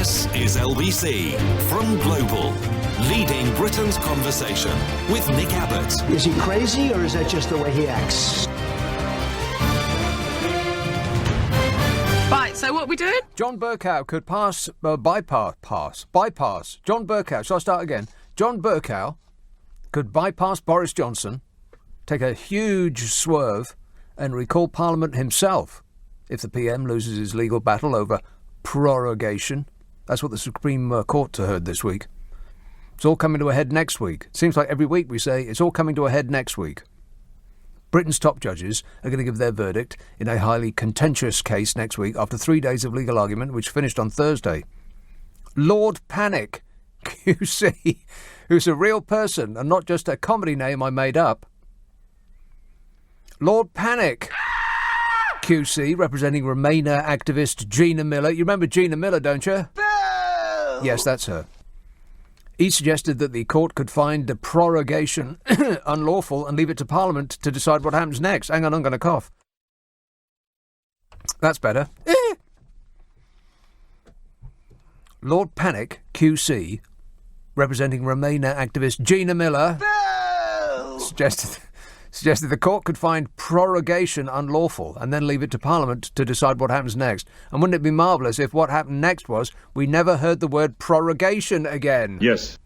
This is LBC from Global, leading Britain's conversation with Nick Abbot. Is he crazy or is that just the way he acts? Right, so what are we doing? John Bercow could bypass. John Bercow, shall I start again? John Bercow could bypass Boris Johnson, take a huge swerve and recall Parliament himself if the PM loses his legal battle over prorogation. That's what the Supreme Court heard this week. It's all coming to a head next week. It seems like every week we say it's all coming to a head next week. Britain's top judges are going to give their verdict in a highly contentious case next week after 3 days of legal argument, which finished on Thursday. Lord Panic, QC, who's a real person and not just a comedy name I made up. Lord Panic, QC, representing Remainer activist Gina Miller. You remember Gina Miller, don't you? Bill! Yes, that's her. He suggested that the court could find the prorogation unlawful and leave it to Parliament to decide what happens next. Hang on, I'm going to cough. That's better. Lord Panic, QC, representing Remainer activist Gina Miller, suggested the court could find prorogation unlawful and then leave it to Parliament to decide what happens next. And wouldn't it be marvellous if what happened next was we never heard the word prorogation again? Yes.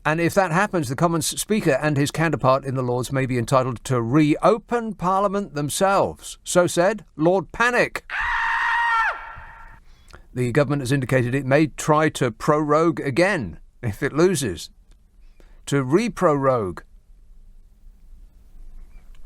And if that happens, the Commons Speaker and his counterpart in the Lords may be entitled to reopen Parliament themselves. So said Lord Panic. The government has indicated it may try to prorogue again if it loses. To re-prorogue.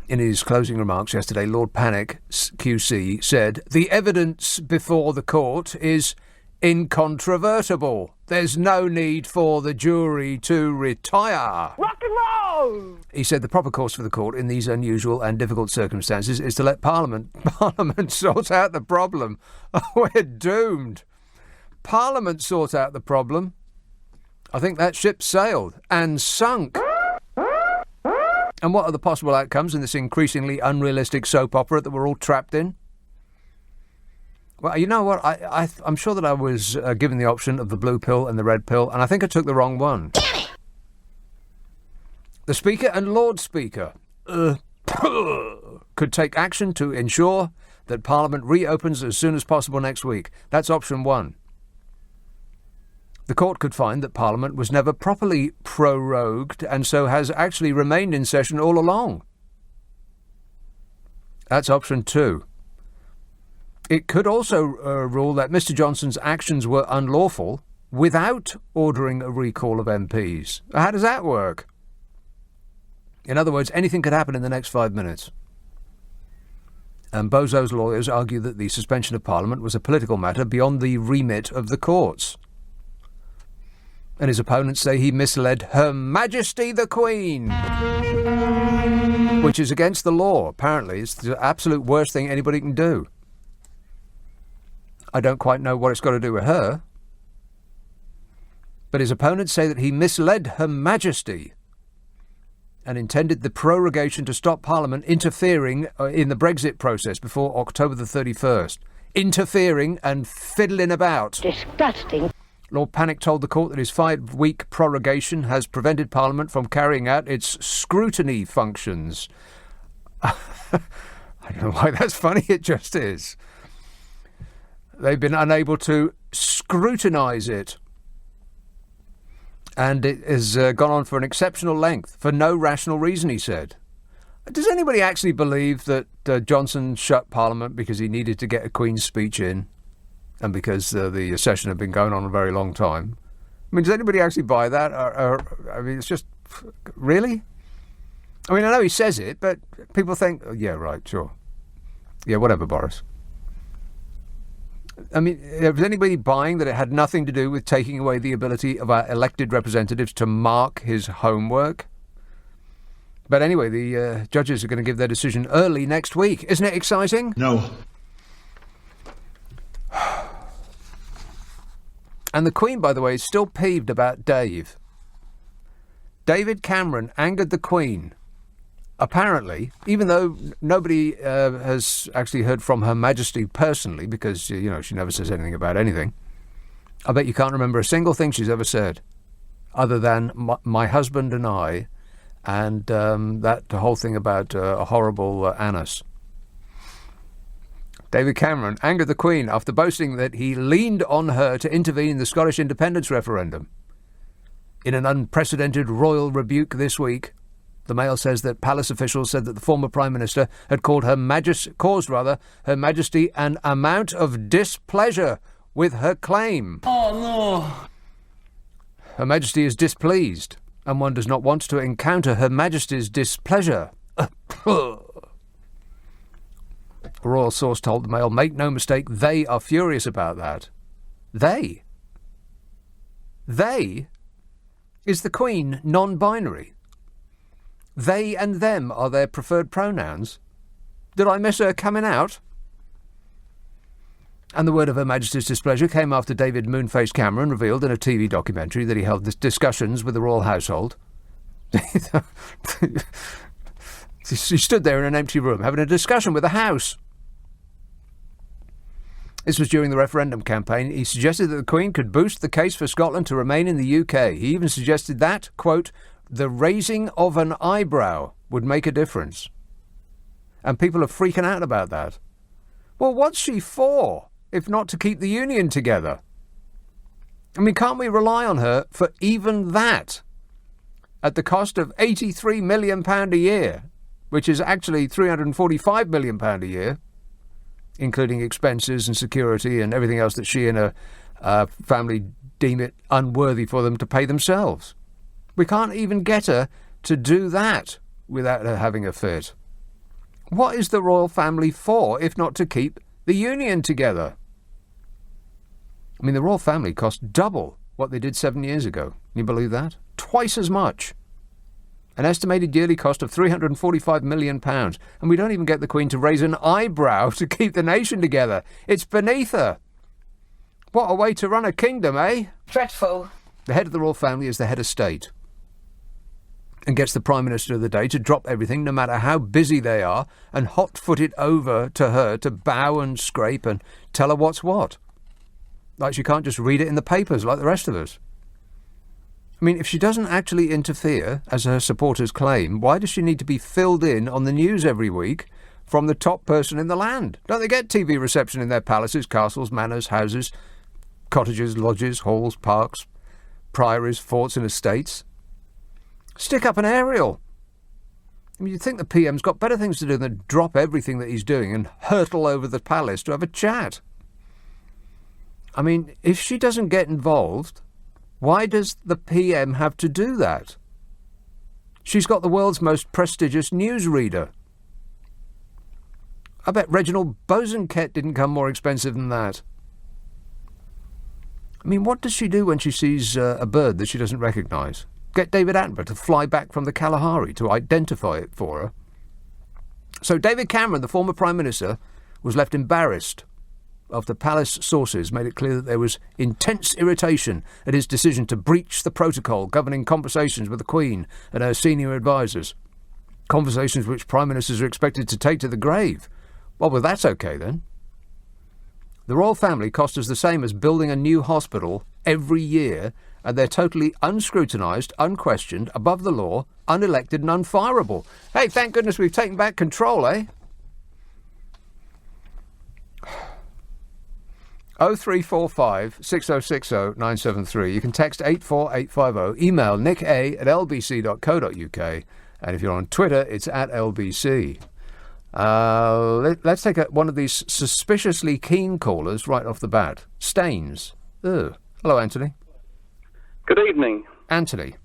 In his closing remarks yesterday, Lord Panic, QC, said, "The evidence before the court is incontrovertible. There's no need for the jury to retire." Rock and roll! He said the proper course for the court in these unusual and difficult circumstances is to let Parliament sort out the problem. Oh, we're doomed. Parliament sort out the problem. I think that ship sailed and sunk. And what are the possible outcomes in this increasingly unrealistic soap opera that we're all trapped in? Well, you know what? I'm sure that I was given the option of the blue pill and the red pill, and I think I took the wrong one. The Speaker and Lord Speaker could take action to ensure that Parliament reopens as soon as possible next week. That's option one. The court could find that Parliament was never properly prorogued and so has actually remained in session all along. That's option two. It could also rule that Mr Johnson's actions were unlawful without ordering a recall of MPs. How does that work? In other words, anything could happen in the next 5 minutes. And Bozo's lawyers argue that the suspension of Parliament was a political matter beyond the remit of the courts. And his opponents say he misled Her Majesty the Queen, which is against the law, apparently. It's the absolute worst thing anybody can do. I don't quite know what it's got to do with her. But his opponents say that he misled Her Majesty and intended the prorogation to stop Parliament interfering in the Brexit process before October the 31st. Interfering and fiddling about. Disgusting. Lord Panic told the court that his 5-week prorogation has prevented Parliament from carrying out its scrutiny functions. I don't know why that's funny, it just is. They've been unable to scrutinise it. And it has gone on for an exceptional length, for no rational reason, he said. Does anybody actually believe that Johnson shut Parliament because he needed to get a Queen's speech in? And because the session had been going on a very long time. I mean, does anybody actually buy that? I mean, it's just... Really? I mean, I know he says it, but people think, oh, yeah, right, sure. Yeah, whatever, Boris. I mean, was anybody buying that it had nothing to do with taking away the ability of our elected representatives to mark his homework? But anyway, the judges are going to give their decision early next week. Isn't it exciting? No. And the Queen, by the way, is still peeved about Dave. David Cameron angered the Queen apparently, even though nobody has actually heard from Her Majesty personally, because, she never says anything about anything, I bet you can't remember a single thing she's ever said, other than my husband and I, and that whole thing about a horrible anus. David Cameron angered the Queen after boasting that he leaned on her to intervene in the Scottish independence referendum. In an unprecedented royal rebuke this week, the Mail says that palace officials said that the former Prime Minister had caused Her Majesty an amount of displeasure with her claim. Oh, no. Her Majesty is displeased, and one does not want to encounter Her Majesty's displeasure. A royal source told the Mail, make no mistake, they are furious about that. They? They? Is the Queen non-binary? They and them are their preferred pronouns. Did I miss her coming out? And the word of Her Majesty's displeasure came after David Moonface Cameron revealed in a TV documentary that he held discussions with the royal household. He stood there in an empty room having a discussion with the House. This was during the referendum campaign. He suggested that the Queen could boost the case for Scotland to remain in the UK. He even suggested that, quote, the raising of an eyebrow would make a difference. And people are freaking out about that. Well, what's she for, if not to keep the union together? I mean, can't we rely on her for even that? At the cost of £83 million a year, which is actually £345 million a year, including expenses and security and everything else that she and her family deem it unworthy for them to pay themselves. We can't even get her to do that without her having a fit. What is the royal family for, if not to keep the union together? I mean, the royal family cost double what they did 7 years ago. Can you believe that? Twice as much. An estimated yearly cost of £345 million, and we don't even get the Queen to raise an eyebrow to keep the nation together. It's beneath her. What a way to run a kingdom, eh? Dreadful. The head of the royal family is the head of state, and gets the Prime Minister of the day to drop everything, no matter how busy they are, and hot-foot it over to her to bow and scrape and tell her what's what. Like she can't just read it in the papers like the rest of us. I mean, if she doesn't actually interfere, as her supporters claim, why does she need to be filled in on the news every week from the top person in the land? Don't they get TV reception in their palaces, castles, manors, houses, cottages, lodges, halls, parks, priories, forts and estates? Stick up an aerial. I mean, you'd think the PM's got better things to do than drop everything that he's doing and hurtle over the palace to have a chat. I mean, if she doesn't get involved, why does the PM have to do that? She's got the world's most prestigious newsreader. I bet Reginald Bosanquet didn't come more expensive than that. I mean, what does she do when she sees a bird that she doesn't recognise? Get David Attenborough to fly back from the Kalahari to identify it for her. So David Cameron, the former Prime Minister, was left embarrassed after palace sources made it clear that there was intense irritation at his decision to breach the protocol governing conversations with the Queen and her senior advisers. Conversations which Prime Ministers are expected to take to the grave. Well, that's okay then. The royal family cost us the same as building a new hospital every year, and they're totally unscrutinised, unquestioned, above the law, unelected and unfireable. Hey, thank goodness we've taken back control, eh? 0345 6060 973. You can text 84850, email nicka@lbc.co.uk, and if you're on Twitter, it's @LBC. Let's take one of these suspiciously keen callers right off the bat. Staines. Ugh. Hello, Anthony. Good evening. Anthony.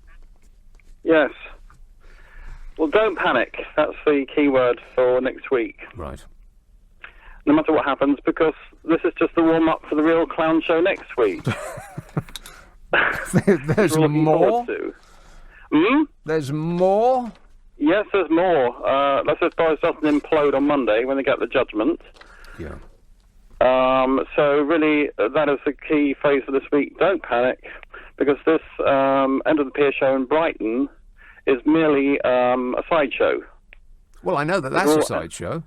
Yes. Well, don't panic. That's the key word for next week. Right. No matter what happens, because this is just the warm-up for the real clown show next week. There's more? There's more? Yes, there's more. Let's just Boris doesn't implode on Monday when they get the judgment. Yeah. So really, that is the key phrase for this week. Don't panic, because this end of the pier show in Brighton is merely a sideshow. Well, I know that's a sideshow.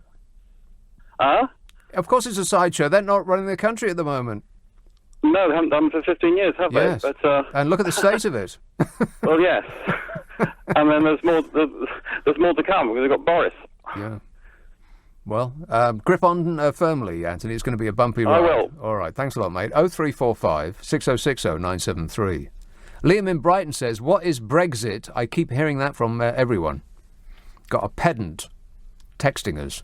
Of course it's a sideshow. They're not running the country at the moment. No, they haven't done for 15 years, have Yes. they? But, and look at the state of it. well, yes. And then there's more to come, because they've got Boris. Yeah. Well, grip on firmly, Anthony. It's going to be a bumpy ride. I will. All right. Thanks a lot, mate. 0345 6060 973. Liam in Brighton says, what is Brexit? I keep hearing that from everyone. Got a pedant texting us.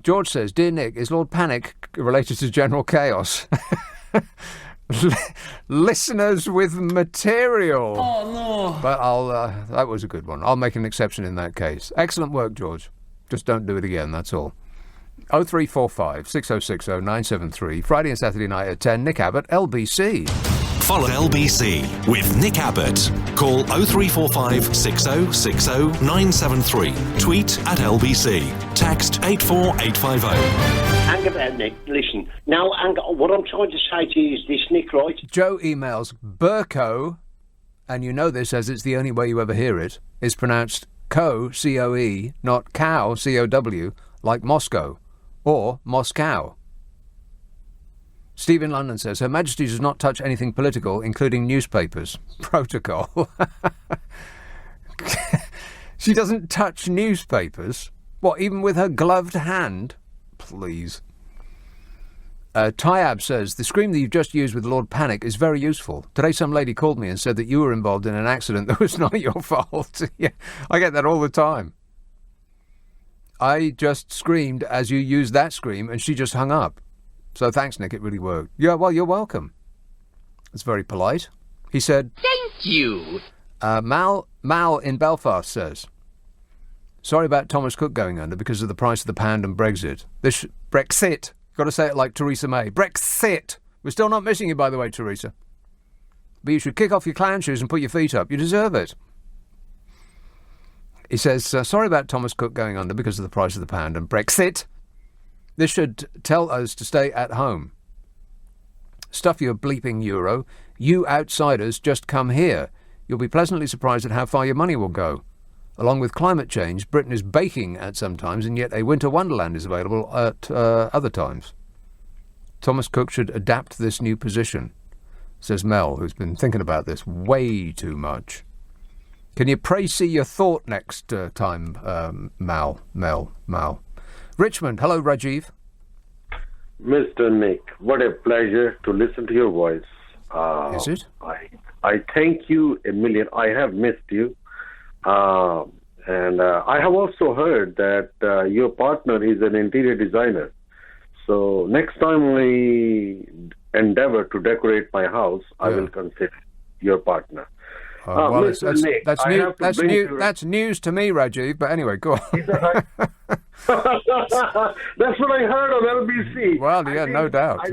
George says, Dear Nick, is Lord Panic related to General Chaos? Listeners with material. Oh, no. But that was a good one. I'll make an exception in that case. Excellent work, George. Just don't do it again, that's all. 0345 6060 973. Friday and Saturday night at 10. Nick Abbott, LBC. Follow LBC with Nick Abbott. Call 0345 6060 973. Tweet at LBC. Text 84850. Hang about, Nick. Listen. Now, what I'm trying to say to you is this, Nick, right? Joe emails Burko, and you know this as it's the only way you ever hear it, is pronounced C-O-E, not cow, C-O-W, like Moscow, or Moscow. Steve in London says, Her Majesty does not touch anything political, including newspapers. Protocol. She doesn't touch newspapers? What, even with her gloved hand? Please. Tyab says, the scream that you've just used with Lord Panic is very useful. Today some lady called me and said that you were involved in an accident that was not your fault. Yeah, I get that all the time. I just screamed as you used that scream and she just hung up. So thanks, Nick, it really worked. Yeah, well, you're welcome. It's very polite. He said, Thank you. Mal in Belfast says, sorry about Thomas Cook going under because of the price of the pound and Brexit. Brexit. Got to say it like Theresa May. Brexit. We're still not missing you, by the way, Theresa. But you should kick off your clown shoes and put your feet up. You deserve it. He says, sorry about Thomas Cook going under because of the price of the pound and Brexit. This should tell us to stay at home. Stuff your bleeping euro. You outsiders just come here. You'll be pleasantly surprised at how far your money will go. Along with climate change, Britain is baking at some times, and yet a winter wonderland is available at other times. Thomas Cook should adapt this new position, says Mel, who's been thinking about this way too much. Can you pray see your thought next time, Mel? Richmond, hello, Rajiv. Mr. Nick, what a pleasure to listen to your voice. Is it? I thank you a million. I have missed you. And I have also heard that your partner is an interior designer. So next time I endeavor to decorate my house, I will consider your partner. Well, Nick, that's news to me, Rajiv. But anyway, go on. That's what I heard on LBC. Well, yeah, no doubt.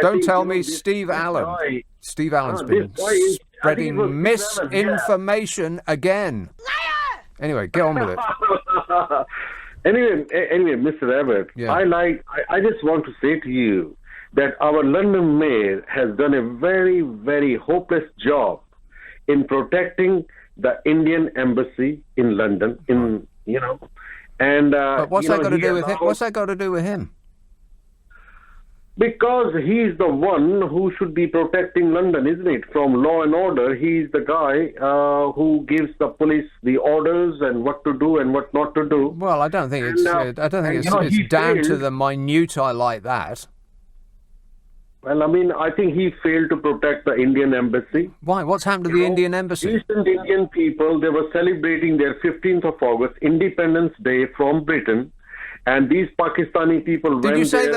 Don't tell me Steve Allen. Steve Allen's been spreading misinformation again. Liar! Anyway, get on with it. Anyway, Mr. Abbott, yeah. I just want to say to you that our London mayor has done a very, very hopeless job in protecting the Indian embassy in London. And but what's that got to do with him? What's that got to do with him? Because he's the one who should be protecting London, isn't it? From law and order, he's the guy who gives the police the orders and what to do and what not to do. Well, I don't think it's down to the minutiae like that. Well, I think he failed to protect the Indian embassy. Why? What's happened to the Indian embassy? East Indian people, they were celebrating their 15th of August, Independence Day from Britain. And these Pakistani people went there. Did you say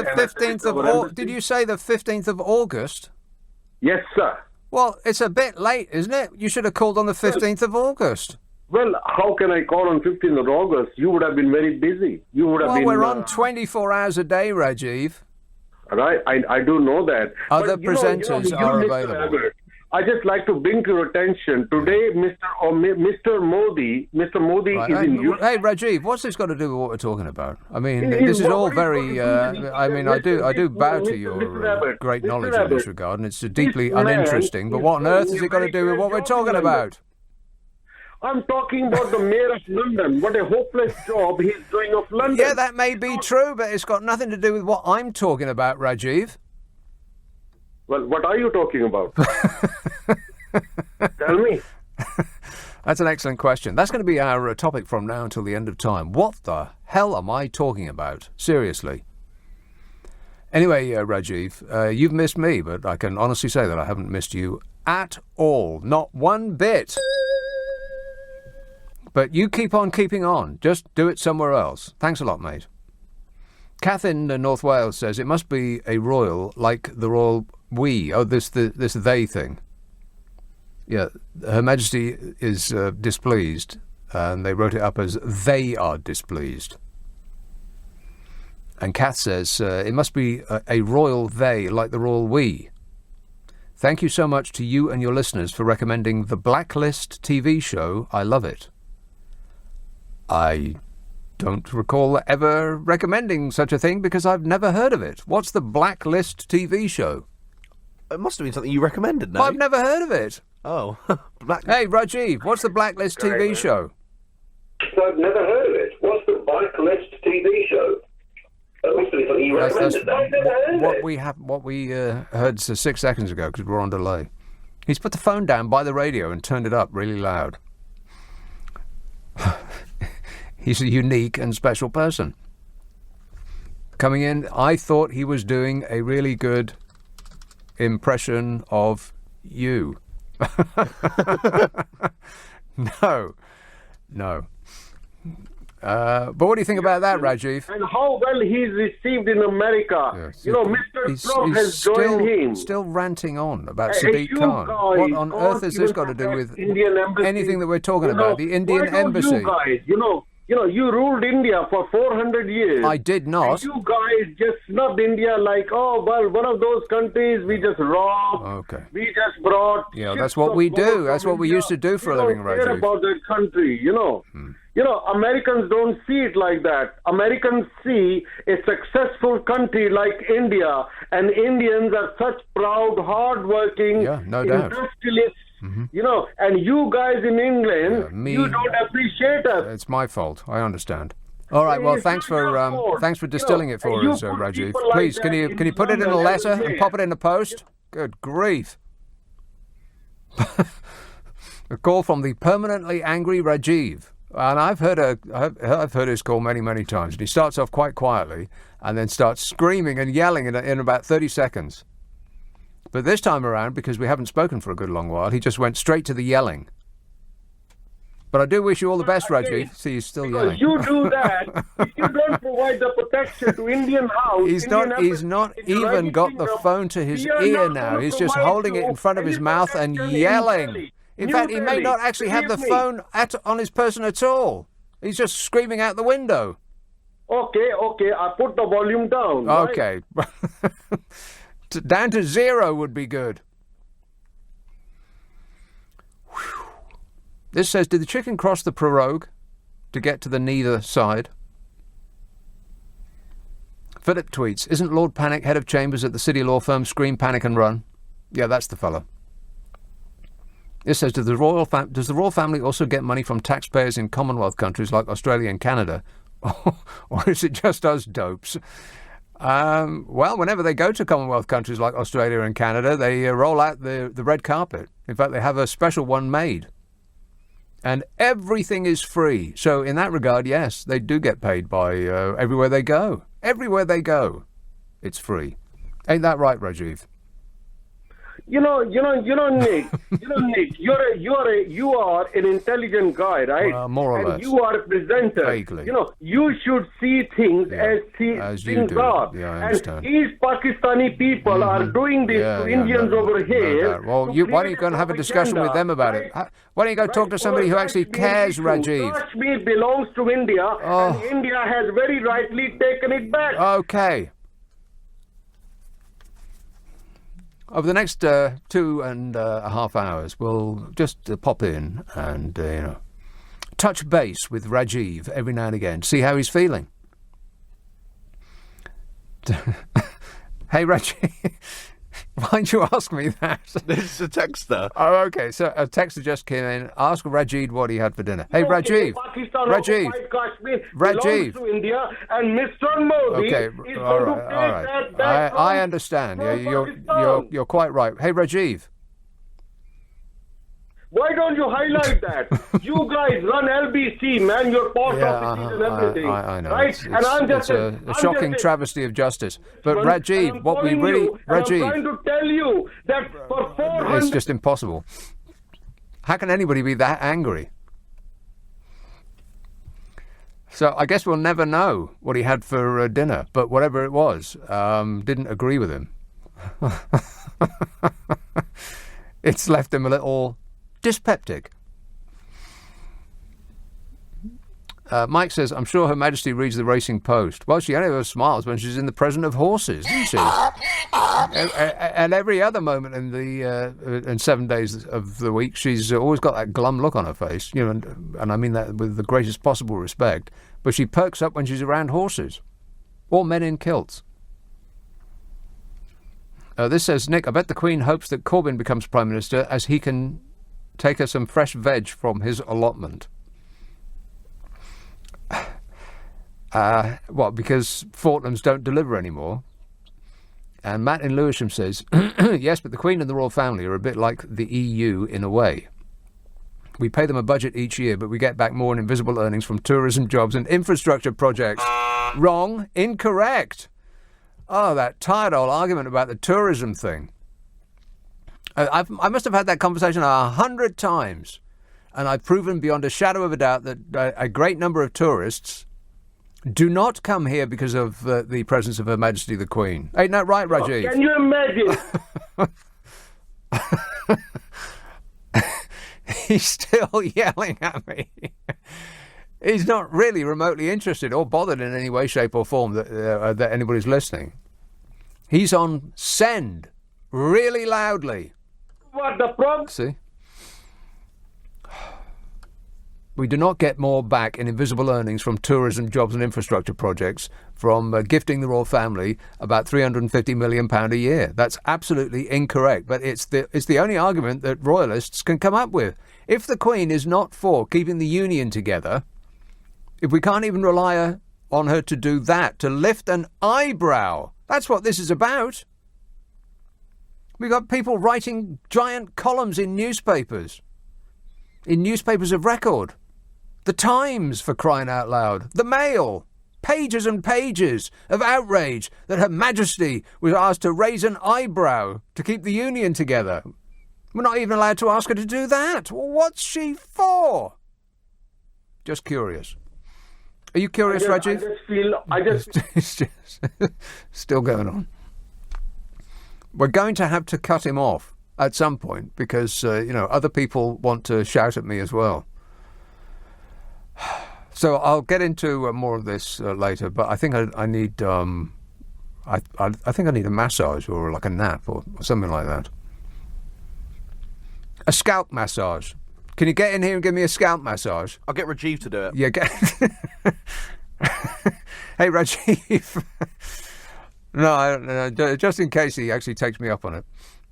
the 15th of August? Yes, sir. Well, it's a bit late, isn't it? You should have called on the 15th of August. Well, how can I call on 15th of August? You would have been very busy. We're on 24 hours a day, Rajiv. Right, I do know that. Other presenters are available. I just like to bring to your attention today, Mr. Modi right. Is in Europe. Hey, Rajiv, what's this got to do with what we're talking about? This is all very. I do bow to your great knowledge in this regard, and it's deeply uninteresting. But what on earth has it got to do with what we're talking about? I'm talking about the mayor of London. What a hopeless job he's doing of London. Yeah, that may be true, but it's got nothing to do with what I'm talking about, Rajiv. Well, what are you talking about? Tell me. That's an excellent question. That's going to be our topic from now until the end of time. What the hell am I talking about? Seriously. Anyway, Rajiv, you've missed me, but I can honestly say that I haven't missed you at all. Not one bit. But you keep on keeping on. Just do it somewhere else. Thanks a lot, mate. Kath in North Wales says it must be a royal like the royal we. Oh, this they thing. Yeah, Her Majesty is displeased, and they wrote it up as they are displeased. And Kath says it must be a royal they like the royal we. Thank you so much to you and your listeners for recommending the Blacklist TV show. I love it. I don't recall ever recommending such a thing because I've never heard of it. What's the Blacklist TV show? It must have been something you recommended, no? Well, I've never heard of it. Oh. Hey, Rajiv, what's the Blacklist TV show? I've never heard of it. What's the Blacklist TV show? That must be something you recommended. I've never heard of it. What we heard 6 seconds ago because we're on delay. He's put the phone down by the radio and turned it up really loud. He's a unique and special person. Coming in, I thought he was doing a really good impression of you. No. But what do you think about that, Rajiv? And how well he's received in America. Yes. You know, Mr. Trump has joined him. Still ranting on about Hey, Sadiq you Khan. guys What on can't earth has this even got to do with Indian embassy? anything that we're talking about? The Indian why don't embassy. You guys, you ruled India for 400 years. I did not. And you guys just snubbed India like, oh, well, one of those countries we just robbed. Okay. We just brought. Yeah, ships that's what of we gold do. from That's what we India. used to do for a living, You don't care Rajiv. about that country, You know, Americans don't see it like that. Americans see a successful country like India, and Indians are such proud, hard-working, Yeah, no doubt. industrialists. And you guys in England, me- you don't appreciate us. It's my fault. I understand. All right. Well, It's thanks not your for fault. distilling distilling it for us, Rajiv. like Please, that can you in put it in a London letter every and day. pop it in the post? Good grief! A call from the permanently angry Rajiv. And I've heard his call many times. And he starts off quite quietly and then starts screaming and yelling in about 30 seconds. But this time around, because we haven't spoken for a good long while, he just went straight to the yelling. But I do wish you all the best, Rajiv. See, he's still yelling. You do that. If you don't provide the protection to Indian House, He's not even got the phone to his ear now. He's just holding it in front of his mouth and yelling. In fact, he may not actually have the phone on his person at all. He's just screaming out the window. Okay, I put the volume down. right? Okay. Down to 0 would be good. Whew. This says, did the chicken cross the prorogue to get to the neither side? Philip tweets, isn't Lord Panic head of chambers at the city law firm Scream, Panic and Run? Yeah, that's the fella. This says, does the royal family also get money from taxpayers in Commonwealth countries like Australia and Canada? Or is it just us dopes? Well, whenever they go to Commonwealth countries like Australia and Canada, they roll out the red carpet. In fact, they have a special one made. And everything is free. So in that regard, yes, they do get paid by everywhere they go. Everywhere they go, it's free. Ain't that right, Rajiv? You know, Nick. Nick, you are an intelligent guy, right? Well, more or and less. you are a presenter. Vaguely. You should see things Yeah, as you things do. are. Yeah, I and understand. these Pakistani people are doing this to Indians over here. Well, to why don't create you go and have a propaganda, discussion with them about it? right? Why don't you go talk to somebody who actually cares, Rajiv? Kashmir belongs to India, Oh. and India has very rightly taken it back. Okay. Over the next 2.5 hours, we'll just pop in and, touch base with Rajiv every now and again, see how he's feeling. Hey, Rajiv, Why'd you ask me that? This is a texter. Oh, okay. So a texter just came in. Ask Rajiv what he had for dinner. Hey, Rajiv. Rajiv. To India, and Mr. Modi Okay, is all going to right. take that I from understand. Pakistan. You're quite right. Hey, Rajiv. Why don't you highlight that? You guys run LBC, man. You're part of it and everything. I know. Right? And I'm just a shocking travesty of justice. But Rajiv, what we really... Rajiv, I'm trying to tell you that for 400... it's just impossible. How can anybody be that angry? So I guess we'll never know what he had for dinner, but whatever it was, didn't agree with him. It's left him a little dyspeptic. Mike says, I'm sure Her Majesty reads the Racing Post. Well, she only ever smiles when she's in the presence of horses, doesn't she? And every other moment in 7 days of the week, she's always got that glum look on her face, you know, and I mean that with the greatest possible respect. But she perks up when she's around horses or men in kilts. This says, Nick, I bet the Queen hopes that Corbyn becomes Prime Minister as he can take her some fresh veg from his allotment. What, because Fortnum's don't deliver anymore? And Matt in Lewisham says, yes, but the Queen and the royal family are a bit like the EU in a way. We pay them a budget each year, but we get back more in invisible earnings from tourism, jobs and infrastructure projects. Wrong. Incorrect. Oh, that tired old argument about the tourism thing. I must have had that conversation 100 times, and I've proven beyond a shadow of a doubt that a great number of tourists do not come here because of the presence of Her Majesty the Queen. Ain't that right, Rajiv? Can you imagine? He's still yelling at me. He's not really remotely interested or bothered in any way, shape or form that anybody's listening. He's on send really loudly. What the problem? See? We do not get more back in invisible earnings from tourism, jobs and infrastructure projects from gifting the royal family about £350 million a year. That's absolutely incorrect, but it's the only argument that royalists can come up with. If the Queen is not for keeping the union together, if we can't even rely on her to do that, to lift an eyebrow, that's what this is about. We've got people writing giant columns in newspapers of record. The Times, for crying out loud. The Mail. Pages and pages of outrage that Her Majesty was asked to raise an eyebrow to keep the union together. We're not even allowed to ask her to do that. What's she for? Just curious. Are you curious, Rajiv? It's just still going on. We're going to have to cut him off at some point because, other people want to shout at me as well. So I'll get into more of this later, but I think I need I think I need a massage or like a nap or something like that. A scalp massage. Can you get in here and give me a scalp massage? I'll get Rajiv to do it. Yeah, Hey, Rajiv. No, just in case he actually takes me up on it.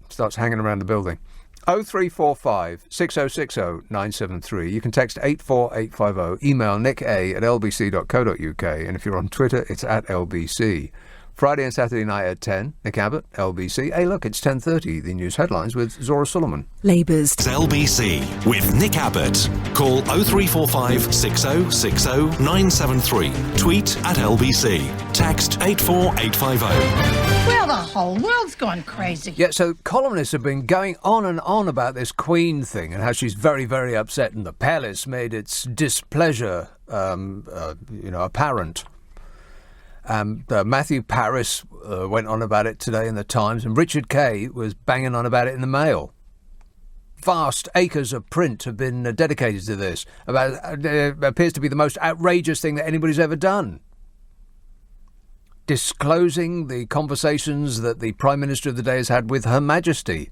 Starts hanging around the building. 0345 6060 973. You can text 84850. Email nicka@lbc.co.uk. And if you're on Twitter, it's @LBC. Friday and Saturday night at 10, Nick Abbot, LBC. Hey, look, it's 10:30. The news headlines with Zora Solomon. Labour's LBC with Nick Abbot. Call 0345 6060 973. Tweet @LBC. Text 84850. Well, the whole world's gone crazy. Yeah, so columnists have been going on and on about this Queen thing and how she's very, very upset and the palace made its displeasure, apparent. Matthew Parris went on about it today in the Times, and Richard Kay was banging on about it in the Mail. Vast acres of print have been dedicated to this. It appears to be the most outrageous thing that anybody's ever done. Disclosing the conversations that the Prime Minister of the day has had with Her Majesty.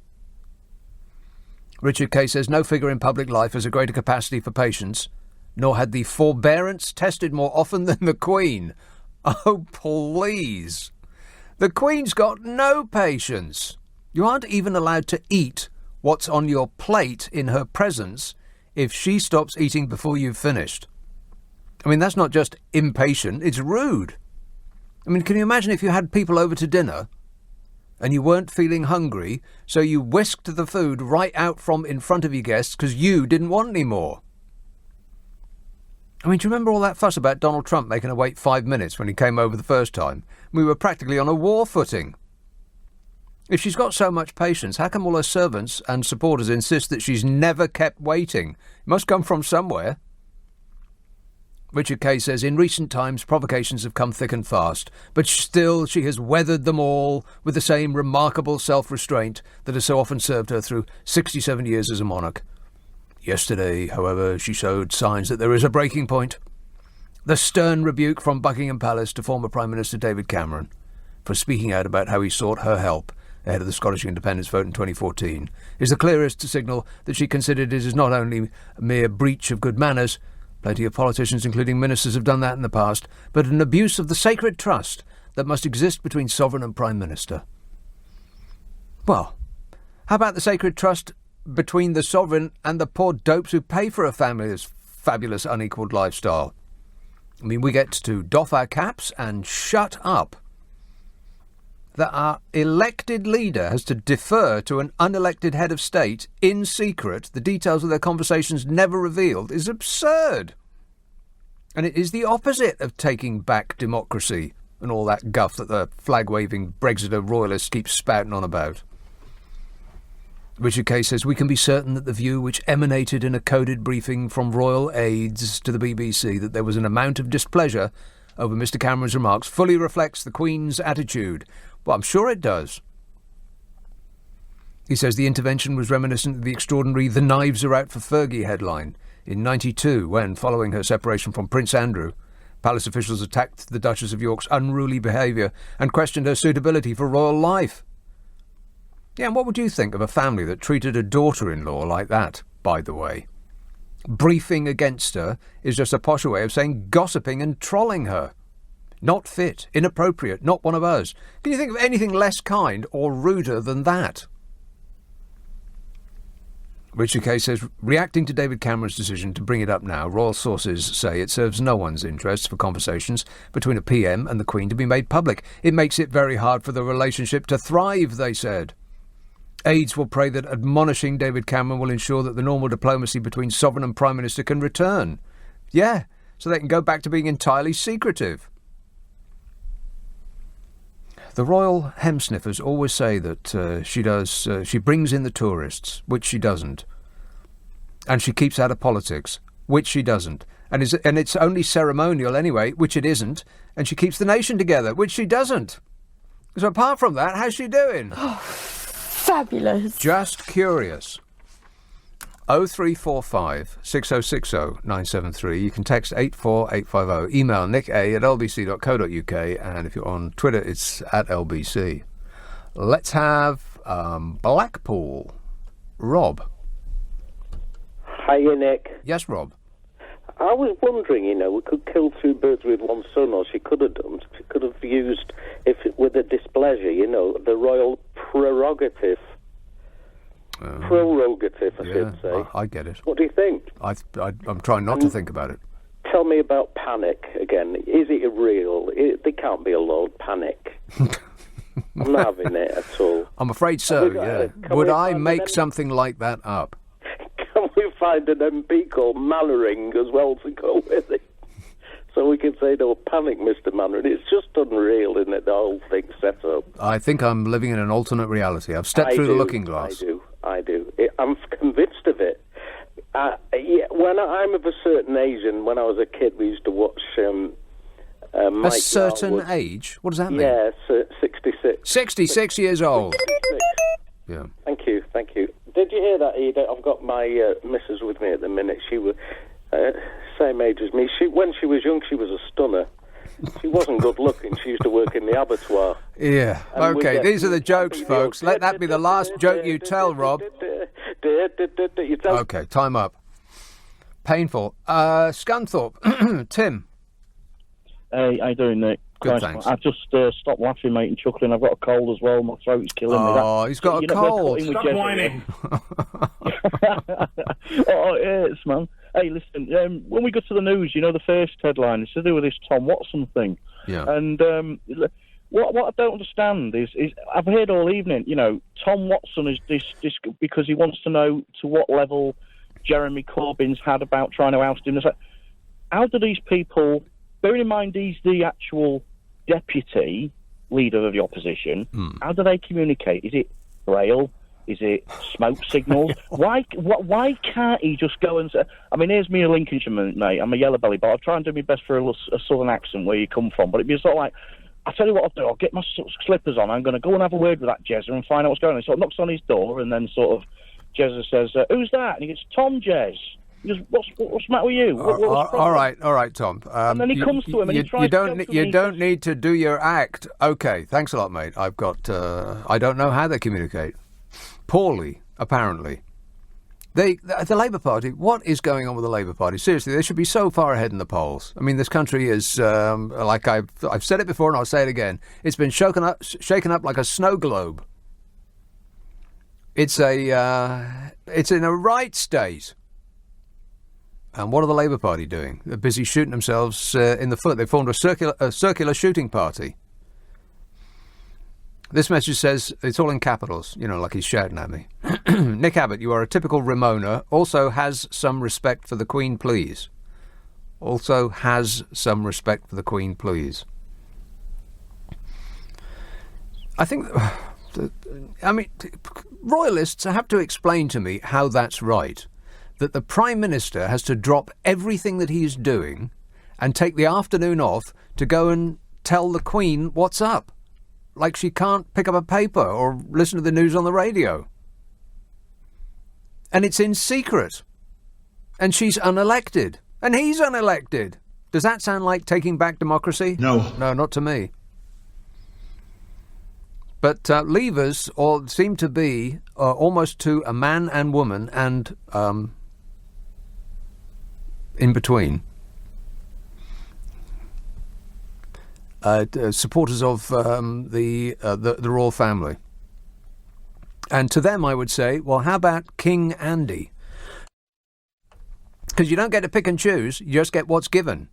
Richard Kay says no figure in public life has a greater capacity for patience, nor had the forbearance tested more often than the Queen. Oh, please. The Queen's got no patience. You aren't even allowed to eat what's on your plate in her presence if she stops eating before you've finished. I mean, that's not just impatient, it's rude. I mean, can you imagine if you had people over to dinner and you weren't feeling hungry, so you whisked the food right out from in front of your guests because you didn't want any more? I mean, do you remember all that fuss about Donald Trump making her wait 5 minutes when he came over the first time? We were practically on a war footing. If she's got so much patience, how come all her servants and supporters insist that she's never kept waiting? It must come from somewhere. Richard Kay says, in recent times, provocations have come thick and fast, but still she has weathered them all with the same remarkable self-restraint that has so often served her through 67 years as a monarch. Yesterday, however, she showed signs that there is a breaking point. The stern rebuke from Buckingham Palace to former Prime Minister David Cameron for speaking out about how he sought her help ahead of the Scottish independence vote in 2014 is the clearest signal that she considered it is not only a mere breach of good manners, plenty of politicians, including ministers, have done that in the past, but an abuse of the sacred trust that must exist between sovereign and Prime Minister. Well, how about the sacred trust between the sovereign and the poor dopes who pay for a family's fabulous unequalled lifestyle? I mean, we get to doff our caps and shut up. That our elected leader has to defer to an unelected head of state in secret, the details of their conversations never revealed, is absurd. And it is the opposite of taking back democracy and all that guff that the flag-waving Brexiter royalists keep spouting on about. Richard Kay says, we can be certain that the view which emanated in a coded briefing from royal aides to the BBC that there was an amount of displeasure over Mr Cameron's remarks fully reflects the Queen's attitude. Well, I'm sure it does. He says the intervention was reminiscent of the extraordinary "The Knives Are Out for Fergie" headline in '92 when, following her separation from Prince Andrew, palace officials attacked the Duchess of York's unruly behaviour and questioned her suitability for royal life. Yeah, and what would you think of a family that treated a daughter-in-law like that, by the way? Briefing against her is just a posh way of saying gossiping and trolling her. Not fit, inappropriate, not one of us. Can you think of anything less kind or ruder than that? Richard Kay says, reacting to David Cameron's decision to bring it up now, royal sources say it serves no one's interests for conversations between a PM and the Queen to be made public. It makes it very hard for the relationship to thrive, they said. Aides will pray that admonishing David Cameron will ensure that the normal diplomacy between sovereign and Prime Minister can return. Yeah, so they can go back to being entirely secretive. The royal hem sniffers always say that she brings in the tourists, which she doesn't. And she keeps out of politics, which she doesn't. And it's only ceremonial anyway, which it isn't. And she keeps the nation together, which she doesn't. So apart from that, how's she doing? Oh, fabulous. Just curious. 0345 6060 973. You can text 84850. Email nick@lbc.co.uk. And if you're on Twitter, it's @LBC. Let's have Blackpool. Rob. Hiya, Nick. Yes, Rob. I was wondering, we could kill two birds with one stone, or she could have done. She could have used, with a displeasure, the royal prerogative. Prerogative, I should say. I get it. What do you think? I'm trying not to think about it. Tell me about panic again. Is it real? There can't be a load panic. I'm not having it at all. I'm afraid so, yeah. Would I make something like that up? Can we find an MP called Mannering as well to go with it? So we can say, no, panic, Mr. Mannering. It's just unreal, isn't it, the whole thing set up? I think I'm living in an alternate reality. I've stepped through the looking glass. I do. I'm convinced of it. When I'm of a certain age, and when I was a kid, we used to watch Mike a certain age? What does that mean? Yeah, 66. 66 years old. 66. Yeah. Thank you. Did you hear that, Eda? I've got my missus with me at the minute. She was same age as me. When she was young, she was a stunner. She wasn't good looking. She used to work in the abattoir. Yeah. Okay, these are the jokes, folks. Let that be the last joke you tell, Rob. Okay, time up. Painful. Scunthorpe. Tim. Hey, how you doing, Nick? Good, Christ, thanks. I just stopped laughing, mate, and chuckling. I've got a cold as well. My throat's killing me. Oh, he's got a cold. Stop whining. Oh, it hurts, man. Hey, listen, when we go to the news, the first headline is to do with this Tom Watson thing. Yeah. And what I don't understand is I've heard all evening, Tom Watson is this because he wants to know to what level Jeremy Corbyn's had about trying to oust him. It's like, how do these people, bearing in mind he's the actual deputy leader of the opposition, how do they communicate? Is it braille? Is it smoke signals? Why can't he just go and say... I mean, here's me a Lincolnshire, mate. I'm a yellow belly, but I'll try and do my best for a southern accent where you come from. But it'd be sort of like, I'll tell you what I'll do. I'll get my slippers on. I'm going to go and have a word with that Jezza and find out what's going on. He sort of knocks on his door, and then sort of Jezza says, who's that? And he goes, Tom Jez. He goes, what's the matter with you? All right, Tom. And then he comes to him and he tries You don't need to do your act. Okay, thanks a lot, mate. I don't know how they communicate. Poorly, apparently. The Labour Party, what is going on with the Labour Party? Seriously, they should be so far ahead in the polls. I mean, this country is, like I've said it before and I'll say it again, it's been shaken up like a snow globe. It's in a right state. And what are the Labour Party doing? They're busy shooting themselves in the foot. They formed a circular shooting party. This message says, it's all in capitals, like he's shouting at me. Nick Abbott, you are a typical Ramona. Also has some respect for the Queen, please. Also has some respect for the Queen, please. I think, royalists have to explain to me how that's right. That the Prime Minister has to drop everything that he's doing and take the afternoon off to go and tell the Queen what's up. Like she can't pick up a paper or listen to the news on the radio. And it's in secret. And she's unelected. And he's unelected. Does that sound like taking back democracy? No. No, not to me. But leavers seem to be almost to a man and woman and in between. Supporters of the royal family. And to them I would say, well, how about King Andy? Because you don't get to pick and choose, you just get what's given.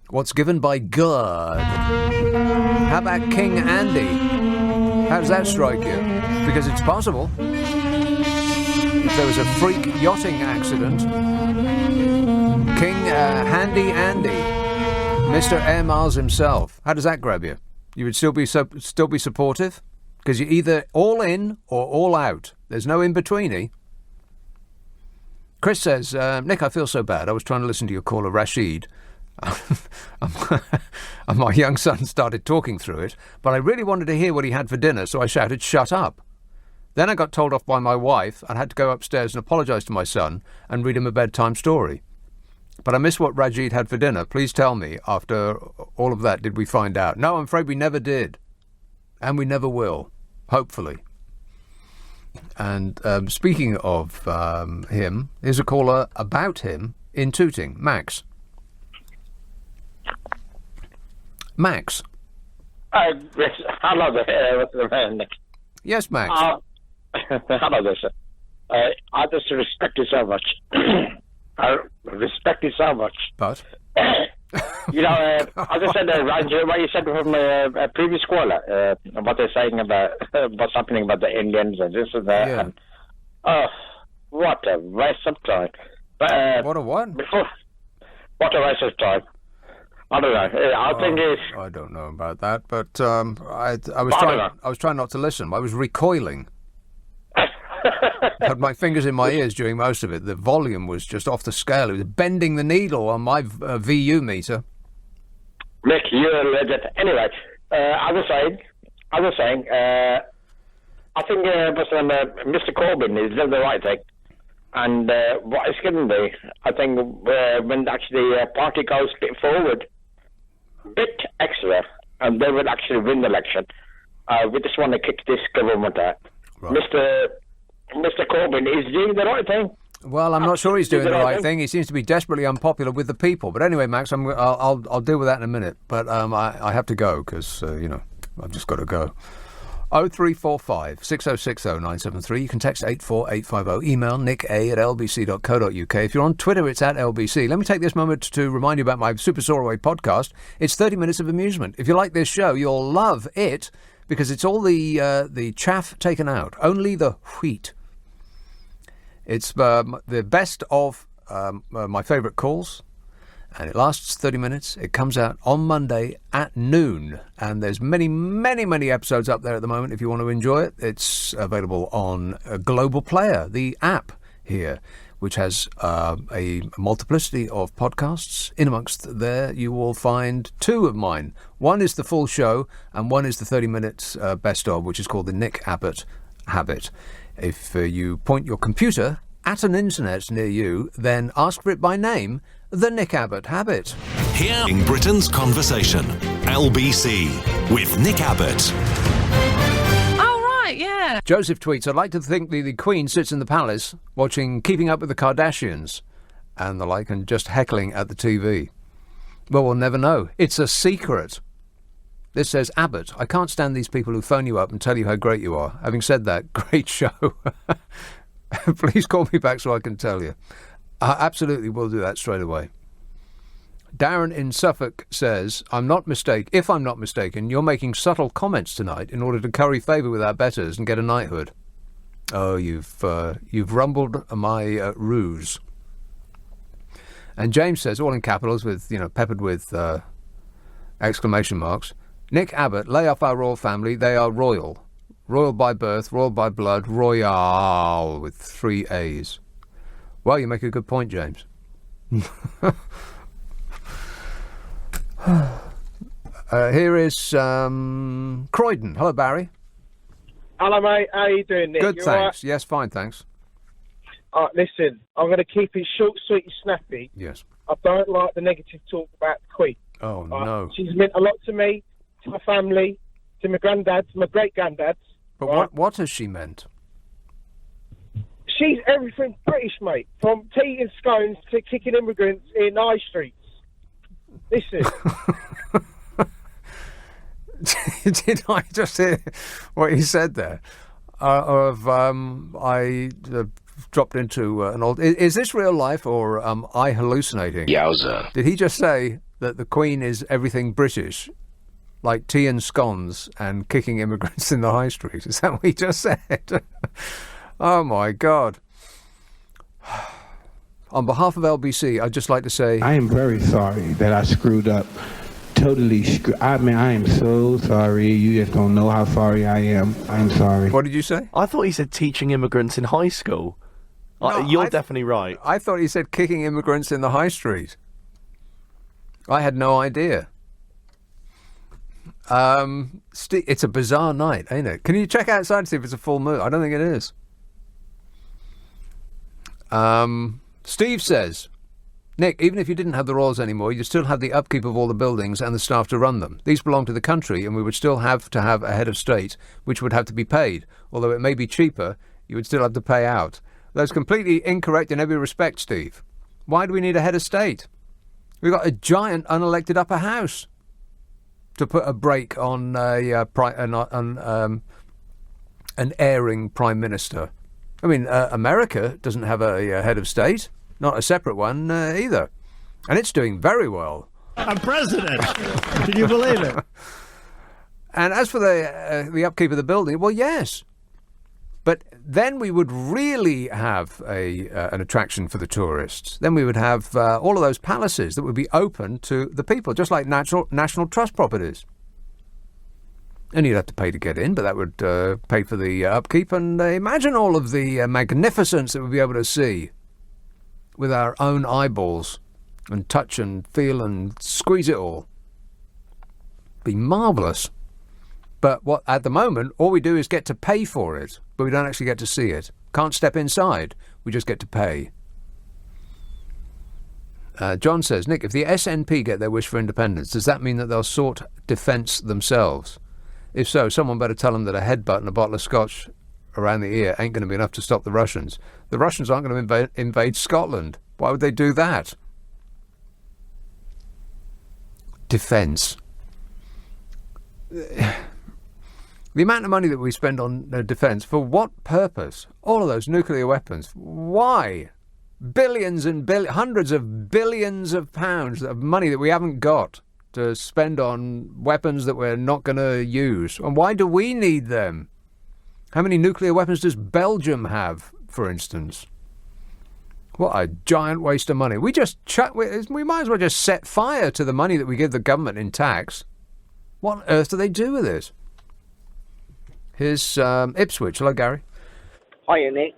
What's given by God. How about King Andy? How does that strike you? Because it's possible. If there was a freak yachting accident, King Handy Andy, Mr. Air Miles himself. How does that grab you? You would still be supportive? Because you're either all in or all out. There's no in-betweeny. Chris says, Nick, I feel so bad. I was trying to listen to your caller, Rashid. And my young son started talking through it, but I really wanted to hear what he had for dinner, so I shouted, shut up. Then I got told off by my wife and had to go upstairs and apologise to my son and read him a bedtime story. But I missed what Rajid had for dinner. Please tell me, after all of that, did we find out? No, I'm afraid we never did. And we never will. Hopefully. And speaking of him, here's a caller about him in Tooting. Max. Max. Hello there, Nick. Yes, Max. Hello there, sir. I just respect you so much. I respect you so much. But? As I said, Roger, what you said from a previous caller, what they're saying about what's happening about the Indians and this and that. Yeah. And, what a waste of time. But, what a what? What a waste of time. I don't know. I don't know about that, but I was trying not to listen. I was recoiling. Had my fingers in my ears during most of it. The volume was just off the scale. It was bending the needle on my VU meter. Nick, you're a legend. Anyway, I was saying, I think Mr. Corbyn is doing the right thing. And what it's going to be, I think, when actually the party goes a bit forward, bit extra, and they will actually win the election. We just want to kick this government out. Right. Mr. Corbyn is doing the right thing. Well, I'm not sure he's doing the right thing. He seems to be desperately unpopular with the people. But anyway, Max, I'll deal with that in a minute. But I have to go because, I've just got to go. 0345 6060 973. You can text 84850. Email nick@lbc.co.uk. If you're on Twitter, it's @LBC. Let me take this moment to remind you about my Super Soaraway podcast. It's 30 minutes of amusement. If you like this show, you'll love it because it's all the chaff taken out. Only the wheat. It's the best of my favourite calls. And it lasts 30 minutes. It comes out on Monday at noon. And there's many, many, many episodes up there at the moment if you want to enjoy it. It's available on Global Player, the app here, which has a multiplicity of podcasts. In amongst there, you will find two of mine. One is the full show, and one is the 30 minutes best of, which is called the Nick Abbot Habit. If you point your computer at an internet near you, then ask for it by name, the Nick Abbott Habit. Hearing Britain's conversation. LBC with Nick Abbott. Oh, right, yeah. Joseph tweets, I'd like to think the Queen sits in the palace watching Keeping Up with the Kardashians and the like and just heckling at the TV. Well, we'll never know. It's a secret. This says, Abbott, I can't stand these people who phone you up and tell you how great you are. Having said that, great show. Please call me back so I can tell you. I absolutely will do that straight away. Darren in Suffolk says, if I'm not mistaken, you're making subtle comments tonight in order to curry favour with our betters and get a knighthood. Oh, you've rumbled my ruse. And James says, all in capitals with, peppered with exclamation marks, Nick Abbott, lay off our royal family. They are royal. Royal by birth, royal by blood, royal with 3 A's. Well, you make a good point, James. Here is Croydon. Hello, Barry. Hello, mate. How you doing, Nick? Good, you thanks. Right? Yes, fine, thanks. Listen, I'm going to keep it short, sweet, and snappy. Yes. I don't like the negative talk about the Queen. Oh, no. She's meant a lot to me, to my family, to my granddad, to my great-granddads. But right? what has she meant? She's everything British, mate. From tea and scones to kicking immigrants in high streets. Listen. Did I just hear what you said there? I dropped into an old... Is this real life or am I hallucinating? Yowza. Did he just say that the Queen is everything British? Like tea and scones and kicking immigrants in the high street? Is that what he just said? Oh, my God. On behalf of LBC, I'd just like to say... I am very sorry that I screwed up. Totally I am so sorry. You just don't know how sorry I am. I'm sorry. What did you say? I thought he said teaching immigrants in high school. No, you're definitely right. I thought he said kicking immigrants in the high street. I had no idea. It's a bizarre night, ain't it? Can you check outside and see if it's a full moon? I don't think it is. Steve says, Nick, even if you didn't have the Royals anymore, you'd still have the upkeep of all the buildings and the staff to run them. These belong to the country, and we would still have to have a head of state, which would have to be paid. Although it may be cheaper, you would still have to pay out. That's completely incorrect in every respect, Steve. Why do we need a head of state? We've got a giant unelected upper house to put a brake on an erring prime minister. I mean, America doesn't have a head of state, not a separate one either. And it's doing very well. I'm president. Can you believe it? And as for the upkeep of the building, well, yes. But then we would really have an attraction for the tourists. Then we would have all of those palaces that would be open to the people, just like National Trust properties. And you'd have to pay to get in, but that would pay for the upkeep. And imagine all of the magnificence that we'd be able to see with our own eyeballs and touch and feel and squeeze it all. Be marvellous. But what at the moment, all we do is get to pay for it, but we don't actually get to see it. Can't step inside. We just get to pay. John says, Nick, if the SNP get their wish for independence, does that mean that they'll sort defence themselves? If so, someone better tell them that a headbutt and a bottle of scotch around the ear ain't going to be enough to stop the Russians. The Russians aren't going to invade Scotland. Why would they do that? Defence. The amount of money that we spend on defence, for what purpose? All of those nuclear weapons. Why? Billions and hundreds of billions of pounds of money that we haven't got to spend on weapons that we're not going to use. And why do we need them? How many nuclear weapons does Belgium have, for instance? What a giant waste of money. We might as well just set fire to the money that we give the government in tax. What on earth do they do with this? Here's Ipswich. Hello, Gary. Hiya, Nick.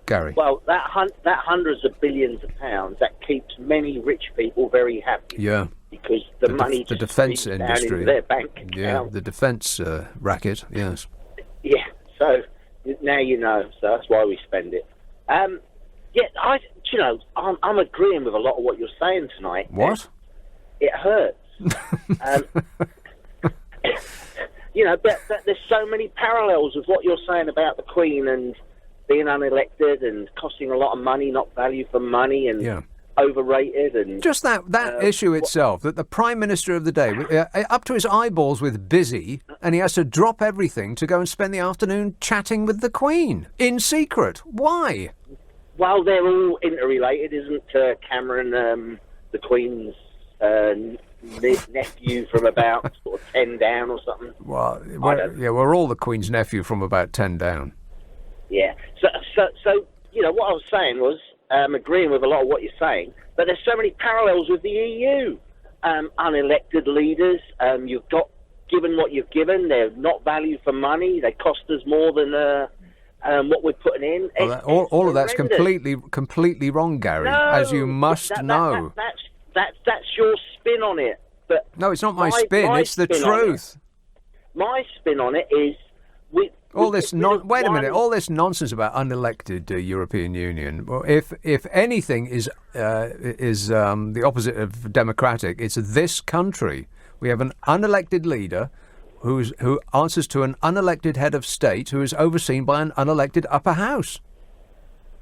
Gary. Well, that hundreds of billions of pounds, that keeps many rich people very happy. Yeah. Because the money the just defence down industry. into their bank account. Yeah, the defence racket, yes. Yeah, so now you know. So that's why we spend it. I'm agreeing with a lot of what you're saying tonight. What? It hurts. But there's so many parallels with what you're saying about the Queen and being unelected and costing a lot of money, not value for money, and overrated. And just that issue itself, that the Prime Minister of the day, up to his eyeballs with busy, and he has to drop everything to go and spend the afternoon chatting with the Queen in secret. Why? Well, they're all interrelated, isn't Cameron the Queen's nephew from about sort of 10 down or something? Well, we're all the Queen's nephew from about 10 down. Yeah. So what I was saying was, agreeing with a lot of what you're saying, but there's so many parallels with the EU. Unelected leaders, you've got given what you've given. They're not valued for money. They cost us more than what we're putting in. All of that's completely wrong, Gary, as you must know. That's your spin on it. But no, it's not my spin. It's the truth. My spin on it is wait a minute. All this nonsense about unelected European Union. Well, if anything is the opposite of democratic, it's this country. We have an unelected leader who answers to an unelected head of state who is overseen by an unelected upper house.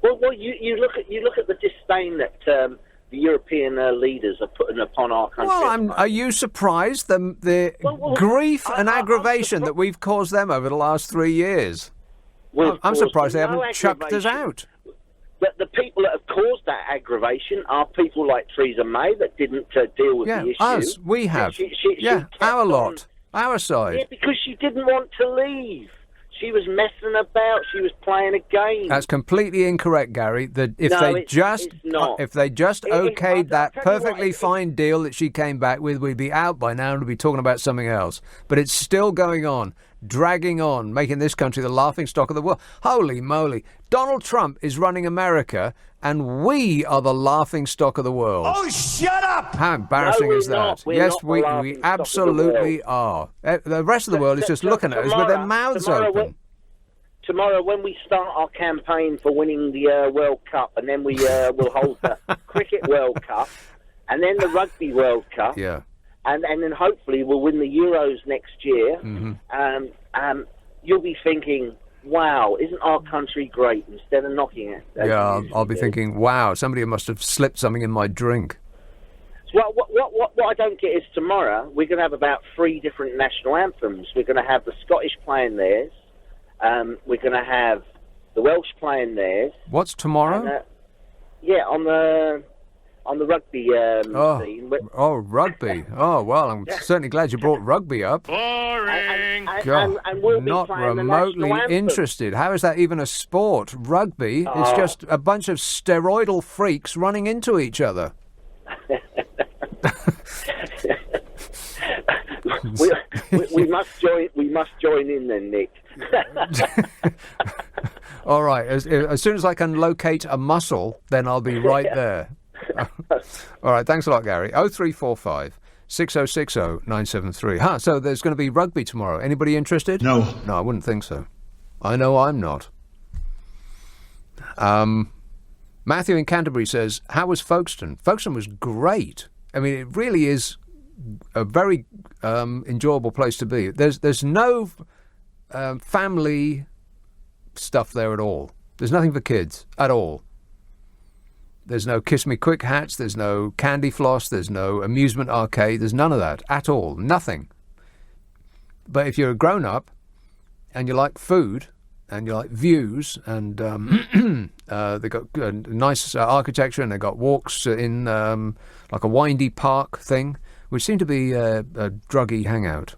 Well, you look at the disdain that the European leaders are putting upon our country. Well, are you surprised the grief and aggravation that we've caused them over the last 3 years? I'm surprised they haven't chucked us out. But the people that have caused that aggravation are people like Theresa May that didn't deal with the issue. Us. We have. Our lot. Our side. Yeah, because she didn't want to leave. She was messing about. She was playing a game. That's completely incorrect, Gary. That if they just okayed that perfectly fine deal that she came back with, we'd be out by now and we'd be talking about something else. But it's still going on, dragging on, making this country the laughing stock of the world. Holy moly! Donald Trump is running America, and we are the laughing stock of the world. Oh, shut up! How embarrassing is that? Yes, we absolutely are. The rest of the world is just looking at us with their mouths open. Tomorrow, when we start our campaign for winning the World Cup, and then we will hold the Cricket World Cup, and then the Rugby World Cup, and then hopefully we'll win the Euros next year, you'll be thinking, wow, isn't our country great, instead of knocking it. Yeah, I'll be thinking, wow, somebody must have slipped something in my drink. Well, what I don't get is tomorrow we're going to have about 3 different national anthems. We're going to have the Scottish playing theirs. We're going to have the Welsh playing theirs. What's tomorrow? And, on the rugby scene. Rugby. Oh, well, I'm certainly glad you brought rugby up. Boring. God, and we'll be not playing remotely the interested. How is that even a sport? Rugby is just a bunch of steroidal freaks running into each other. we must join in then, Nick. All right. As soon as I can locate a muscle, then I'll be right there. All right. Thanks a lot, Gary. 0345 6060 973. So there's going to be rugby tomorrow. Anybody interested? No. No, I wouldn't think so. I know I'm not. Matthew in Canterbury says, how was Folkestone? Folkestone was great. I mean, it really is a very enjoyable place to be. There's no family stuff there at all. There's nothing for kids at all. There's no Kiss Me Quick hats, there's no candy floss, there's no amusement arcade, there's none of that at all, nothing. But if you're a grown-up and you like food and you like views and they've got nice architecture and they've got walks in like a windy park thing, which seemed to be a druggy hangout,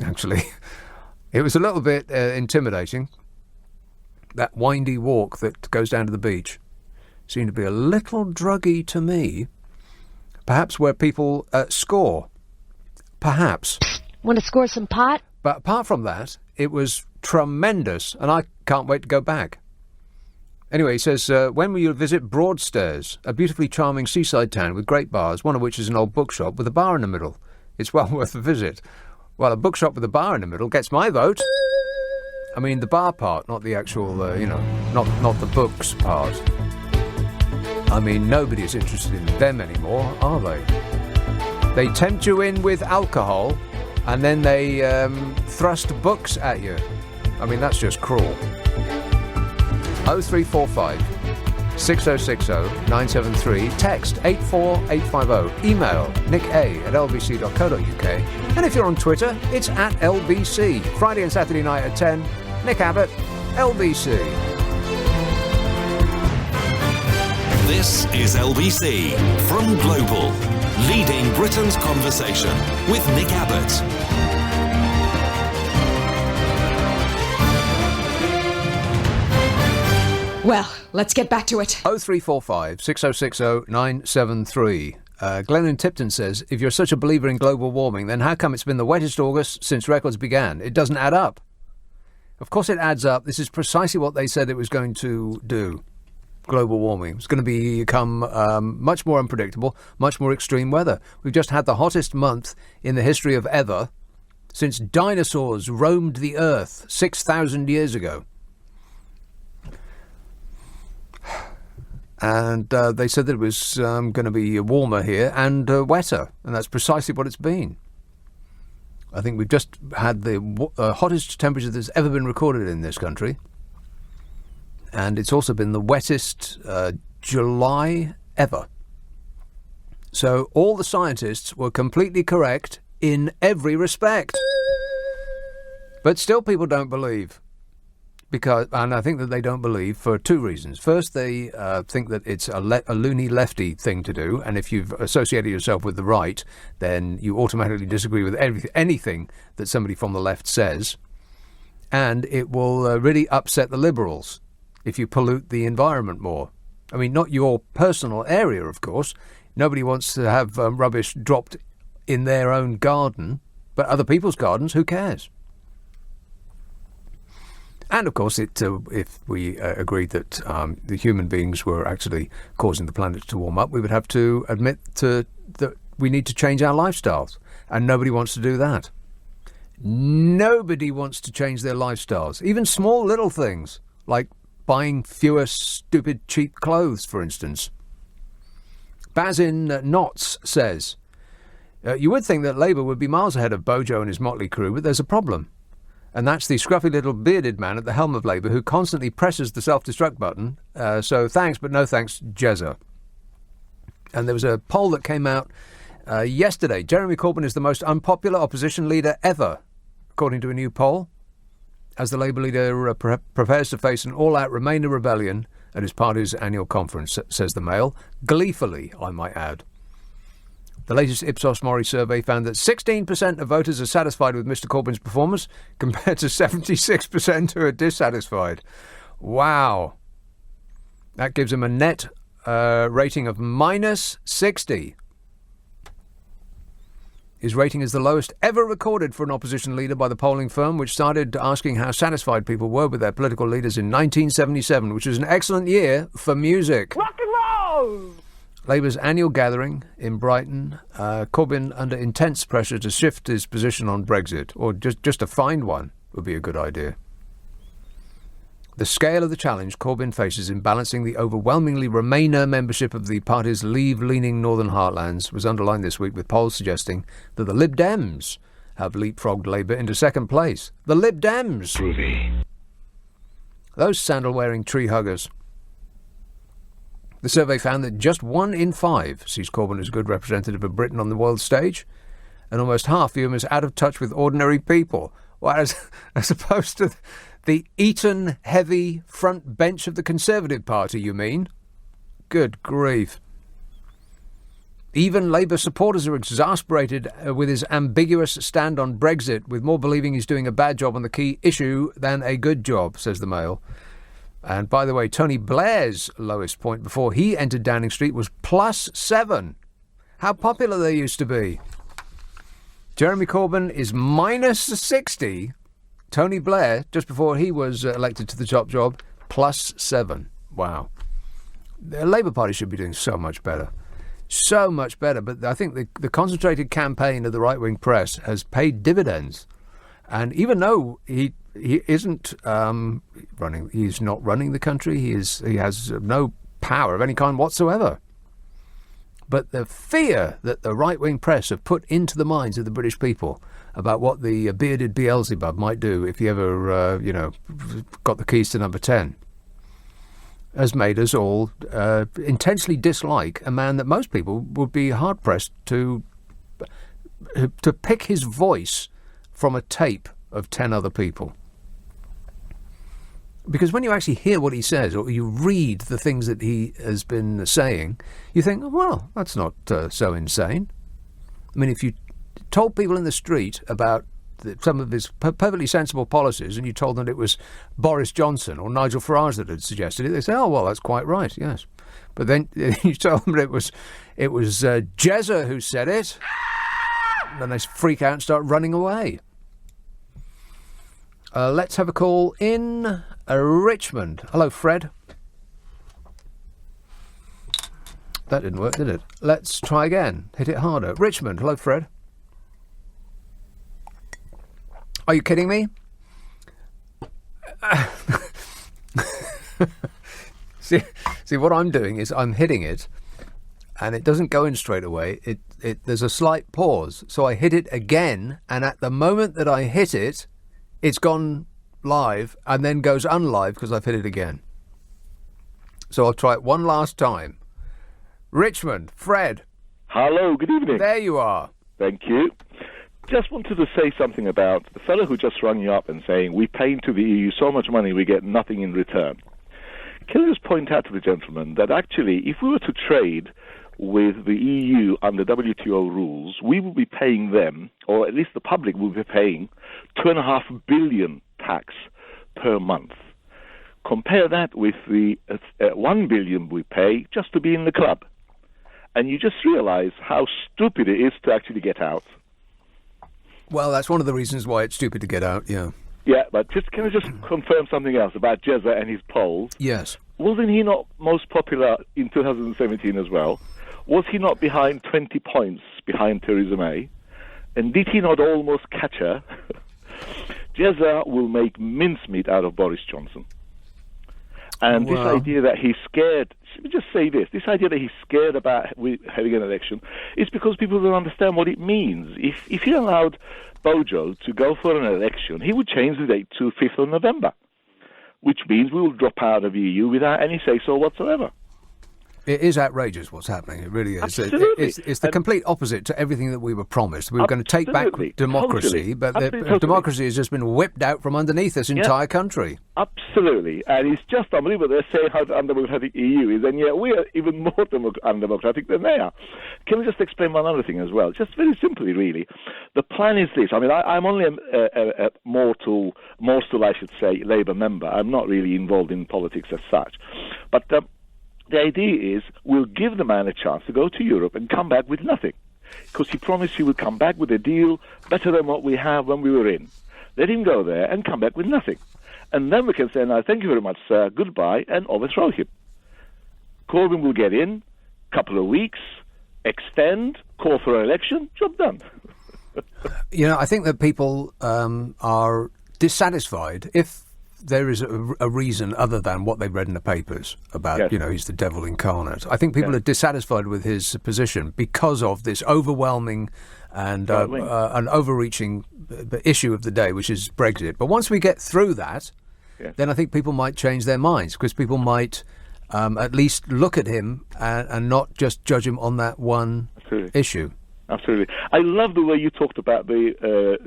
actually. It was a little bit intimidating. That windy walk that goes down to the beach seemed to be a little druggy to me. Perhaps where people score. Perhaps. Want to score some pot? But apart from that, it was tremendous, and I can't wait to go back. Anyway, he says, when will you visit Broadstairs, a beautifully charming seaside town with great bars, one of which is an old bookshop with a bar in the middle. It's well worth a visit. Well, a bookshop with a bar in the middle gets my vote. I mean, the bar part, not the actual, not the books part. I mean, nobody's interested in them anymore, are they? They tempt you in with alcohol, and then they thrust books at you. I mean, that's just cruel. 0345 6060 973. Text 84850. Email nick@lbc.co.uk. And if you're on Twitter, it's @LBC. Friday and Saturday night at 10. Nick Abbott, LBC. This is LBC from Global, leading Britain's conversation with Nick Abbott. Well, let's get back to it. 0345 6060 973. Glenn in Tipton says, if you're such a believer in global warming, then how come it's been the wettest August since records began? It doesn't add up. Of course it adds up. This is precisely what they said it was going to do. Global warming. It's going to become much more unpredictable, much more extreme weather. We've just had the hottest month in the history of ever since dinosaurs roamed the earth 6,000 years ago. And they said that it was going to be warmer here and wetter, and that's precisely what it's been. I think we've just had the hottest temperature that's ever been recorded in this country. And it's also been the wettest July ever. So all the scientists were completely correct in every respect. But still people don't believe. And I think that they don't believe for two reasons. First, they think that it's a loony lefty thing to do, and if you've associated yourself with the right, then you automatically disagree with anything that somebody from the left says, and it will really upset the liberals if you pollute the environment more. I mean, not your personal area, of course. Nobody wants to have rubbish dropped in their own garden, but other people's gardens, who cares? And, of course, if we agreed that the human beings were actually causing the planet to warm up, we would have to admit that we need to change our lifestyles. And nobody wants to do that. Nobody wants to change their lifestyles. Even small little things, like buying fewer stupid cheap clothes, for instance. Baz in Notts says, you would think that Labour would be miles ahead of Bojo and his motley crew, but there's a problem. And that's the scruffy little bearded man at the helm of Labour who constantly presses the self-destruct button. So thanks, but no thanks, Jezza. And there was a poll that came out yesterday. Jeremy Corbyn is the most unpopular opposition leader ever, according to a new poll, as the Labour leader prepares to face an all-out Remainer rebellion at his party's annual conference, says the Mail. Gleefully, I might add. The latest Ipsos Mori survey found that 16% of voters are satisfied with Mr Corbyn's performance, compared to 76% who are dissatisfied. Wow. That gives him a net rating of minus 60. His rating is the lowest ever recorded for an opposition leader by the polling firm, which started asking how satisfied people were with their political leaders in 1977, which was an excellent year for music. Rock and roll! Labour's annual gathering in Brighton, Corbyn under intense pressure to shift his position on Brexit, or just to find one, would be a good idea. The scale of the challenge Corbyn faces in balancing the overwhelmingly Remainer membership of the party's Leave-leaning Northern Heartlands was underlined this week with polls suggesting that the Lib Dems have leapfrogged Labour into second place. The Lib Dems! Groovy. Those sandal-wearing tree huggers. The survey found that just 1 in 5 sees Corbyn as a good representative of Britain on the world stage, and almost half view him as out of touch with ordinary people. Whereas, as opposed to the Eton-heavy front bench of the Conservative Party, you mean? Good grief. Even Labour supporters are exasperated with his ambiguous stand on Brexit, with more believing he's doing a bad job on the key issue than a good job, says the Mail. And by the way, Tony Blair's lowest point before he entered Downing Street was +7. How popular they used to be. Jeremy Corbyn is -60. Tony Blair, just before he was elected to the top job, +7. Wow. The Labour Party should be doing so much better. So much better. But I think the concentrated campaign of the right-wing press has paid dividends. And even though he isn't he's not running the country, he has no power of any kind whatsoever. But the fear that the right-wing press have put into the minds of the British people about what the bearded Beelzebub might do if he ever, got the keys to number 10, has made us all intensely dislike a man that most people would be hard-pressed to pick his voice from a tape of 10 other people. Because when you actually hear what he says, or you read the things that he has been saying, you think, oh, well, that's not so insane. I mean, if you told people in the street about some of his perfectly sensible policies, and you told them it was Boris Johnson or Nigel Farage that had suggested it, they say, oh, well, that's quite right, yes. But then you told them it was Jezza who said it, and then they freak out and start running away. Let's have a call in Richmond. Hello, Fred. That didn't work, did it? Let's try again. Hit it harder. Richmond. Hello, Fred. Are you kidding me? See, what I'm doing is I'm hitting it, and it doesn't go in straight away. There's a slight pause. So I hit it again, and at the moment that I hit it, it's gone live and then goes unlive because I've hit it again. So I'll try it one last time. Richmond, Fred. Hello, good evening. There you are. Thank you. Just wanted to say something about the fellow who just rang you up and saying, we pay into the EU so much money, we get nothing in return. Can I just point out to the gentleman that actually, if we were to trade with the EU under WTO rules, we will be paying them, or at least the public will be paying, 2.5 billion tax per month. Compare that with the 1 billion we pay just to be in the club. And you just realize how stupid it is to actually get out. Well, that's one of the reasons why it's stupid to get out, yeah. Yeah, but can I just confirm something else about Jezza and his polls? Yes. Wasn't he not most popular in 2017 as well? Was he not behind 20 points behind Theresa May? And did he not almost catch her? Jezza will make mincemeat out of Boris Johnson. And this idea that he's scared, let me just say this idea that he's scared about having an election is because people don't understand what it means. If he allowed Bojo to go for an election, he would change the date to 5th of November, which means we will drop out of EU without any say-so whatsoever. It is outrageous what's happening. It really is. Absolutely. It's the complete opposite to everything that we were promised. We were going to take back democracy, but democracy has just been whipped out from underneath this entire country. Absolutely. And it's just unbelievable. They're saying how undemocratic EU is, and yet we are even more undemocratic than they are. Can I just explain one other thing as well? Just very simply, really. The plan is this. I mean, I'm only a morsel, I should say, Labour member. I'm not really involved in politics as such. But the idea is we'll give the man a chance to go to Europe and come back with nothing, because he promised he would come back with a deal better than what we have when we were in. Let him go there and come back with nothing. And then we can say, now, thank you very much, sir, goodbye, and overthrow him. Corbyn will get in, couple of weeks, extend, call for an election, job done. I think that people are dissatisfied if there is a reason other than what they've read in the papers about, he's the devil incarnate. I think people are dissatisfied with his position because of this overwhelming and an overreaching issue of the day, which is Brexit. But once we get through that, then I think people might change their minds, because people might at least look at him and not just judge him on that one issue. Absolutely. I love the way you talked about the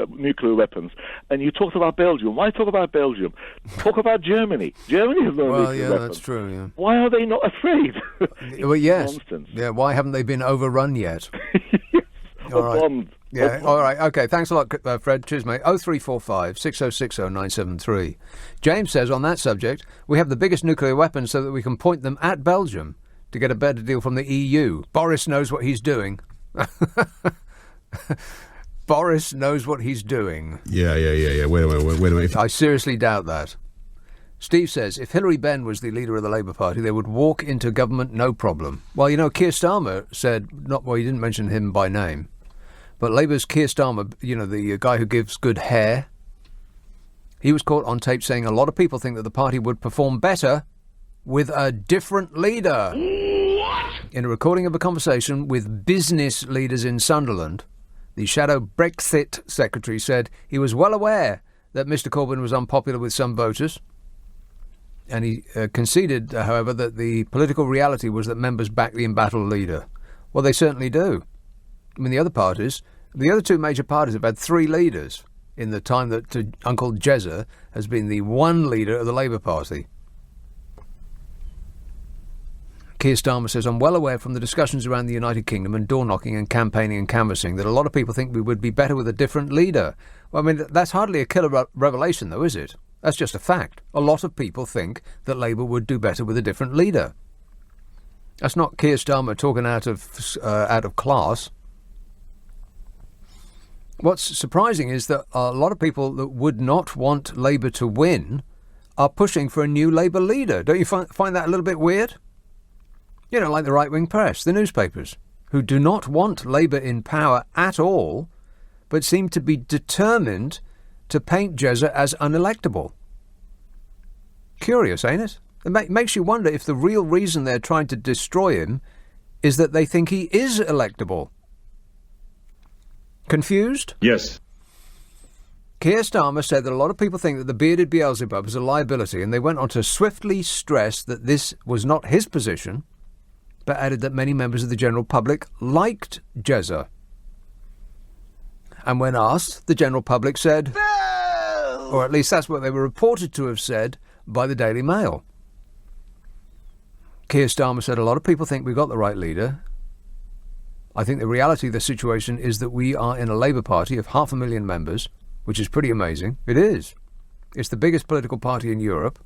nuclear weapons, and you talked about Belgium. Why talk about Belgium? Talk about Germany. Germany has no nuclear weapons. That's true, yeah. Why are they not afraid? Well, yes. Nonsense. Yeah, why haven't they been overrun yet? Or bombed. Yeah, all right, okay, thanks a lot, Fred. Cheers, mate. 0345 6060 973. James says, on that subject, we have the biggest nuclear weapons so that we can point them at Belgium to get a better deal from the EU. Boris knows what he's doing. Boris knows what he's doing. Yeah. Wait a minute. I seriously doubt that. Steve says, if Hilary Benn was the leader of the Labour Party, they would walk into government no problem. Well, Keir Starmer said, he didn't mention him by name, but Labour's Keir Starmer, the guy who gives good hair, he was caught on tape saying a lot of people think that the party would perform better with a different leader. What? In a recording of a conversation with business leaders in Sunderland, the shadow Brexit secretary said he was well aware that Mr Corbyn was unpopular with some voters, and he conceded, however, that the political reality was that members back the embattled leader. Well, they certainly do. I mean, the other two major parties have had three leaders in the time that Uncle Jezza has been the one leader of the Labour Party. Keir Starmer says, I'm well aware from the discussions around the United Kingdom and door-knocking and campaigning and canvassing that a lot of people think we would be better with a different leader. Well, I mean, that's hardly a killer revelation, though, is it? That's just a fact. A lot of people think that Labour would do better with a different leader. That's not Keir Starmer talking out of class. What's surprising is that a lot of people that would not want Labour to win are pushing for a new Labour leader. Don't you find that a little bit weird? Like the right-wing press, the newspapers, who do not want Labour in power at all, but seem to be determined to paint Jezza as unelectable. Curious, ain't it? It makes you wonder if the real reason they're trying to destroy him is that they think he is electable. Confused? Yes. Keir Starmer said that a lot of people think that the bearded Beelzebub is a liability, and they went on to swiftly stress that this was not his position, but added that many members of the general public liked Jezza. And when asked, the general public said, or at least that's what they were reported to have said by the Daily Mail. Keir Starmer said, a lot of people think we've got the right leader. I think the reality of the situation is that we are in a Labour Party of 500,000 members, which is pretty amazing. It is. It's the biggest political party in Europe.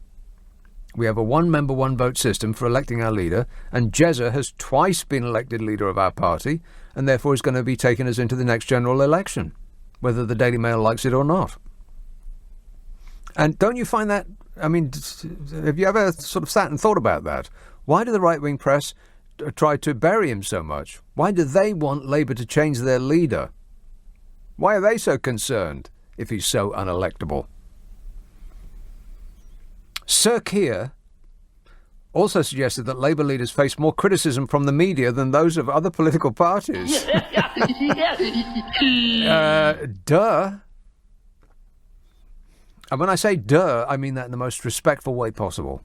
We have a one-member, one-vote system for electing our leader, and Jezza has twice been elected leader of our party, and therefore is going to be taking us into the next general election, whether the Daily Mail likes it or not. And don't you find that, I mean, have you ever sort of sat and thought about that? Why do the right-wing press try to bury him so much? Why do they want Labour to change their leader? Why are they so concerned if he's so unelectable? Sir Keir also suggested that Labour leaders face more criticism from the media than those of other political parties. Duh. And when I say duh, I mean that in the most respectful way possible.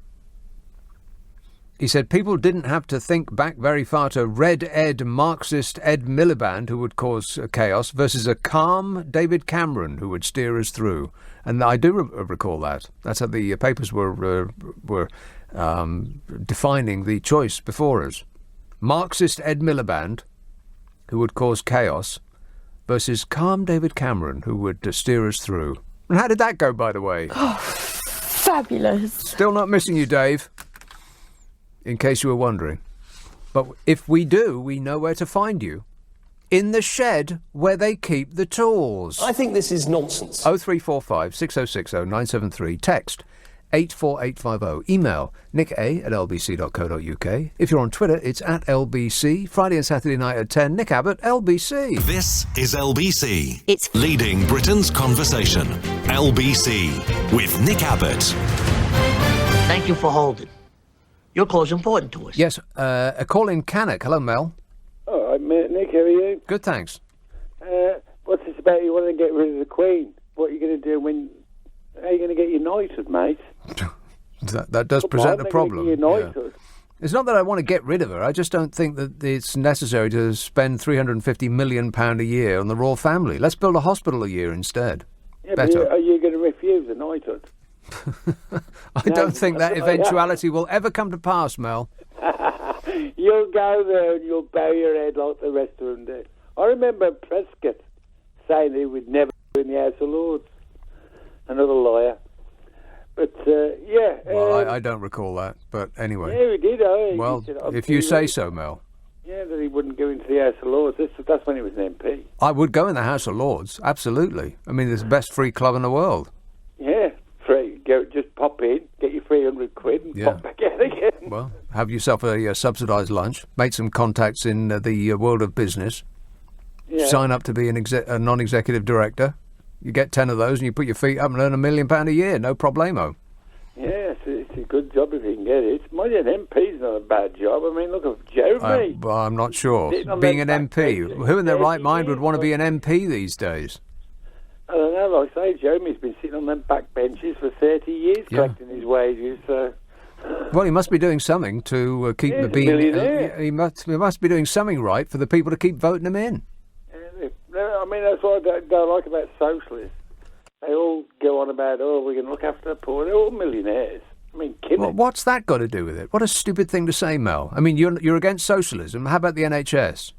He said people didn't have to think back very far to Red Ed Marxist Ed Miliband, who would cause chaos, versus a calm David Cameron, who would steer us through. And I do recall that. That's how the papers were defining the choice before us. Marxist Ed Miliband, who would cause chaos, versus calm David Cameron, who would steer us through. And how did that go, by the way? Oh, fabulous. Still not missing you, Dave, in case you were wondering. But if we do, we know where to find you. In the shed where they keep the tools. I think this is nonsense. 0345 6060 973. Text 84850. Email nicka@lbc.co.uk. If you're on Twitter, it's @LBC. Friday and Saturday night at 10, Nick Abbott, LBC. This is LBC. It's leading Britain's conversation. LBC with Nick Abbott. Thank you for holding. Your call's important to us. Yes, a call in Cannock. Hello, Mel. All right, mate. Nick, how are you? Good, thanks. What's this about you want to get rid of the Queen? What are you going to do when How are you going to get united, mate? That does present a problem. United. Yeah. It's not that I want to get rid of her. I just don't think that it's necessary to spend £350 million a year on the royal family. Let's build a hospital a year instead. Yeah, Better. But are you going to refuse a knighthood? I don't think that eventuality will ever come to pass, Mel. You'll go there and you'll bow your head like the rest of them do. I remember Prescott saying he would never go in the House of Lords. Another liar. But, yeah. Well, I don't recall that, but anyway. Yeah, he did. Well, if you say so, Mel. Yeah, that he wouldn't go into the House of Lords. That's when he was an MP. I would go in the House of Lords, absolutely. I mean, it's the best free club in the world. Yeah, free. Go, just pop in, get your £300 and pop back out again. Well, have yourself a subsidised lunch, make some contacts in the world of business, sign up to be a non-executive director. You get 10 of those and you put your feet up and earn £1 million a year, no problemo. Yeah, it's a good job if you can get it. Mind you, an MP's not a bad job. I mean, look at Jeremy. I'm not sure. Being an MP, who in their right mind would want to be an MP these days? I don't know, like I say, Jeremy's been sitting on them back benches for 30 years collecting his wages, so... Well, he must be doing something to keep the being... he must be doing something right for the people to keep voting him in. I mean, that's what I don't like about socialists. They all go on about, we're going to look after the poor. They're all millionaires. I mean, kidding. Well, what's that got to do with it? What a stupid thing to say, Mel. I mean, you're against socialism. How about the NHS?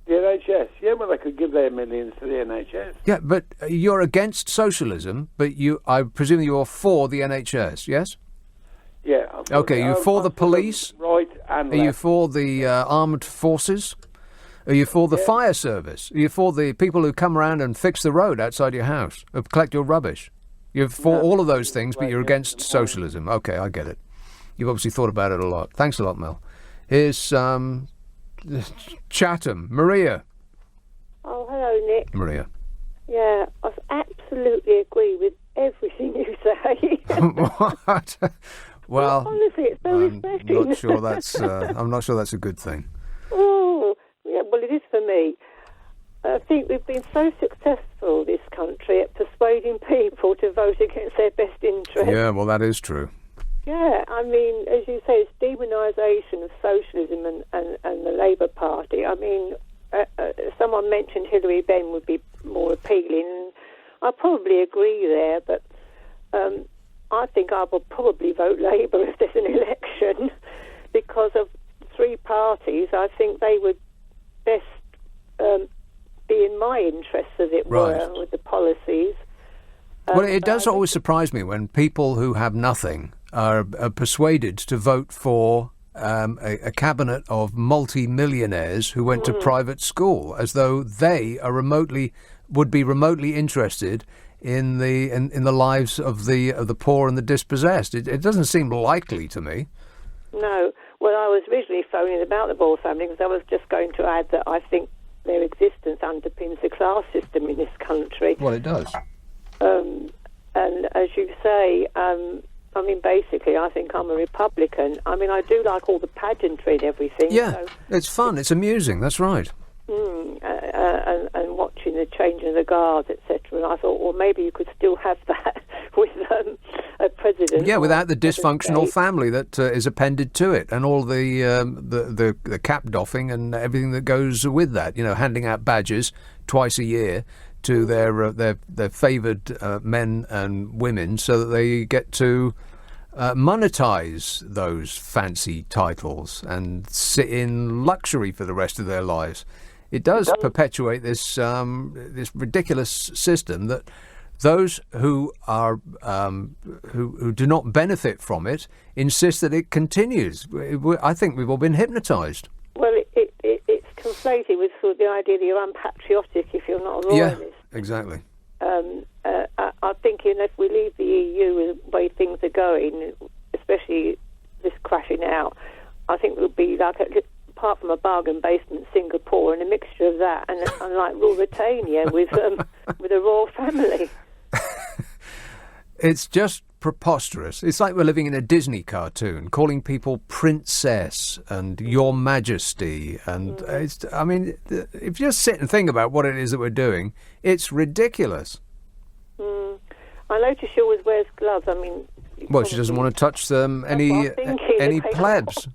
The NHS? Yeah, well, they could give their millions to the NHS. Yeah, but you're against socialism, but I presume you're for the NHS, yes? Yeah. Okay, you're for the police? Right and left. Are you for the armed forces? Are you for the fire service? Are you for the people who come around and fix the road outside your house, or collect your rubbish? You're for all of those things, but you're against socialism. Okay, I get it. You've obviously thought about it a lot. Thanks a lot, Mel. Here's Chatham. Maria. Oh, hello, Nick. Maria. Yeah, I absolutely agree with everything you say. What? Well, honestly, it's so refreshing. I'm not sure that's a good thing. Oh, yeah, well, it is for me. I think we've been so successful, this country, at persuading people to vote against their best interest. Yeah, well, that is true. Yeah, I mean, as you say, it's demonisation of socialism and the Labour Party. I mean, someone mentioned Hillary Benn would be more appealing. I probably agree there, but I think I will probably vote Labour if there's an election because of three parties. I think they would best be in my interests, as it were, with the policies. Well, it does always surprise me when people who have nothing are persuaded to vote for a cabinet of multi-millionaires who went to private school, as though they are would be remotely interested in the lives of the poor and the dispossessed. It doesn't seem likely to me. No. Well, I was originally phoning about the royal family because I was just going to add that I think their existence underpins the class system in this country. Well, it does. And as you say, I mean, basically, I think I'm a Republican. I mean, I do like all the pageantry and everything. Yeah, so, it's fun. It's amusing. That's right. And watching the change of the guards, etc. And I thought, well, maybe you could still have that with a president. Yeah, without the dysfunctional family that is appended to it, and all the cap doffing and everything that goes with that. You know, handing out badges twice a year to their favoured men and women, so that they get to monetize those fancy titles and sit in luxury for the rest of their lives. It does perpetuate this this ridiculous system that those who are who do not benefit from it insist that it continues. I think we've all been hypnotised. Well, it's conflated with sort of the idea that you're unpatriotic if you're not a royalist. Yeah, exactly. I'm thinking if we leave the EU the way things are going, especially this crashing out, I think we'll be like, apart from a bargain basement Singapore and a mixture of that, and like Ruritania with a royal family. It's just preposterous. It's like we're living in a Disney cartoon, calling people princess and your majesty. And I mean, if you just sit and think about what it is that we're doing, it's ridiculous. I notice she always wears gloves. I mean, Well, she doesn't want to touch them, any plebs.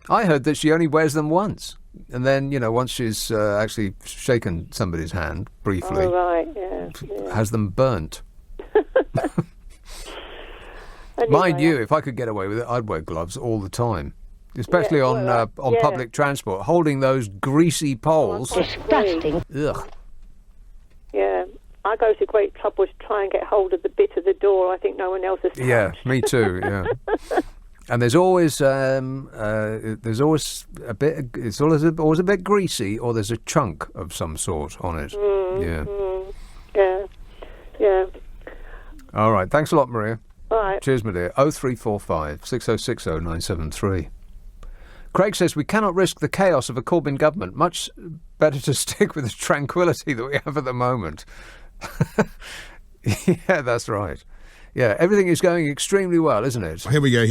I heard that she only wears them once. And then, once she's actually shaken somebody's hand briefly, has them burnt. Mind you, if I could get away with it, I'd wear gloves all the time. Especially on public transport, holding those greasy poles. Disgusting. Ugh. Yeah. I go to great trouble to try and get hold of the bit of the door I think no one else has touched. Yeah, me too, yeah. And there's always a bit. It's always a bit greasy, or there's a chunk of some sort on it. Yeah. All right. Thanks a lot, Maria. All right. Cheers, my dear. 0345 6060 973. Craig says we cannot risk the chaos of a Corbyn government. Much better to stick with the tranquility that we have at the moment. Yeah, that's right. Yeah, everything is going extremely well, isn't it? Here we go.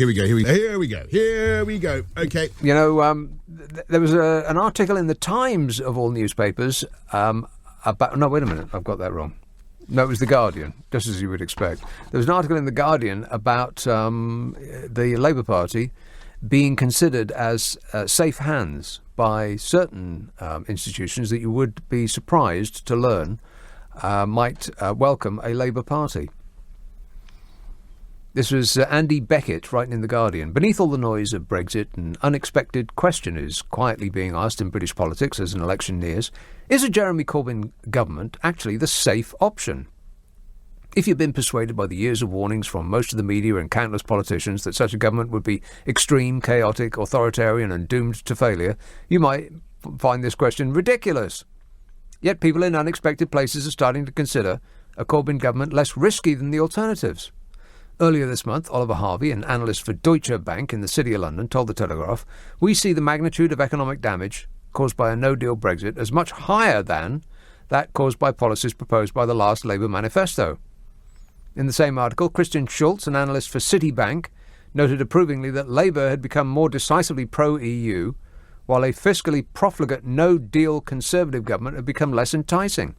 Okay. There was an article in the Times of all newspapers about... No, wait a minute. I've got that wrong. No, it was The Guardian, just as you would expect. There was an article in The Guardian about the Labour Party being considered as safe hands by certain institutions that you would be surprised to learn might welcome a Labour Party. This was Andy Beckett writing in The Guardian. Beneath all the noise of Brexit, an unexpected question is quietly being asked in British politics as an election nears. Is a Jeremy Corbyn government actually the safe option? If you've been persuaded by the years of warnings from most of the media and countless politicians that such a government would be extreme, chaotic, authoritarian and doomed to failure, you might find this question ridiculous. Yet people in unexpected places are starting to consider a Corbyn government less risky than the alternatives. Earlier this month, Oliver Harvey, an analyst for Deutsche Bank in the City of London, told The Telegraph, "We see the magnitude of economic damage caused by a no-deal Brexit as much higher than that caused by policies proposed by the last Labour manifesto." In the same article, Christian Schulz, an analyst for Citibank, noted approvingly that Labour had become more decisively pro-EU, while a fiscally profligate no-deal Conservative government had become less enticing.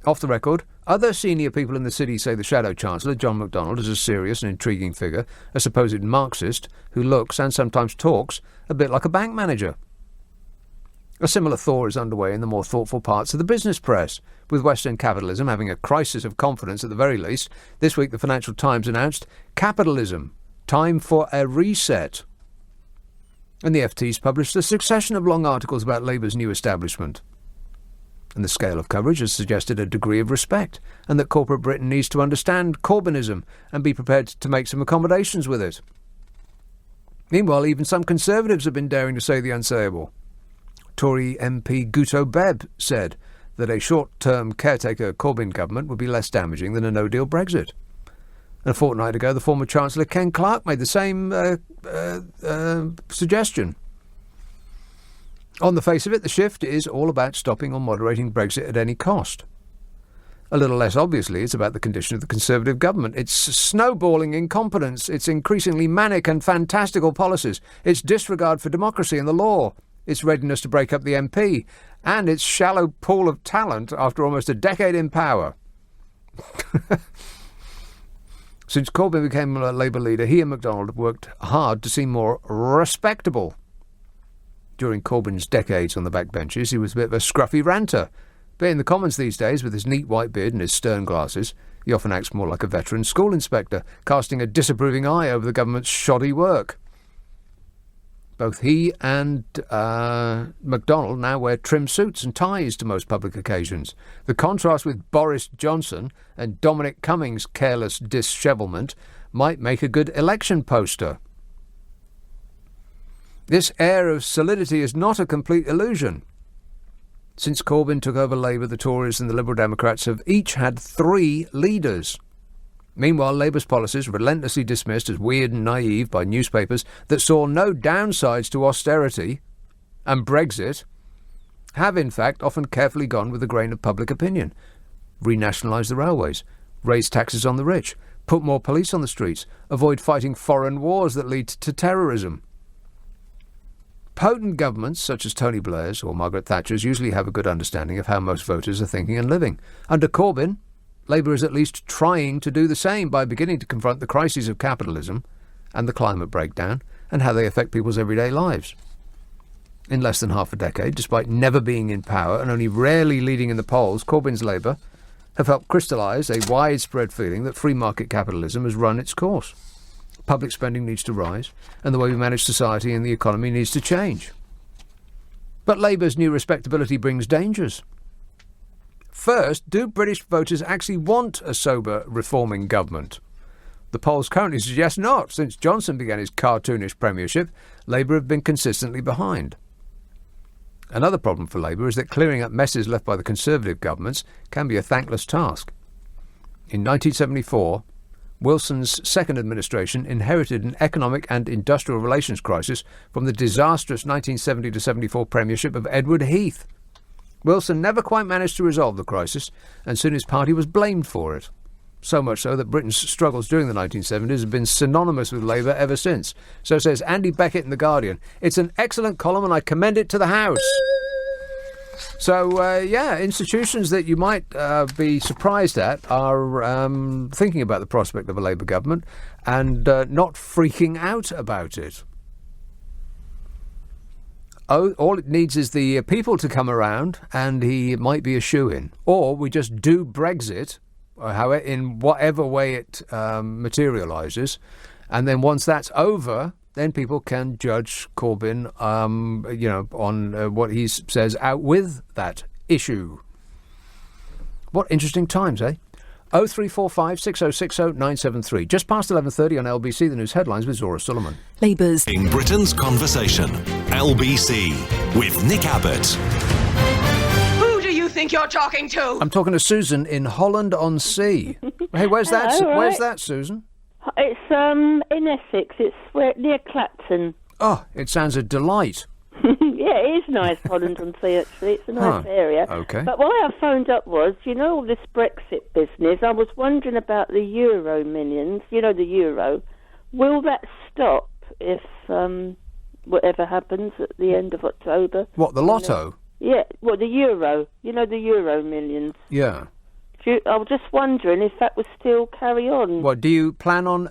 Off the record, other senior people in the city say the Shadow Chancellor, John MacDonald, is a serious and intriguing figure, a supposed Marxist who looks and sometimes talks a bit like a bank manager. A similar thaw is underway in the more thoughtful parts of the business press, with Western capitalism having a crisis of confidence at the very least. This week the Financial Times announced capitalism, time for a reset. And the FT's published a succession of long articles about Labour's new establishment. And the scale of coverage has suggested a degree of respect, and that corporate Britain needs to understand Corbynism and be prepared to make some accommodations with it. Meanwhile, even some Conservatives have been daring to say the unsayable. Tory MP Guto Bebb said that a short-term caretaker Corbyn government would be less damaging than a no-deal Brexit. And a fortnight ago, the former Chancellor Ken Clarke made the same suggestion. On the face of it, the shift is all about stopping or moderating Brexit at any cost. A little less obviously, it's about the condition of the Conservative government, its snowballing incompetence, its increasingly manic and fantastical policies, its disregard for democracy and the law, its readiness to break up the MP, and its shallow pool of talent after almost a decade in power. Since Corbyn became a Labour leader, he and MacDonald have worked hard to seem more respectable. During Corbyn's decades on the backbenches, he was a bit of a scruffy ranter. But in the Commons these days, with his neat white beard and his stern glasses, he often acts more like a veteran school inspector, casting a disapproving eye over the government's shoddy work. Both he and MacDonald now wear trim suits and ties to most public occasions. The contrast with Boris Johnson and Dominic Cummings' careless dishevelment might make a good election poster. This air of solidity is not a complete illusion. Since Corbyn took over Labour, the Tories and the Liberal Democrats have each had 3 leaders. Meanwhile, Labour's policies, relentlessly dismissed as weird and naive by newspapers that saw no downsides to austerity and Brexit, have in fact often carefully gone with the grain of public opinion. Renationalise the railways, raise taxes on the rich, put more police on the streets, avoid fighting foreign wars that lead to terrorism. Potent governments, such as Tony Blair's or Margaret Thatcher's, usually have a good understanding of how most voters are thinking and living. Under Corbyn, Labour is at least trying to do the same by beginning to confront the crises of capitalism and the climate breakdown and how they affect people's everyday lives. In less than half a decade, despite never being in power and only rarely leading in the polls, Corbyn's Labour have helped crystallise a widespread feeling that free market capitalism has run its course. Public spending needs to rise, and the way we manage society and the economy needs to change. But Labour's new respectability brings dangers. First, do British voters actually want a sober, reforming government? The polls currently suggest not. Since Johnson began his cartoonish premiership, Labour have been consistently behind. Another problem for Labour is that clearing up messes left by the Conservative governments can be a thankless task. In 1974, Wilson's second administration inherited an economic and industrial relations crisis from the disastrous 1970-74 premiership of Edward Heath. Wilson never quite managed to resolve the crisis, and soon his party was blamed for it. So much so that Britain's struggles during the 1970s have been synonymous with Labour ever since. So says Andy Beckett in The Guardian. It's an excellent column and I commend it to the House. So, institutions that you might be surprised at are thinking about the prospect of a Labour government and not freaking out about it. All it needs is the people to come around and he might be a shoo-in. Or we just do Brexit, or in whatever way it materialises, and then once that's over, then people can judge Corbyn, on what he says out with that issue. What interesting times, eh? 0345 6060 973. Just past 11:30 on LBC, the news headlines with Zora Sullivan. Labour's in Britain's conversation. LBC with Nick Abbott. Who do you think you're talking to? I'm talking to Susan in Holland-on-Sea. Hey, where's that? Hello, Where's right. that, Susan? It's in Essex. It's near Clapton. Oh, it sounds a delight. Yeah, it is nice, Holland-on-Sea, actually. It's a nice area. Okay. But why I phoned up was, all this Brexit business, I was wondering about the Euro millions, the Euro. Will that stop if whatever happens at the end of October? What, the lotto? Yeah, well, the Euro. The Euro millions. Yeah. I was just wondering if that would still carry on. What, do you plan on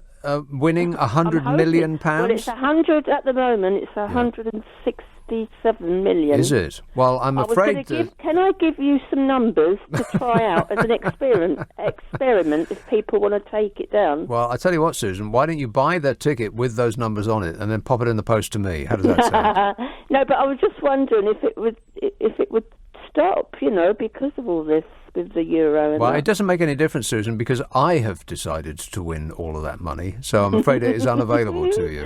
winning £100 million? Well, it's 100 at the moment. It's 167 million. Is it? Well, I'm afraid that... Can I give you some numbers to try out as an experiment if people want to take it down? Well, I tell you what, Susan, why don't you buy the ticket with those numbers on it and then pop it in the post to me? How does that sound? No, but I was just wondering if it would stop, because of all this with the Euro. And well, it doesn't make any difference, Susan, because I have decided to win all of that money, so I'm afraid it is unavailable to you.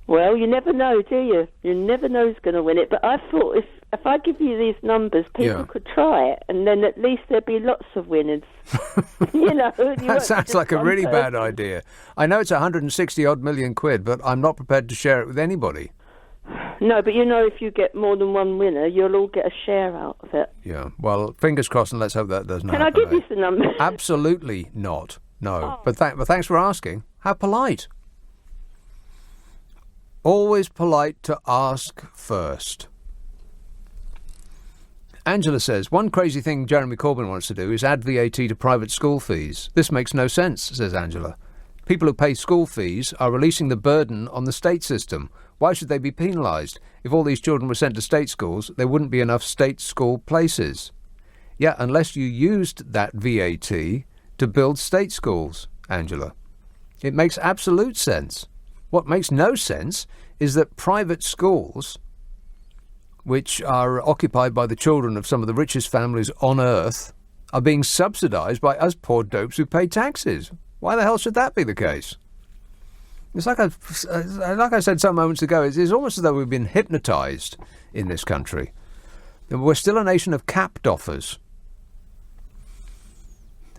Well, you never know, do you? You never know who's going to win it. But I thought if I give you these numbers, people could try it, and then at least there'd be lots of winners. That sounds like a really bad idea. I know it's 160-odd million quid, but I'm not prepared to share it with anybody. No, but if you get more than one winner, you'll all get a share out of it. Yeah, well, fingers crossed, and let's hope that doesn't happen. Can I give you some numbers? Absolutely not, no. Oh. But thanks for asking. How polite. Always polite to ask first. Angela says, one crazy thing Jeremy Corbyn wants to do is add VAT to private school fees. This makes no sense, says Angela. People who pay school fees are releasing the burden on the state system. Why should they be penalised? If all these children were sent to state schools, there wouldn't be enough state school places. Yeah, unless you used that VAT to build state schools, Angela. It makes absolute sense. What makes no sense is that private schools, which are occupied by the children of some of the richest families on earth, are being subsidised by us poor dopes who pay taxes. Why the hell should that be the case? It's like I said some moments ago, it's almost as though we've been hypnotised in this country. We're still a nation of cap doffers.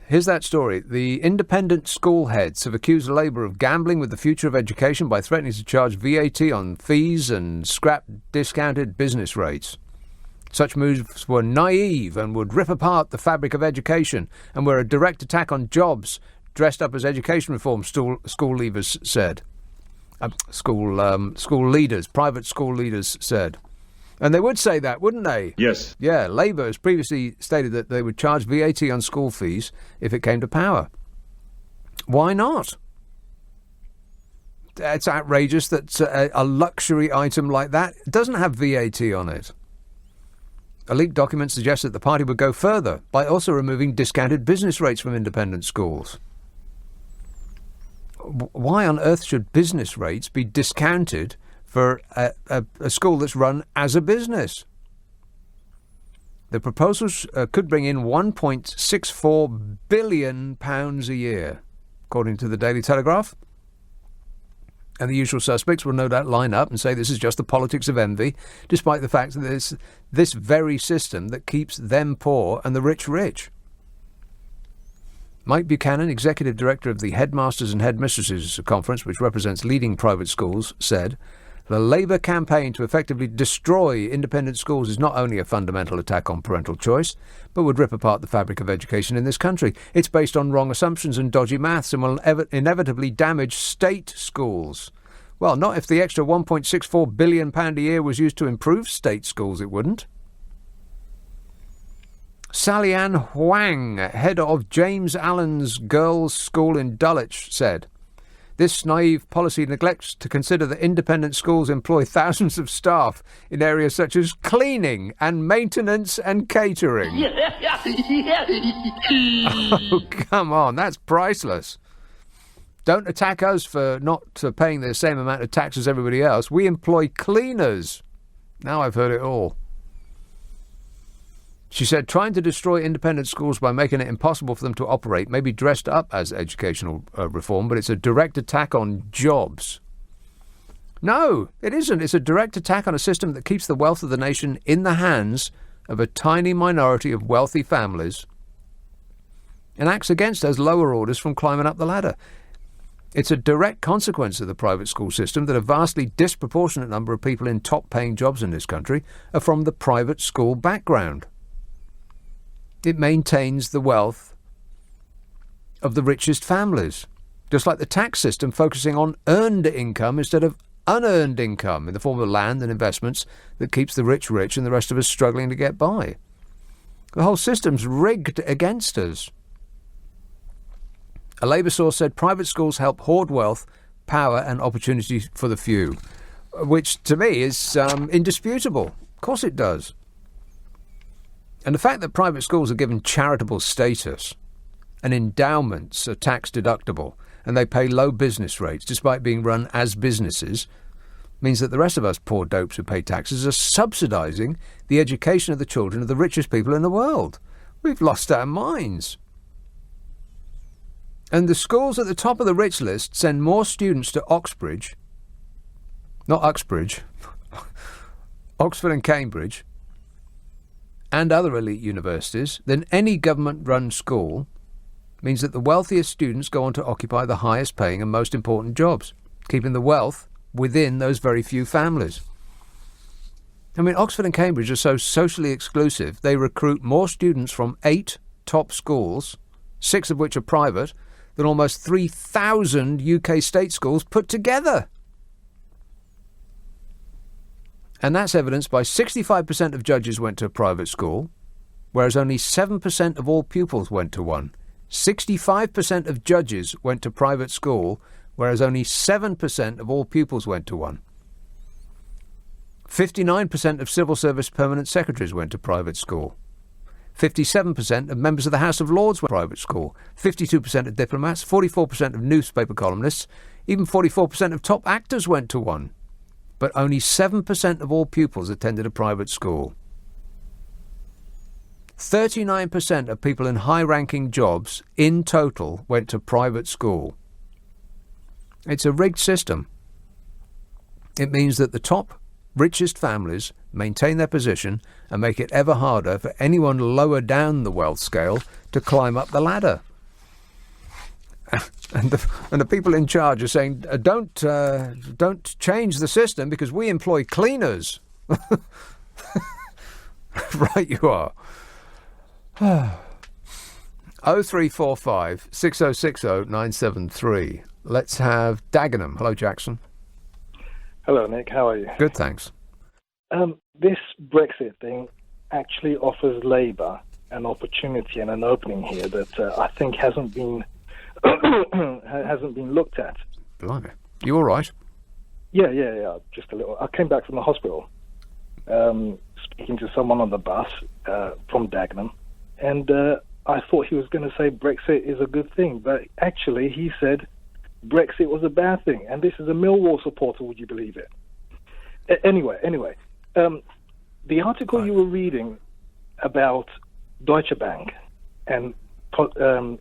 Here's that story. The independent school heads have accused Labour of gambling with the future of education by threatening to charge VAT on fees and scrap discounted business rates. Such moves were naive and would rip apart the fabric of education and were a direct attack on jobs dressed up as education reform, school leaders said. School leaders, private school leaders said. And they would say that, wouldn't they? Yes. Yeah, Labour has previously stated that they would charge VAT on school fees if it came to power. Why not? It's outrageous that a luxury item like that doesn't have VAT on it. A leaked document suggests that the party would go further by also removing discounted business rates from independent schools. Why on earth should business rates be discounted for a school that's run as a business? The proposals could bring in £1.64 billion a year, according to the Daily Telegraph. And the usual suspects will no doubt line up and say this is just the politics of envy, despite the fact that it's this very system that keeps them poor and the rich rich. Mike Buchanan, Executive Director of the Headmasters and Headmistresses Conference, which represents leading private schools, said, "The Labour campaign to effectively destroy independent schools is not only a fundamental attack on parental choice, but would rip apart the fabric of education in this country. It's based on wrong assumptions and dodgy maths and will inevitably damage state schools." Well, not if the extra £1.64 billion a year was used to improve state schools, it wouldn't. Sally Ann Huang, head of James Allen's Girls' School in Dulwich, said, "This naive policy neglects to consider that independent schools employ thousands of staff in areas such as cleaning and maintenance and catering." Oh, come on, that's priceless. Don't attack us for not paying the same amount of tax as everybody else. We employ cleaners. Now I've heard it all. She said trying to destroy independent schools by making it impossible for them to operate may be dressed up as educational reform, but it's a direct attack on jobs. No, it isn't. It's a direct attack on a system that keeps the wealth of the nation in the hands of a tiny minority of wealthy families and acts against us lower orders from climbing up the ladder. It's a direct consequence of the private school system that a vastly disproportionate number of people in top-paying jobs in this country are from the private school background. It maintains the wealth of the richest families, just like the tax system focusing on earned income instead of unearned income in the form of land and investments that keeps the rich rich and the rest of us struggling to get by. The whole system's rigged against us. A Labour source said private schools help hoard wealth, power and opportunity for the few, which to me is indisputable. Of course it does. And the fact that private schools are given charitable status and endowments are tax deductible and they pay low business rates despite being run as businesses means that the rest of us poor dopes who pay taxes are subsidising the education of the children of the richest people in the world. We've lost our minds. And the schools at the top of the rich list send more students to Oxbridge, not Uxbridge, Oxford and Cambridge, and other elite universities than any government-run school, means that the wealthiest students go on to occupy the highest paying and most important jobs, keeping the wealth within those very few families. I mean, Oxford and Cambridge are so socially exclusive, they recruit more students from 8 top schools, 6 of which are private, than almost 3,000 UK state schools put together. And that's evidenced by 65% of judges went to a private school, whereas only 7% of all pupils went to one. 65% of judges went to private school, whereas only 7% of all pupils went to one. 59% of civil service permanent secretaries went to private school. 57% of members of the House of Lords went to private school. 52% of diplomats, 44% of newspaper columnists, even 44% of top actors went to one. But only 7% of all pupils attended a private school. 39% of people in high-ranking jobs in total went to private school. It's a rigged system. It means that the top richest families maintain their position and make it ever harder for anyone lower down the wealth scale to climb up the ladder. And the people in charge are saying, don't change the system because we employ cleaners. Right you are. 0345 6060 973. Let's have Dagenham. Hello, Jackson. Hello, Nick. How are you? Good, thanks. This Brexit thing actually offers Labour an opportunity and an opening here that I think hasn't been looked at. Blimey. You all right? Yeah. Just a little. I came back from the hospital, speaking to someone on the bus from Dagenham, and I thought he was going to say Brexit is a good thing, but actually he said Brexit was a bad thing, and this is a Millwall supporter, would you believe it? Anyway, the article you were reading about Deutsche Bank and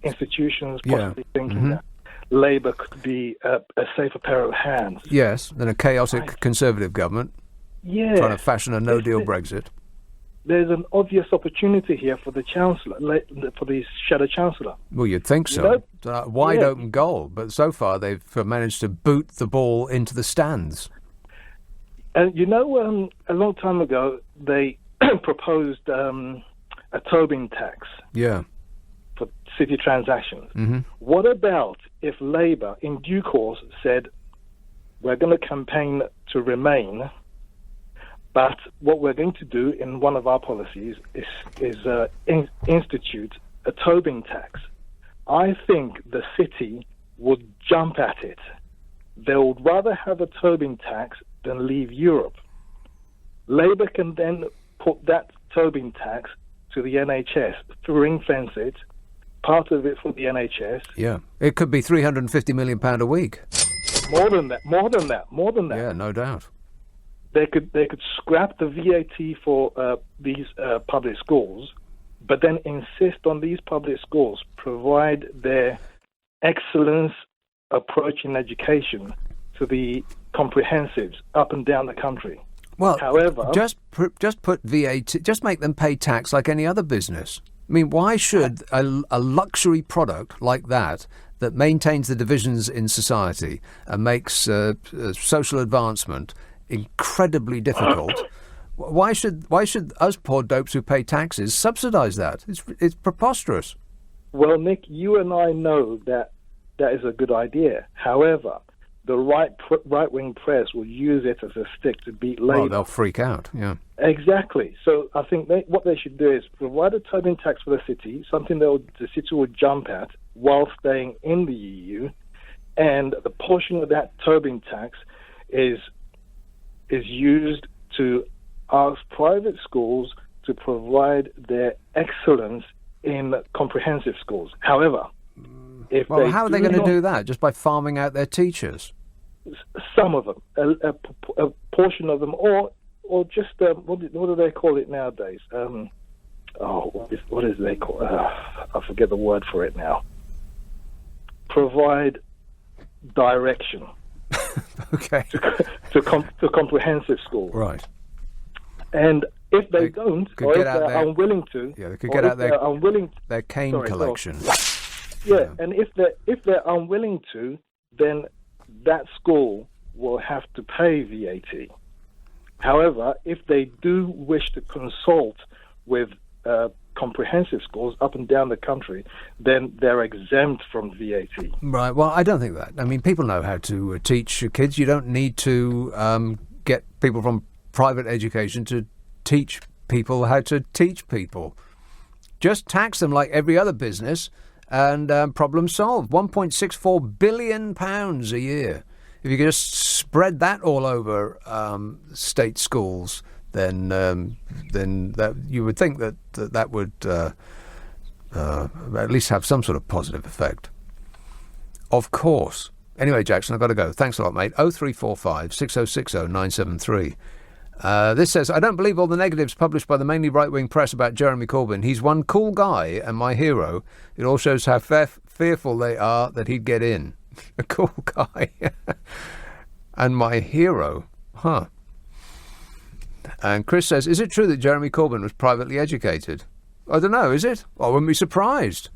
institutions possibly thinking that Labour could be a safer pair of hands. Yes, than a chaotic Conservative government trying to fashion a no-deal Brexit. There's an obvious opportunity here for the Chancellor, for the Shadow Chancellor. Well, you'd think so. Wide open goal, but so far they've managed to boot the ball into the stands. And a long time ago they proposed a Tobin tax. Yeah. For city transactions. Mm-hmm. What about if Labour, in due course, said we're going to campaign to remain, but what we're going to do in one of our policies is institute a Tobin tax? I think the city would jump at it. They would rather have a Tobin tax than leave Europe. Labour can then put that Tobin tax to the NHS, to ring-fence it, part of it for the NHS. Yeah, it could be £350 million a week. More than that. Yeah, no doubt. They could scrap the VAT for these public schools, but then insist on these public schools provide their excellence approach in education to the comprehensives up and down the country. Well, however, just put VAT, just make them pay tax like any other business. I mean, why should a luxury product like that maintains the divisions in society and makes social advancement incredibly difficult? Why should us poor dopes who pay taxes subsidise that? It's preposterous. Well, Nick, you and I know that is a good idea. However, the right-wing press will use it as a stick to beat Labour. Well, they'll freak out, yeah. Exactly. So I think what they should do is provide a Tobin tax for the city, something the city will jump at while staying in the EU, and the portion of that Tobin tax is used to ask private schools to provide their excellence in comprehensive schools. However, how are they going to do that? Just by farming out their teachers? Some of them, a portion of them, or just what do they call it nowadays? What is they call? I forget the word for it now. Provide direction. Okay. To comprehensive schools. Right. And if they don't, or if they're unwilling to, they could get out their cane collection. Yeah, and if they're unwilling to, then that school will have to pay VAT. However, if they do wish to consult with comprehensive schools up and down the country, then they're exempt from VAT. Right. Well, I don't think that. I mean, people know how to teach kids. You don't need to get people from private education to teach people how to teach people. Just tax them like every other business, and problem solved. £1.64 billion a year. If you could just spread that all over state schools, then that you would think that would at least have some sort of positive effect. Of course. Anyway, Jackson, I've got to go. Thanks a lot, mate. 0345 6060 973. This says, I don't believe all the negatives published by the mainly right-wing press about Jeremy Corbyn. He's one cool guy and my hero. It all shows how fearful they are that he'd get in. A cool guy. And my hero. Huh. And Chris says, is it true that Jeremy Corbyn was privately educated? I don't know, is it? I wouldn't be surprised.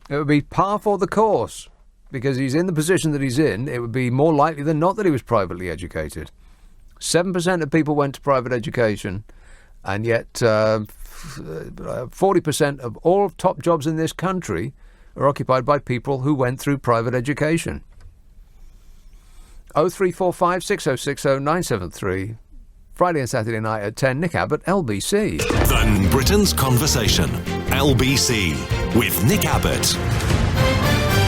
It would be par for the course. Because he's in the position that he's in, it would be more likely than not that he was privately educated. 7% of people went to private education, and yet 40% of all top jobs in this country are occupied by people who went through private education. 0345 6060 973 Friday and Saturday night at 10, Nick Abbott, LBC. The Britain's Conversation, LBC, with Nick Abbott.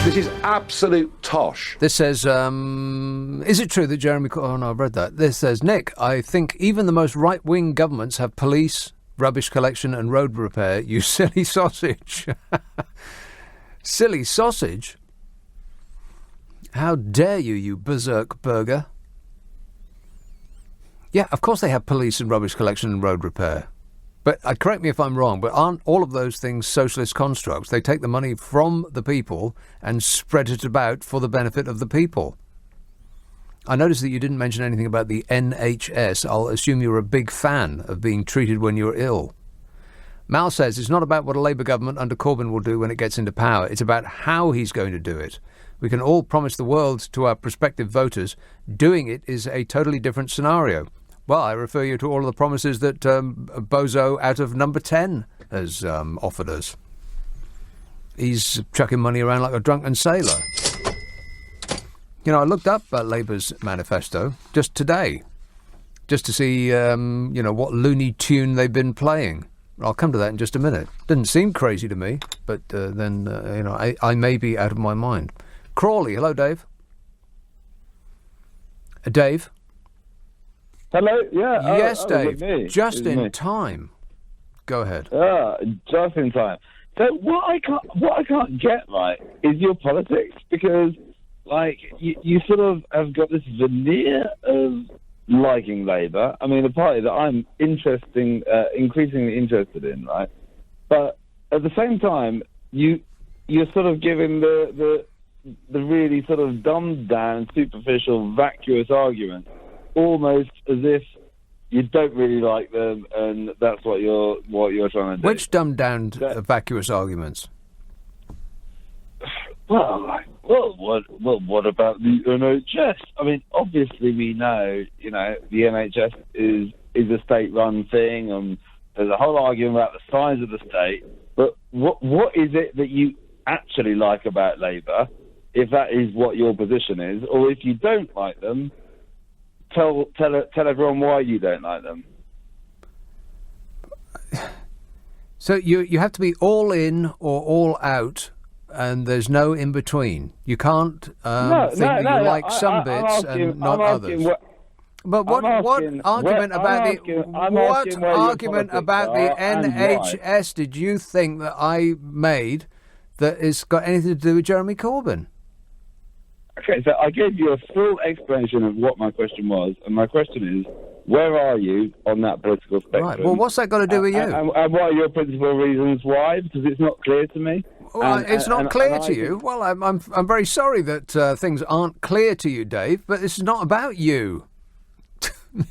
This is absolute tosh. This says, is it true that Jeremy... Oh, no, I've read that. This says, Nick, I think even the most right-wing governments have police, rubbish collection and road repair. You silly sausage. Silly sausage? How dare you, you berserk burger? Yeah, of course they have police and rubbish collection and road repair. But correct me if I'm wrong, but aren't all of those things socialist constructs? They take the money from the people and spread it about for the benefit of the people. I noticed that you didn't mention anything about the NHS. I'll assume you're a big fan of being treated when you're ill. Mal says it's not about what a Labour government under Corbyn will do when it gets into power. It's about how he's going to do it. We can all promise the world to our prospective voters. Doing it is a totally different scenario. Well, I refer you to all of the promises that Bozo out of number 10 has offered us. He's chucking money around like a drunken sailor. You know, I looked up Labour's manifesto just today, just to see, what Looney Tune they've been playing. I'll come to that in just a minute. Didn't seem crazy to me, but then I may be out of my mind. Crawley, hello, Dave. Dave? Hello, yeah. Yes, Dave. Just in me. time. Go ahead. Yeah, just in time. So what I can't get right is your politics, because you sort of have got this veneer of liking Labour. I mean, a party that I'm increasingly interested in, right? But at the same time, you're sort of giving the really sort of dumbed down, superficial, vacuous argument, almost as if you don't really like them, and that's what you're trying to do. Which dumbed down vacuous arguments? What about the NHS? I mean, obviously we know, the NHS is a state-run thing, and there's a whole argument about the size of the state. But what is it that you actually like about Labour, if that is what your position is, or if you don't like them, tell everyone why you don't like them. So you have to be all in or all out, and there's no in between. You can't think that you like some bits and not others. But what argument about the NHS did you think that I made that has got anything to do with Jeremy Corbyn? Okay, so I gave you a full explanation of what my question was, and my question is, where are you on that political spectrum? Right, well, what's that got to do with you? And what are your principal reasons why? Because it's not clear to me. Well, it's not clear to you. Well, I'm very sorry that things aren't clear to you, Dave, but this is not about you.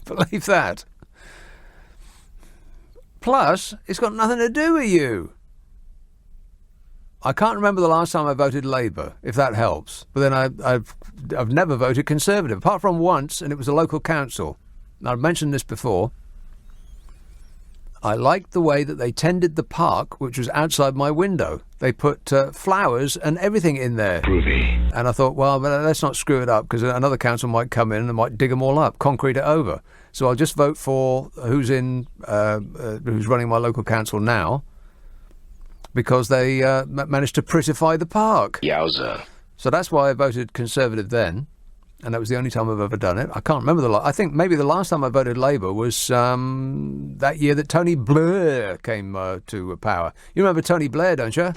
Believe that. Plus, it's got nothing to do with you. I can't remember the last time I voted Labour, if that helps. But then I've never voted Conservative, apart from once, and it was a local council. Now, I've mentioned this before. I liked the way that they tended the park, which was outside my window. They put flowers and everything in there. Groovy. And I thought, well, let's not screw it up, because another council might come in and might dig them all up, concrete it over. So I'll just vote for who's running my local council now, because they managed to prettify the park. Yowza. So that's why I voted Conservative then, and that was the only time I've ever done it. I can't remember I think maybe the last time I voted Labour was that year that Tony Blair came to power. You remember Tony Blair, don't you?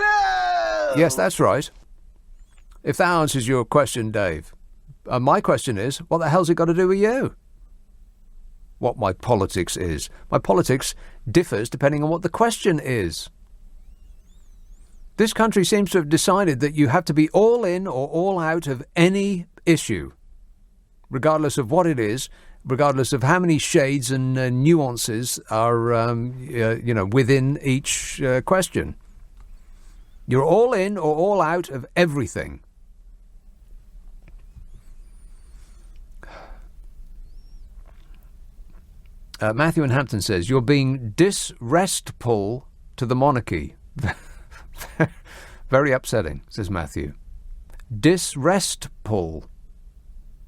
Yes, that's right. If that answers your question, Dave. My question is, what the hell's it got to do with you? What my politics is. My politics differs depending on what the question is. This country seems to have decided that you have to be all in or all out of any issue, regardless of what it is, regardless of how many shades and nuances are, within each question. You're all in or all out of everything. Matthew in Hampton says, you're being disrestful to the monarchy. Very upsetting, says Matthew. Disrestful.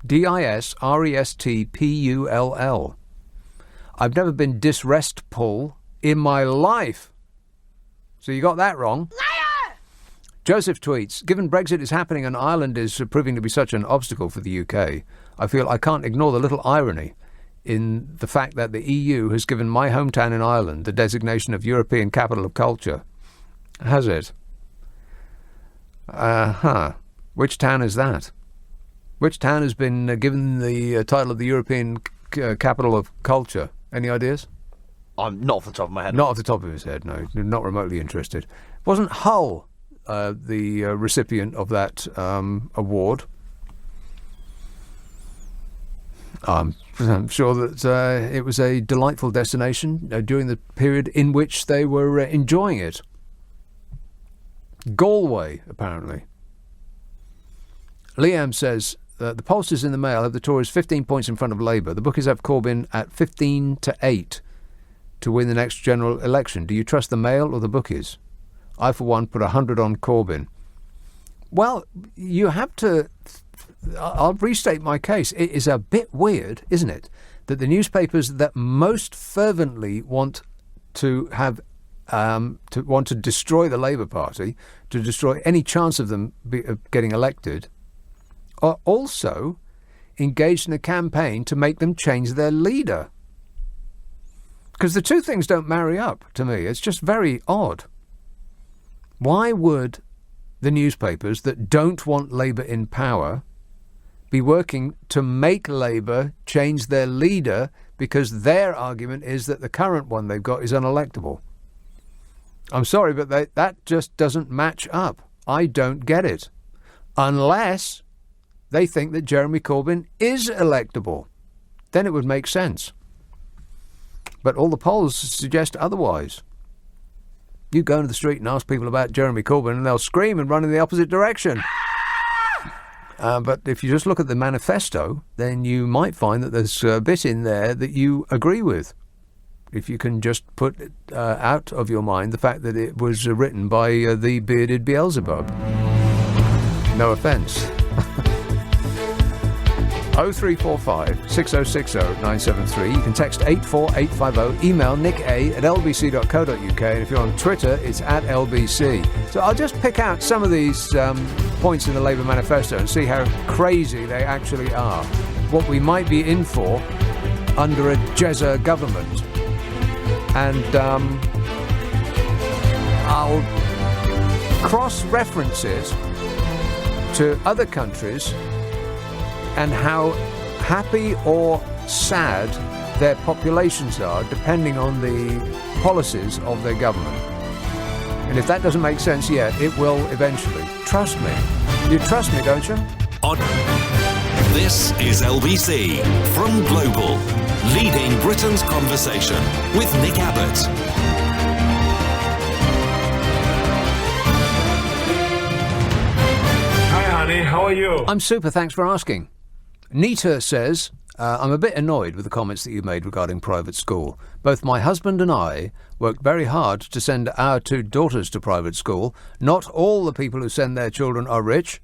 DISRESTPULL. I've never been disrestful in my life. So you got that wrong. Joseph tweets, given Brexit is happening and Ireland is proving to be such an obstacle for the UK, I feel I can't ignore the little irony in the fact that the EU has given my hometown in Ireland the designation of European Capital of Culture. Has it? Which town is that? Which town has been given the title of the European Capital of Culture? Any ideas? I'm not off the top of my head. Not off the top of his head, no. Not remotely interested. Wasn't Hull the recipient of that award? I'm sure that it was a delightful destination during the period in which they were enjoying it. Galway, apparently. Liam says, the pollsters in the Mail have the Tories 15 points in front of Labour. The bookies have Corbyn at 15-8 to win the next general election. Do you trust the Mail or the bookies? I, for one, put 100 on Corbyn. Well, you have to... I'll restate my case. It is a bit weird, isn't it, that the newspapers that most fervently want to have to destroy the Labour Party, to destroy any chance of them getting elected, are also engaged in a campaign to make them change their leader. Because the two things don't marry up to me. It's just very odd. Why would the newspapers that don't want Labour in power be working to make Labour change their leader because their argument is that the current one they've got is unelectable? I'm sorry, but that just doesn't match up. I don't get it. Unless they think that Jeremy Corbyn is electable. Then it would make sense. But all the polls suggest otherwise. You go into the street and ask people about Jeremy Corbyn and they'll scream and run in the opposite direction. But if you just look at the manifesto, then you might find that there's a bit in there that you agree with. If you can just put out of your mind the fact that it was written by the bearded Beelzebub. No offence. 0345 6060 973. You can text 84850. Email nick@lbc.co.uk. And if you're on Twitter, it's @LBC. So I'll just pick out some of these points in the Labour manifesto and see how crazy they actually are. What we might be in for under a Jezza government. And I'll cross-reference it to other countries and how happy or sad their populations are depending on the policies of their government. And if that doesn't make sense yet, it will eventually. Trust me. You trust me, don't you? This is LBC from Global, leading Britain's conversation with Nick Abbot. Hi, honey. How are you? I'm super. Thanks for asking. Nita says, I'm a bit annoyed with the comments that you made regarding private school. Both my husband and I worked very hard to send our two daughters to private school. Not all the people who send their children are rich.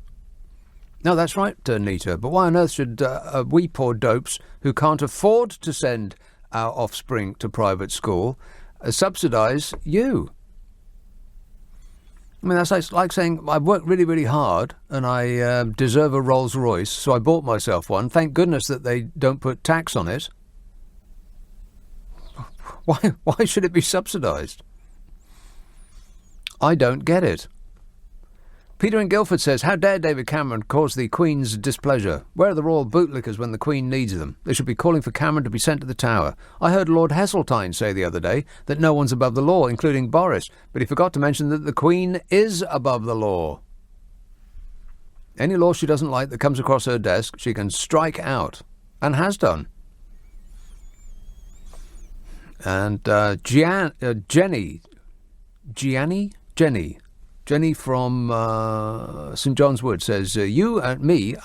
No, that's right, Nita. But why on earth should we poor dopes who can't afford to send our offspring to private school subsidise you? I mean, that's like saying I've worked really, really hard and I deserve a Rolls Royce, so I bought myself one. Thank goodness that they don't put tax on it. Why should it be subsidised? I don't get it. Peter in Guildford says, how dare David Cameron cause the Queen's displeasure? Where are the royal bootlickers when the Queen needs them? They should be calling for Cameron to be sent to the Tower. I heard Lord Heseltine say the other day that no one's above the law, including Boris, but he forgot to mention that the Queen is above the law. Any law she doesn't like that comes across her desk, she can strike out, and has done. And Jenny from St John's Wood says, you and me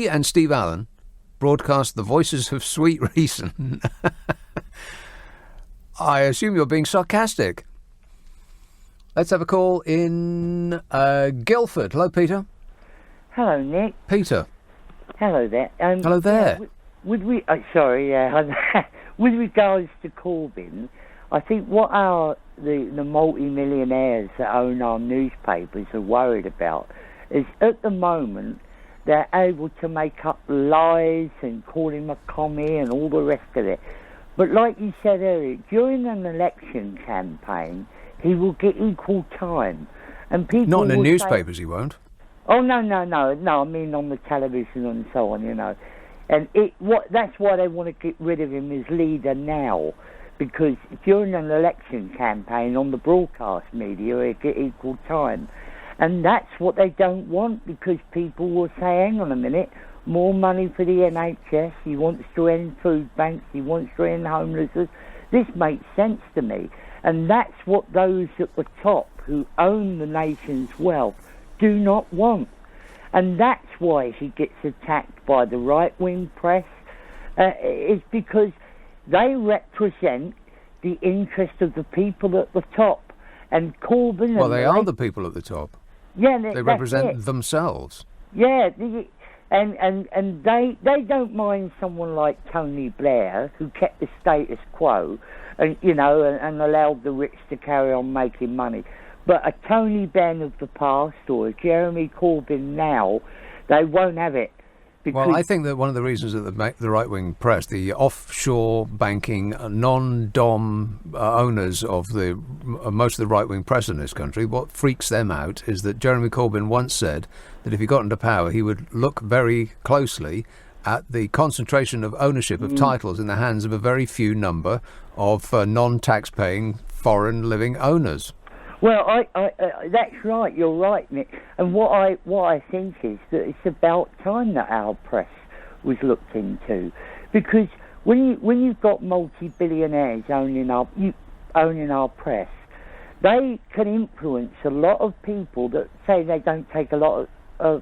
and Steve Allen broadcast the voices of sweet reason. I assume you're being sarcastic. Let's have a call in Guildford. Hello, Peter. Hello, Nick. Peter. Hello there. Hello there. Would we... sorry, yeah. with regards to Corbyn, I think what the multi-millionaires that own our newspapers are worried about is at the moment they're able to make up lies and call him a commie and all the rest of it. But like you said earlier, during an election campaign, he will get equal time. And people Not in the will newspapers, say, he won't. Oh, no, I mean on the television and so on, And that's why they want to get rid of him as leader now. Because during an election campaign on the broadcast media, they get equal time. And that's what they don't want, because people will say, hang on a minute, more money for the NHS, he wants to end food banks, he wants to end homelessness. This makes sense to me. And that's what those at the top who own the nation's wealth do not want. And that's why he gets attacked by the right-wing press. It's because they represent the interest of the people at the top. And Corbyn... Well, they are the people at the top. Yeah, they represent themselves. Yeah, and they don't mind someone like Tony Blair, who kept the status quo, and and allowed the rich to carry on making money. But a Tony Benn of the past or a Jeremy Corbyn now, they won't have it. Well, I think that one of the reasons that the right-wing press, the offshore banking, non-dom owners of most of the right-wing press in this country, what freaks them out is that Jeremy Corbyn once said that if he got into power, he would look very closely at the concentration of ownership of titles in the hands of a very few number of non-tax-paying foreign living owners. Well, that's right. You're right, Nick. And what I think is that it's about time that our press was looked into, because when you've got multi-billionaires owning our press, they can influence a lot of people that say they don't take a lot of. I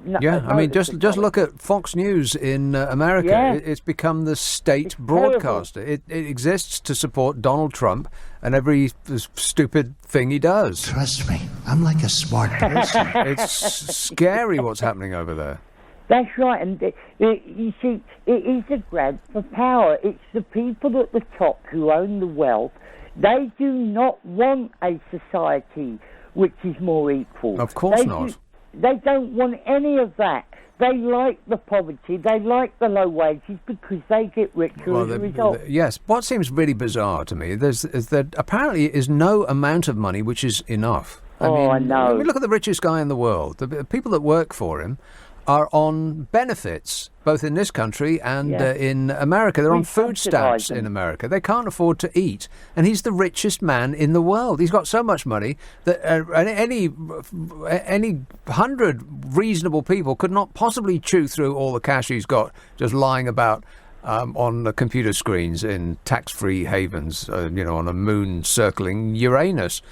mean, just look at Fox News in America. Yeah. It's become the state broadcaster. It exists to support Donald Trump and every stupid thing he does. Trust me, I'm like a smart person. It's scary what's happening over there. That's right, and you see, it is a grab for power. It's the people at the top who own the wealth. They do not want a society which is more equal. Of course not. They don't want any of that. They like the poverty, they like the low wages, because they get richer as a result. Yes. What seems really bizarre to me is that apparently is no amount of money which is enough. I know. I mean, look at the richest guy in the world. The people that work for him are on benefits, both in this country and in America. They're on food stamps in America. They can't afford to eat. And he's the richest man in the world. He's got so much money that any 100 reasonable people could not possibly chew through all the cash he's got just lying about on the computer screens in tax-free havens, on a moon circling Uranus.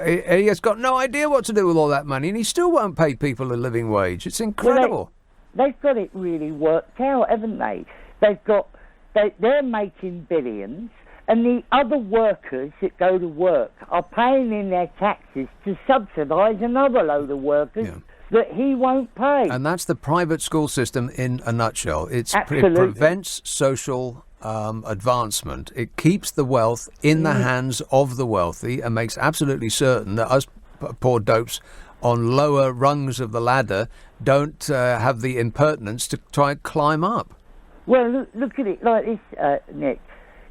He has got no idea what to do with all that money, and he still won't pay people a living wage. It's incredible. Well, they've got it really worked out, haven't they? They're making billions, and the other workers that go to work are paying in their taxes to subsidise another load of workers that he won't pay. And that's the private school system in a nutshell. It prevents social advancement. It keeps the wealth in the hands of the wealthy and makes absolutely certain that us poor dopes on lower rungs of the ladder don't have the impertinence to try and climb up. Well, look at it like this, Nick.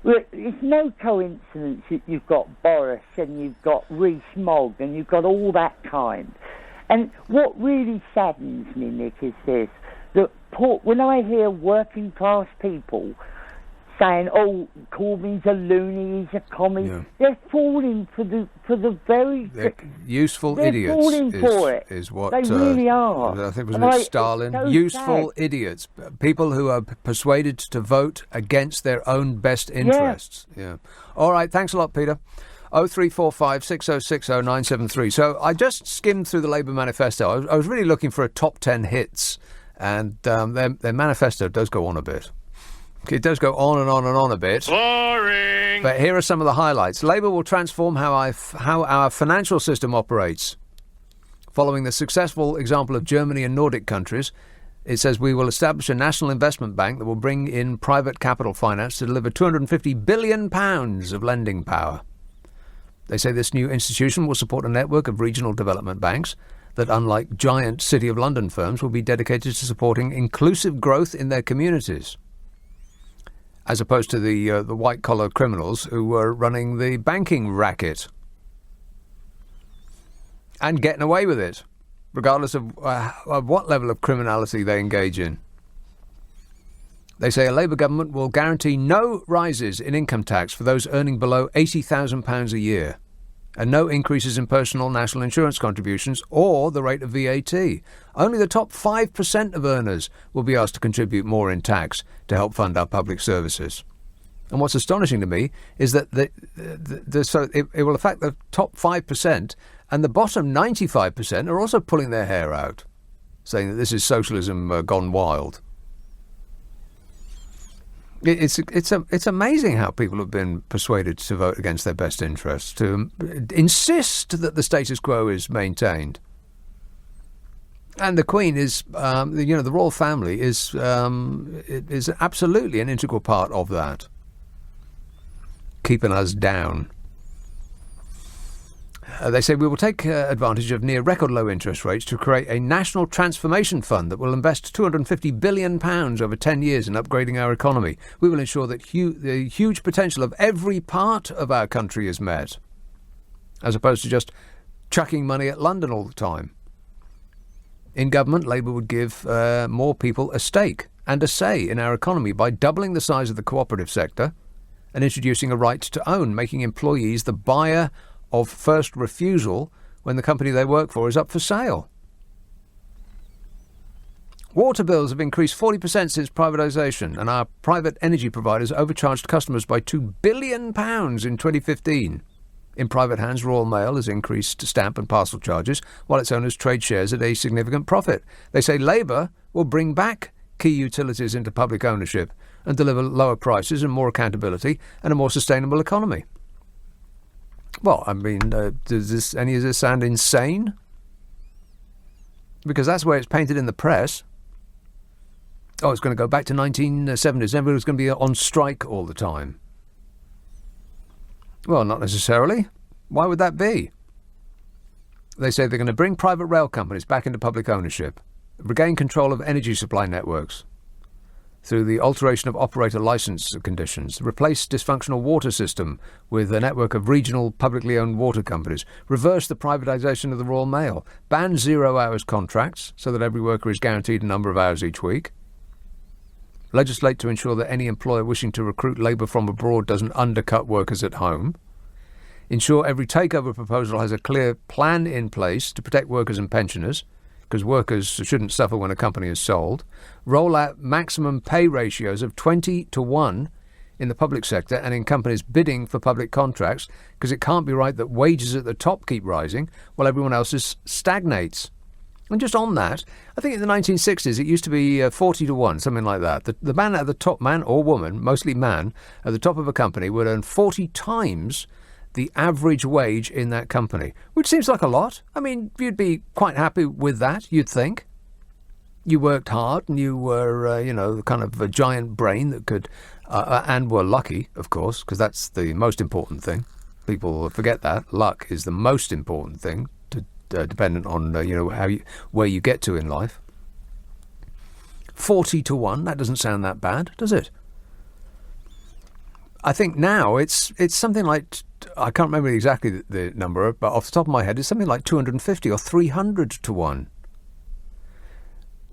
It's no coincidence that you've got Boris and you've got Rees-Mogg and you've got all that kind. And what really saddens me, Nick, is this, that when I hear working class people saying, "Oh, Corbyn's a loony, he's a commie," they're falling for the very useful they're idiots. Falling for it. Is what they really are. I think it was Stalin. So useful sad. Idiots, people who are persuaded to vote against their own best interests. Yeah. All right. Thanks a lot, Peter. 0345 6060 973. So I just skimmed through the Labour manifesto. I was really looking for a top 10 hits, and their manifesto does go on a bit. It does go on and on and on a bit. Boring! But here are some of the highlights. Labour will transform how our financial system operates. Following the successful example of Germany and Nordic countries, It says we will establish a national investment bank that will bring in private capital finance to deliver £250 billion of lending power. They say this new institution will support a network of regional development banks that, unlike giant City of London firms, will be dedicated to supporting inclusive growth in their communities, as opposed to the white-collar criminals who were running the banking racket and getting away with it, regardless of what level of criminality they engage in. They say a Labour government will guarantee no rises in income tax for those earning below £80,000 a year, and no increases in personal national insurance contributions or the rate of VAT. Only the top 5% of earners will be asked to contribute more in tax to help fund our public services. And what's astonishing to me is that it will affect the top 5%, and the bottom 95% are also pulling their hair out, saying that this is socialism gone wild. It's amazing how people have been persuaded to vote against their best interests, to insist that the status quo is maintained. And the Queen is, the royal family is absolutely an integral part of that, keeping us down. They say we will take advantage of near record low interest rates to create a national transformation fund that will invest £250 billion over 10 years in upgrading our economy. We will ensure that the huge potential of every part of our country is met, as opposed to just chucking money at London all the time. In government, Labour would give more people a stake and a say in our economy by doubling the size of the cooperative sector and introducing a right to own, making employees the buyer of first refusal when the company they work for is up for sale. Water bills have increased 40% since privatisation, and our private energy providers overcharged customers by £2 billion in 2015. In private hands, Royal Mail has increased stamp and parcel charges, while its owners trade shares at a significant profit. They say Labour will bring back key utilities into public ownership and deliver lower prices and more accountability and a more sustainable economy. Well, I mean, does any of this sound insane? Because that's the way it's painted in the press. Oh, it's going to go back to 1970s. Everybody's going to be on strike all the time. Well, not necessarily. Why would that be? They say they're going to bring private rail companies back into public ownership, regain control of energy supply networks through the alteration of operator licence conditions, replace dysfunctional water system with a network of regional publicly owned water companies, reverse the privatisation of the Royal Mail, ban 0 hours contracts so that every worker is guaranteed a number of hours each week, legislate to ensure that any employer wishing to recruit labour from abroad doesn't undercut workers at home, ensure every takeover proposal has a clear plan in place to protect workers and pensioners, because workers shouldn't suffer when a company is sold, roll out maximum pay ratios of 20-1 in the public sector and in companies bidding for public contracts, because it can't be right that wages at the top keep rising while everyone else's stagnates. And just on that, I think in the 1960s it used to be 40-1, something like that. The man at the top, man or woman, mostly man, at the top of a company would earn 40 times the average wage in that company, which seems like a lot. I mean, you'd be quite happy with that, you'd think. You worked hard and you were, kind of a giant brain that could, and were lucky, of course, because that's the most important thing. People forget that. Luck is the most important thing, dependent on, where you get to in life. 40-1, that doesn't sound that bad, does it? I think now it's something like, I can't remember exactly the number, but off the top of my head, it's something like 250 or 300-1.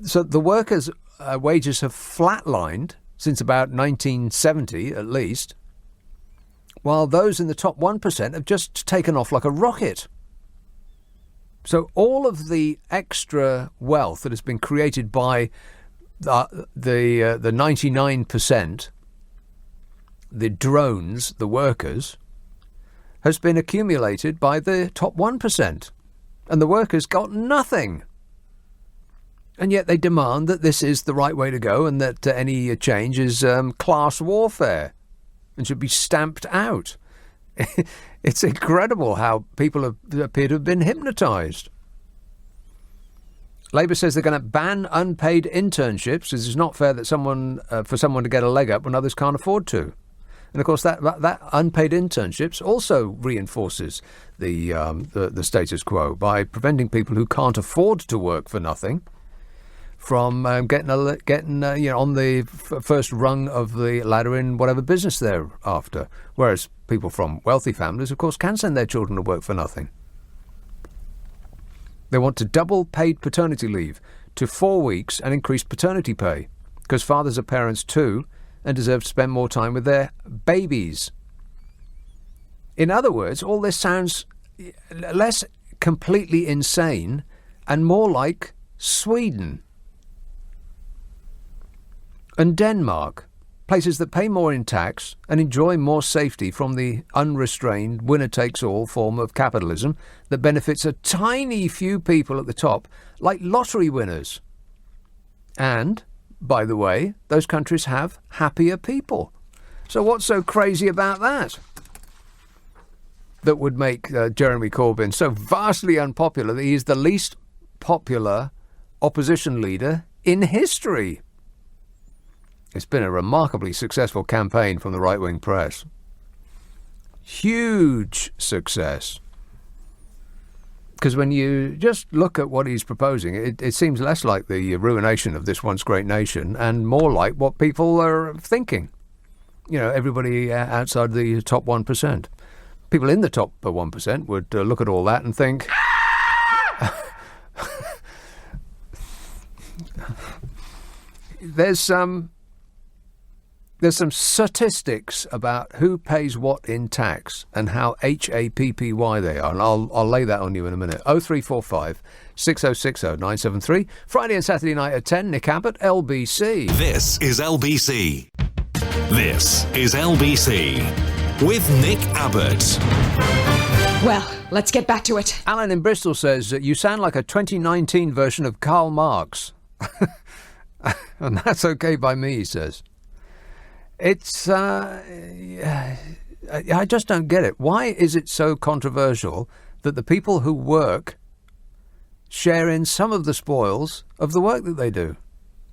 So the workers' wages have flatlined since about 1970 at least, while those in the top 1% have just taken off like a rocket. So all of the extra wealth that has been created by the 99%, the drones, the workers, has been accumulated by the top 1%. And the workers got nothing. And yet they demand that this is the right way to go and that any change is class warfare and should be stamped out. It's incredible how people appear to have been hypnotised. Labour says they're going to ban unpaid internships. It's not fair that for someone to get a leg up when others can't afford to. And of course, that unpaid internships also reinforces the status quo by preventing people who can't afford to work for nothing from getting on the first rung of the ladder in whatever business they're after. Whereas people from wealthy families, of course, can send their children to work for nothing. They want to double paid paternity leave to 4 weeks and increase paternity pay, because fathers are parents too and deserve to spend more time with their babies. In other words, all this sounds less completely insane and more like Sweden and Denmark, places that pay more in tax and enjoy more safety from the unrestrained winner-takes-all form of capitalism that benefits a tiny few people at the top, like lottery winners. And, by the way, those countries have happier people. So what's so crazy about that? That would make Jeremy Corbyn so vastly unpopular that he is the least popular opposition leader in history. It's been a remarkably successful campaign from the right-wing press. Huge success. Because when you just look at what he's proposing, it seems less like the ruination of this once great nation and more like what people are thinking. You know, everybody outside the top 1%. People in the top 1% would look at all that and think, there's some statistics about who pays what in tax and how HAPPY they are. And I'll lay that on you in a minute. 0345 6060 973. Friday and Saturday night at 10. Nick Abbot, LBC. This is LBC. This is LBC with Nick Abbott. Well, let's get back to it. Alan in Bristol says that you sound like a 2019 version of Karl Marx. And that's okay by me, he says. It's, I just don't get it. Why is it so controversial that the people who work share in some of the spoils of the work that they do?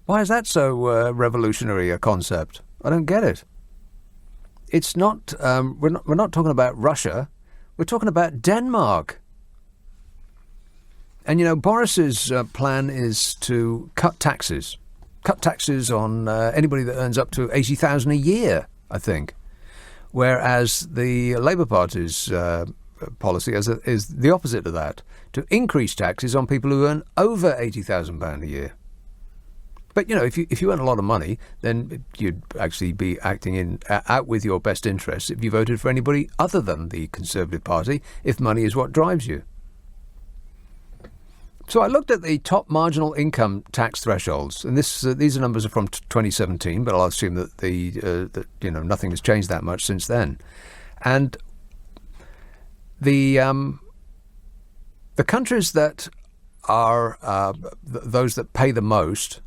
Why is that so revolutionary a concept? I don't get it. It's not, we're not talking about Russia. We're talking about Denmark. And, you know, Boris's plan is to cut taxes. Cut taxes on anybody that earns up to $80,000 a year, I think. Whereas the Labour Party's policy is the opposite of that, to increase taxes on people who earn over £80,000 a year. But, you know, if you earn a lot of money, then you'd actually be acting out with your best interests if you voted for anybody other than the Conservative Party, if money is what drives you. So I looked at the top marginal income tax thresholds, and these numbers are from 2017, but I'll assume that that nothing has changed that much since then. And the countries that are those that pay the most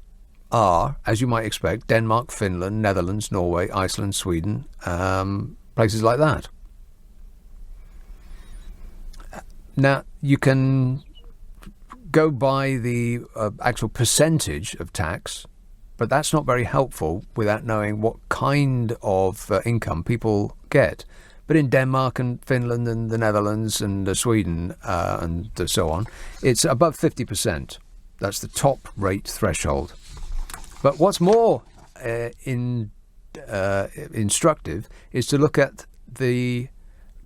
are, as you might expect, Denmark, Finland, Netherlands, Norway, Iceland, Sweden, places like that. Now, you can go by the actual percentage of tax, but that's not very helpful without knowing what kind of income people get. But in Denmark and Finland and the Netherlands and Sweden and so on, it's above 50%. That's the top rate threshold. But what's more instructive is to look at the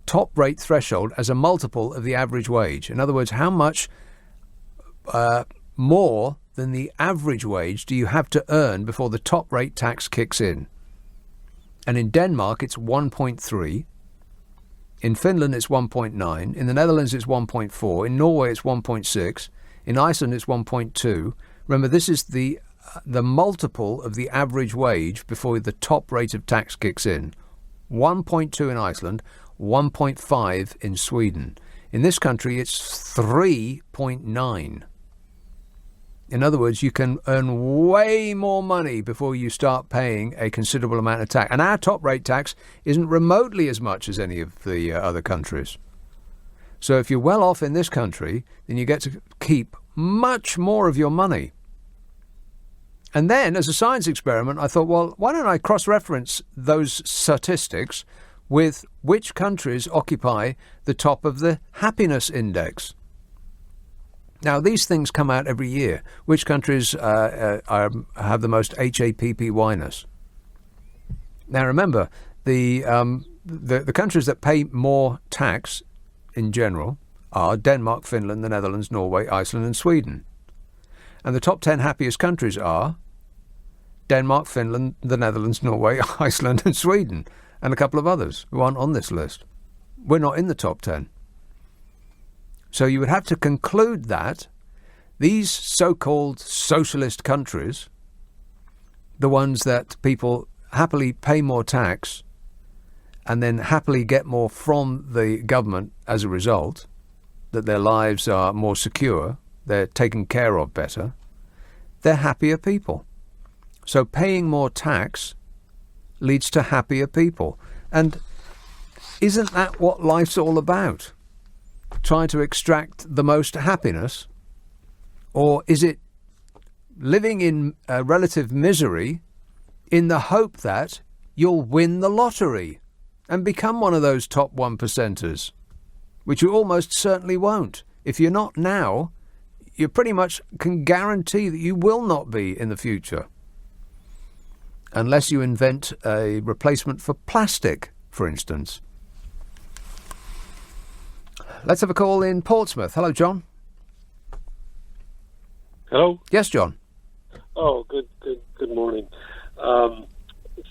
top rate threshold as a multiple of the average wage. In other words, how much more than the average wage do you have to earn before the top rate tax kicks in? And in Denmark, it's 1.3. In Finland, it's 1.9. In the Netherlands, it's 1.4. In Norway, it's 1.6. In Iceland, it's 1.2. Remember, this is the multiple of the average wage before the top rate of tax kicks in. 1.2 in Iceland, 1.5 in Sweden. In this country, it's 3.9. In other words, you can earn way more money before you start paying a considerable amount of tax. And our top rate tax isn't remotely as much as any of the other countries. So if you're well off in this country, then you get to keep much more of your money. And then, as a science experiment, I thought, well, why don't I cross-reference those statistics with which countries occupy the top of the happiness index? Now, these things come out every year. Which countries have the most HAPPY-ness? Now, remember, the countries that pay more tax in general are Denmark, Finland, the Netherlands, Norway, Iceland and Sweden. And the top 10 happiest countries are Denmark, Finland, the Netherlands, Norway, Iceland and Sweden, and a couple of others who aren't on this list. We're not in the top 10. So you would have to conclude that these so-called socialist countries, the ones that people happily pay more tax and then happily get more from the government as a result, that their lives are more secure, they're taken care of better, they're happier people. So paying more tax leads to happier people. And isn't that what life's all about? Trying to extract the most happiness? Or is it living in relative misery in the hope that you'll win the lottery and become one of those top 1%ers, which you almost certainly won't. If you're not now, you pretty much can guarantee that you will not be in the future. Unless you invent a replacement for plastic, for instance. Let's have a call in Portsmouth. Hello, John. Hello? Yes, John. Oh, good morning.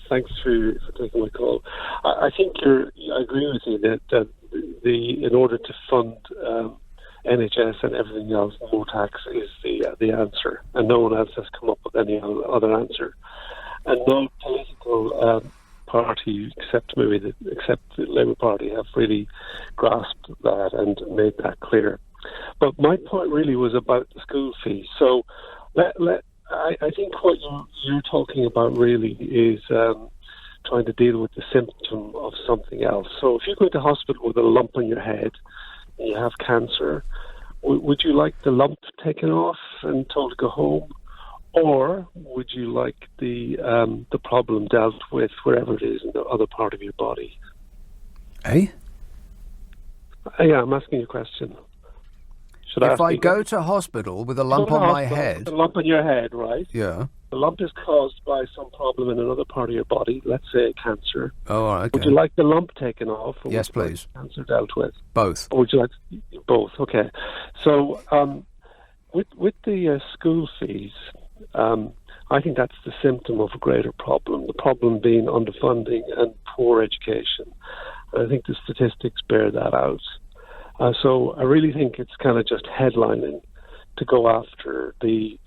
Thanks for taking my call. I think I agree with you that in order to fund NHS and everything else, more tax is the answer, and no one else has come up with any other answer. And no political party, except the Labour Party, have really grasped that and made that clear. But my point really was about the school fees. So I think what you're talking about really is trying to deal with the symptom of something else. So if you go to hospital with a lump on your head and you have cancer, would you like the lump taken off and told to go home? Or would you like the problem dealt with wherever it is in the other part of your body? Eh? Yeah, I'm asking you a question. If I go to hospital with a lump on my head... A lump on your head, right? Yeah. The lump is caused by some problem in another part of your body, let's say cancer. Oh, all right, okay. Would you like the lump taken off? Or yes, would you please. Like cancer dealt with? Both. Or would you like both? Okay. So with the school fees, I think that's the symptom of a greater problem, the problem being underfunding and poor education. And I think the statistics bear that out. So I really think it's kind of just headlining to go after the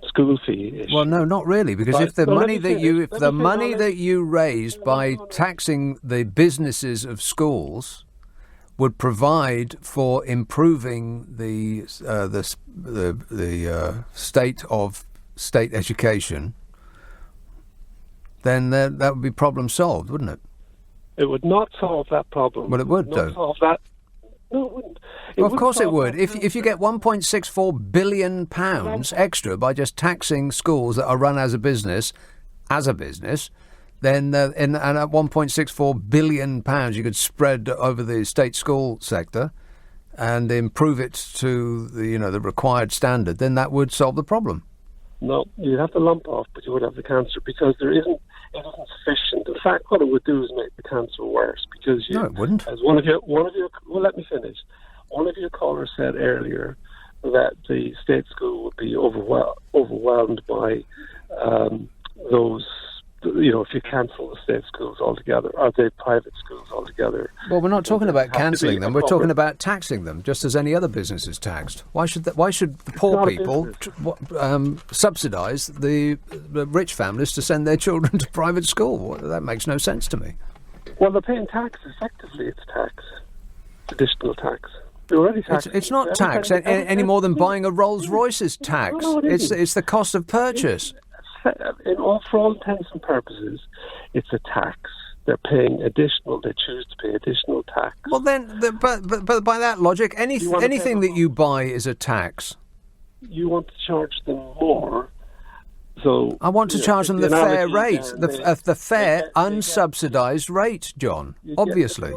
school fee issue. Well, no, not really, because if the money that you raised by taxing the businesses of schools would provide for improving the state of state education, then that would be problem solved, wouldn't it? It would not solve that problem. Well, it would, though. Solve that. No, it wouldn't. Well, of course it would. If you get £1.64 billion extra by just taxing schools that are run as a business, then and at £1.64 billion you could spread over the state school sector and improve it to the required standard, then that would solve the problem. No, you'd have the lump off, but you would have the cancer because it isn't sufficient. In fact, what it would do is make the cancer worse because no, it wouldn't. As one of your well, let me finish. One of your callers said earlier that the state school would be overwhelmed by those. If you cancel the state schools altogether, or the private schools altogether. Well, we're not talking about cancelling them. We're talking about taxing them, just as any other business is taxed. Why should the poor people subsidise the rich families to send their children to private school? Well, that makes no sense to me. Well, they're paying tax. Effectively, it's tax, additional tax. They're already taxed. It's not tax any more than buying a Rolls Royce is tax. No, it's the cost of purchase. For all intents and purposes, it's a tax. they're paying additional. They choose to pay additional tax. Well, then, but by that logic, anything that you buy is a tax. You want to charge them more. So I want to charge them the fair rate, the fair, unsubsidised rate, John. Obviously.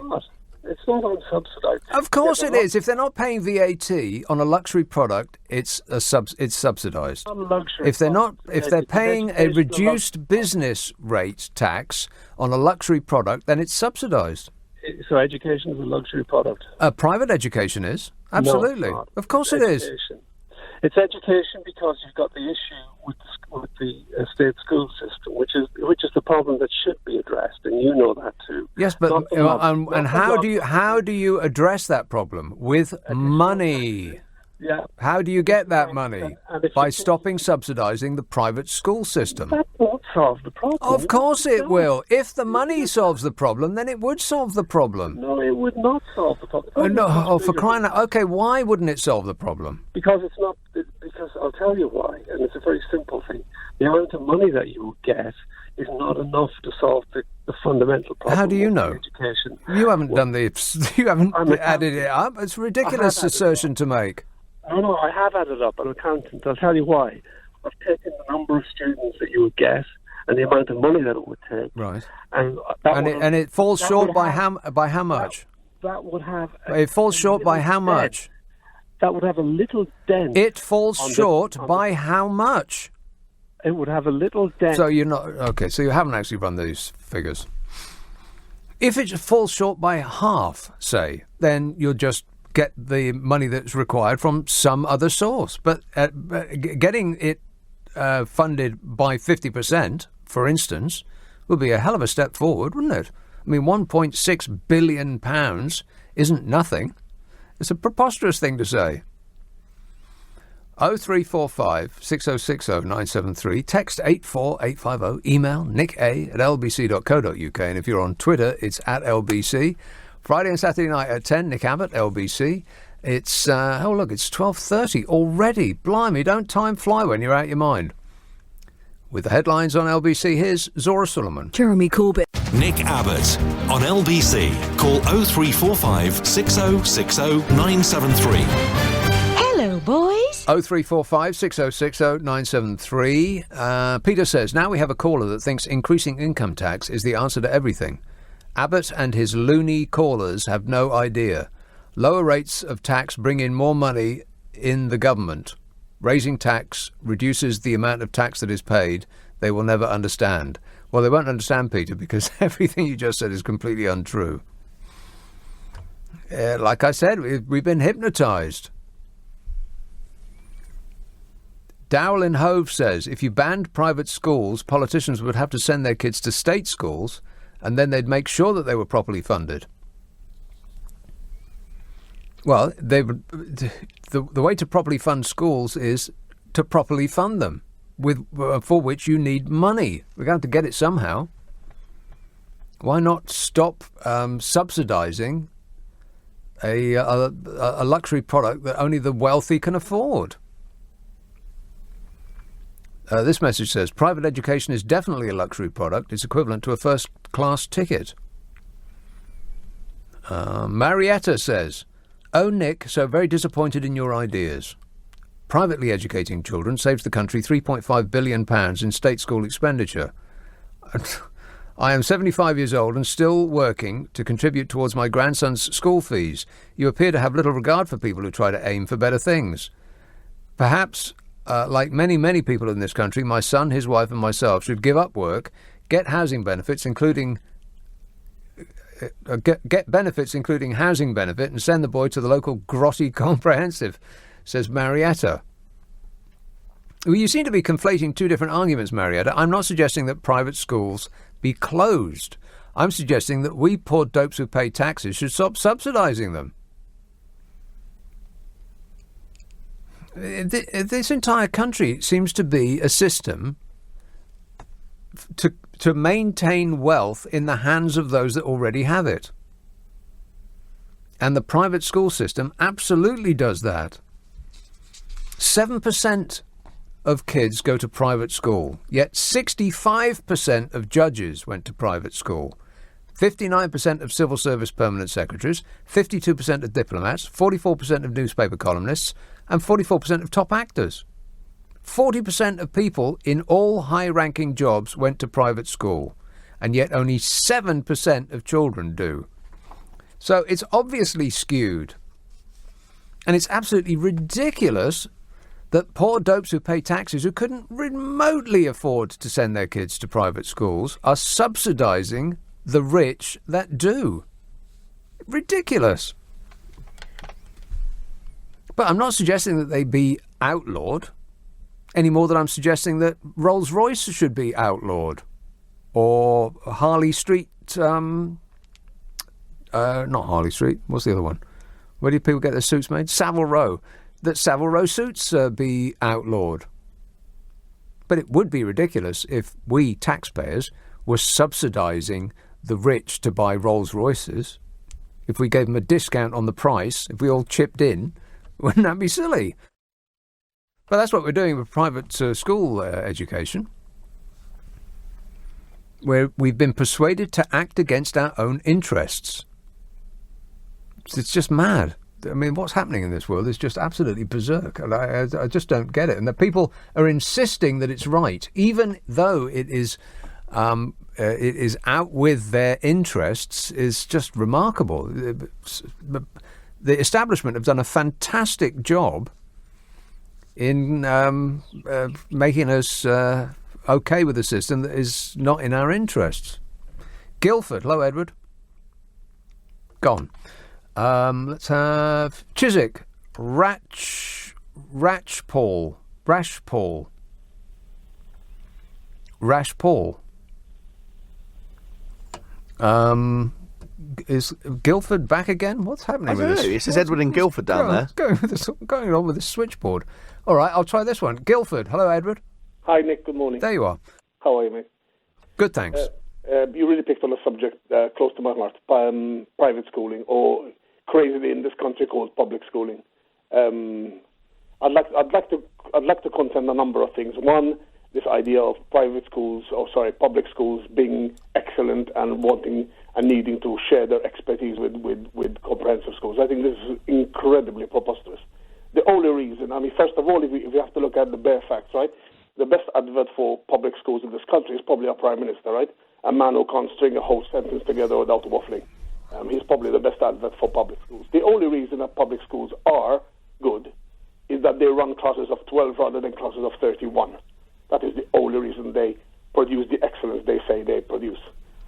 It's not unsubsidised. Of course it is. If they're not paying VAT on a luxury product, it's subsidised. If they're paying a reduced business rate tax on a luxury product, then it's subsidised. So education is a luxury product. Private education is, absolutely. No, of course it is. It's education because you've got the issue with the state school system, which is the problem that should be addressed, and you know that too. Yes, but how do you address that problem? With money. Yeah. How do you get that money? By stopping subsidising the private school system. That won't solve the problem. Of course it will. If the money solves the problem, then it would solve the problem. No, it would not solve the problem. For crying out! Okay, why wouldn't it solve the problem? Because it's not. Because I'll tell you why, and it's a very simple thing. The amount of money that you will get is not enough to solve the fundamental problem. How do you know? Education. You haven't done you haven't added it up. It's a ridiculous assertion to make. No, I have added up. I'm an accountant. I'll tell you why. I've taken the number of students that you would get and the amount of money that it would take. Right. And it falls short by how much? That would have. It falls short by how much? That would have a little dent. It falls short by how much? It would have a little dent. So you're not okay. So you haven't actually run these figures. If it falls short by half, say, then you'll just get the money that's required from some other source. But getting it funded by 50%, for instance, would be a hell of a step forward, wouldn't it? I mean, £1.6 billion isn't nothing. It's a preposterous thing to say. 0345 6060 973, text 84850, email nick@lbc.co.uk, and if you're on Twitter, it's @LBC. Friday and Saturday night at 10, Nick Abbott, LBC. It's, it's 12:30 already. Blimey, don't time fly when you're out your mind. With the headlines on LBC, here's Zora Suleiman. Jeremy Corbett. Nick Abbott on LBC. Call 0345 6060 973. Hello, boys. 0345 6060 973. Peter says, now we have a caller that thinks increasing income tax is the answer to everything. Abbott and his loony callers have no idea. Lower rates of tax bring in more money in the government. Raising tax reduces the amount of tax that is paid. They will never understand. Well, they won't understand, Peter, because everything you just said is completely untrue. Like I said, we've been hypnotised. Dowell in Hove says, if you banned private schools, politicians would have to send their kids to state schools, and then they'd make sure that they were properly funded. Well, the way to properly fund schools is to properly fund them, for which you need money. We're going to get it somehow. Why not stop subsidising a luxury product that only the wealthy can afford? This message says, private education is definitely a luxury product. It's equivalent to a first-class ticket. Marietta says, oh, Nick, so very disappointed in your ideas. Privately educating children saves the country £3.5 billion in state school expenditure. I am 75 years old and still working to contribute towards my grandson's school fees. You appear to have little regard for people who try to aim for better things. Perhaps, like many people in this country, my son, his wife and myself should give up work, get housing benefits, including housing benefit, and send the boy to the local grotty comprehensive, says Marietta. Well, you seem to be conflating two different arguments, Marietta. I'm not suggesting that private schools be closed. I'm suggesting that we poor dopes who pay taxes should stop subsidising them. This entire country seems to be a system to maintain wealth in the hands of those that already have it. And the private school system absolutely does that. 7% of kids go to private school, yet 65% of judges went to private school. 59% of civil service permanent secretaries, 52% of diplomats, 44% of newspaper columnists, and 44% of top actors. 40% of people in all high-ranking jobs went to private school, and yet only 7% of children do. So it's obviously skewed. And it's absolutely ridiculous that poor dopes who pay taxes, who couldn't remotely afford to send their kids to private schools, are subsidising the rich that do. Ridiculous. But I'm not suggesting that they be outlawed any more than I'm suggesting that Rolls-Royce should be outlawed, or Harley Street, not Harley Street, what's the other one? Where do people get their suits made? Savile Row. That Savile Row suits be outlawed. But it would be ridiculous if we taxpayers were subsidising the rich to buy Rolls-Royces. If we gave them a discount on the price, if we all chipped in, wouldn't that be silly? But that's what we're doing with private school education, where we've been persuaded to act against our own interests. It's just mad. I mean, what's happening in this world is just absolutely berserk. And I just don't get it. And that people are insisting that it's right, even though it is out with their interests, is just remarkable. The establishment have done a fantastic job in making us okay with a system that is not in our interests. Guildford. Hello, Edward. Gone. Let's have Chiswick. Rashpaul. Is Guildford back again? What's happening I with don't this? know. It says Edward and Guildford down there. What's going on with this switchboard? All right, I'll try this one. Guildford. Hello, Edward. Hi, Nick. Good morning. There you are. How are you, mate? Good, thanks. You really picked on a subject close to my heart: private schooling, or crazily in this country called public schooling. I'd like to contend a number of things. One, this idea of public schools being excellent and wanting and needing to share their expertise with comprehensive schools. I think this is incredibly preposterous. The only reason, first of all, if we have to look at the bare facts, right? The best advert for public schools in this country is probably our Prime Minister, right? A man who can't string a whole sentence together without waffling. He's probably the best advert for public schools. The only reason that public schools are good is that they run classes of 12 rather than classes of 31. That is the only reason they produce the excellence they say they produce.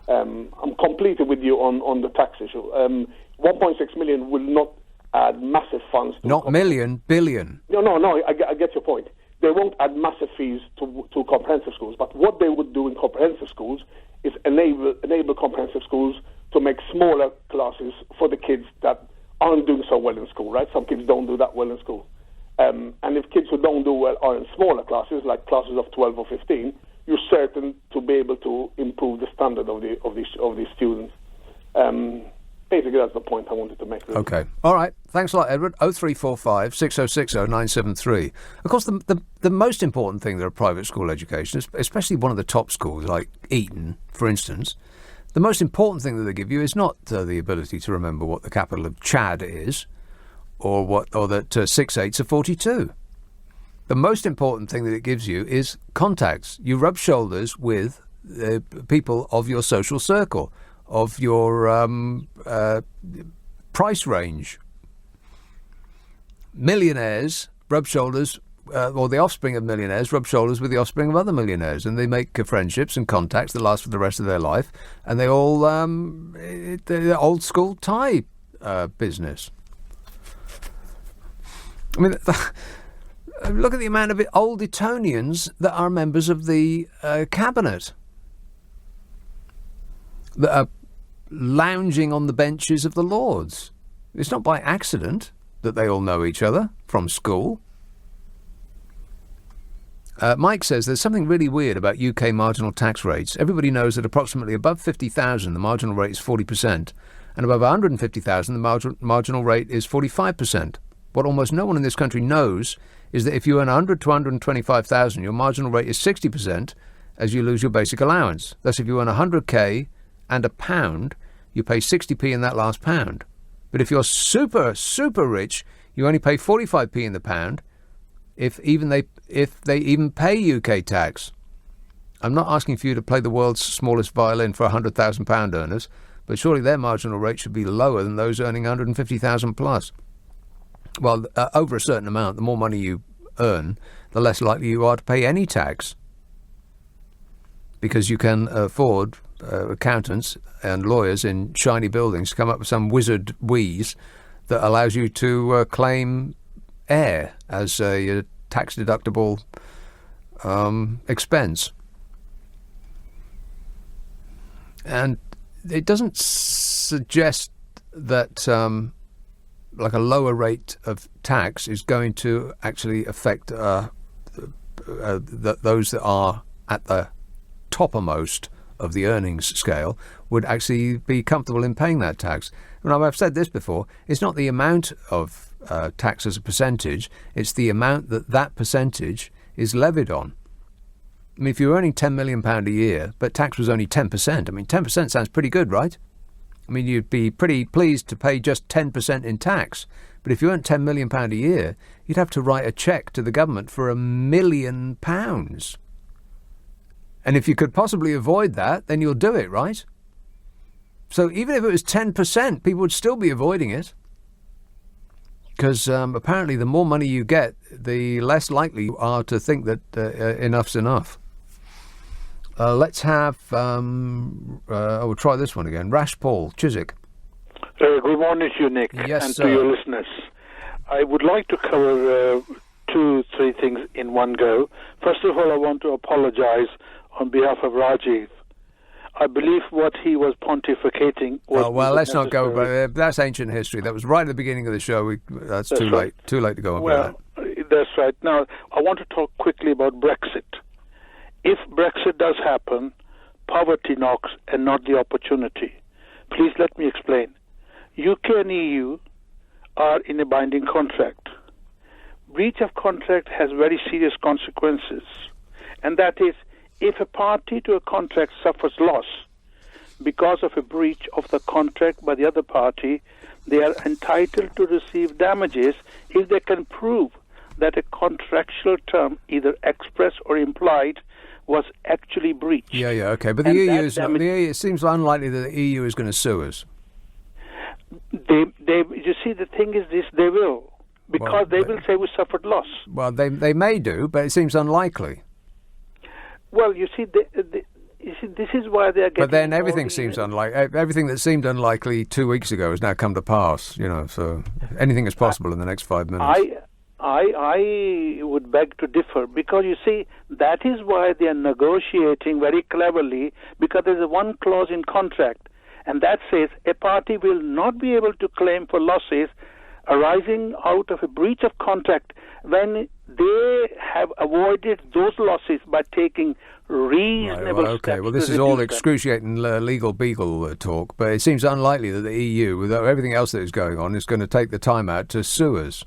I'm completely with you on the tax issue. 1.6 million will not add massive funds. Not million, billion. No, I get your point. They won't add massive fees to comprehensive schools. But what they would do in comprehensive schools is enable comprehensive schools to make smaller classes for the kids that aren't doing so well in school, right? Some kids don't do that well in school. And if kids who don't do well are in smaller classes, like classes of 12 or 15, you're certain to be able to improve the standard of these students. Basically, that's the point I wanted to make. Really. Okay. All right. Thanks a lot, Edward. 0345 6060 973. Of course, the most important thing that a private school education, especially one of the top schools like Eton, for instance, the most important thing that they give you is not the ability to remember what the capital of Chad is, or that 6 8s are 42. The most important thing that it gives you is contacts. You rub shoulders with people of your social circle, of your price range. Millionaires rub shoulders, or the offspring of millionaires rub shoulders with the offspring of other millionaires, and they make friendships and contacts that last for the rest of their life, and they all the old school tie business. I mean, look at the amount of old Etonians that are members of the cabinet, that are lounging on the benches of the Lords. It's not by accident that they all know each other from school. Mike says there's something really weird about UK marginal tax rates. Everybody knows that approximately above 50,000 the marginal rate is 40%, and above 150,000 the marginal rate is 45%. What almost no one in this country knows is that if you earn 100 to 125,000, your marginal rate is 60% as you lose your basic allowance. Thus, if you earn 100k and a pound, you pay 60p in that last pound. But if you're super, super rich, you only pay 45p in the pound if they even pay UK tax. I'm not asking for you to play the world's smallest violin for £100,000 earners, but surely their marginal rate should be lower than those earning 150,000 plus. Well, over a certain amount, the more money you earn, the less likely you are to pay any tax, because you can afford accountants and lawyers in shiny buildings to come up with some wizard wheeze that allows you to claim air as a tax-deductible expense. And it doesn't suggest that like a lower rate of tax is going to actually affect those that are at the toppermost of the earnings scale would actually be comfortable in paying that tax. And I've said this before, it's not the amount of tax as a percentage, it's the amount that percentage is levied on. I mean, if you're earning £10 million a year, but tax was only 10%, I mean, 10% sounds pretty good, right? I mean, you'd be pretty pleased to pay just 10% in tax. But if you earned £10 million a year, you'd have to write a cheque to the government for £1 million. And if you could possibly avoid that, then you'll do it, right? So even if it was 10%, people would still be avoiding it. Because apparently the more money you get, the less likely you are to think that enough's enough. Let's have, we'll try this one again. Rash Paul, Chiswick. Good morning to you, Nick, yes, and sir. to your listeners. I would like to cover 2-3 things in one go. First of all, I want to apologize on behalf of Rajiv. I believe what he was pontificating was... well, let's not go, but that's ancient history. That was right at the beginning of the show. That's too right. late. Too late to go on Well, that's right. Now, I want to talk quickly about Brexit. If Brexit does happen, poverty knocks and not the opportunity. Please let me explain. UK and EU are in a binding contract. Breach of contract has very serious consequences, and that is, if a party to a contract suffers loss because of a breach of the contract by the other party, they are entitled to receive damages if they can prove that a contractual term, either express or implied, was actually breached. Yeah, okay. But the EU, it seems unlikely that the EU is going to sue us. You see, the thing is this, they will. Because they will say we suffered loss. Well, they may do, but it seems unlikely. Well, you see, this is why they are getting... But then everything seems unlikely. Everything that seemed unlikely 2 weeks ago has now come to pass, so anything is possible in the next 5 minutes. I would beg to differ, because you see, that is why they are negotiating very cleverly, because there is one clause in contract, and that says a party will not be able to claim for losses arising out of a breach of contract when they have avoided those losses by taking reasonable steps. Well, this is all excruciating legal beagle talk, but it seems unlikely that the EU, with everything else that is going on, is going to take the time out to sue us.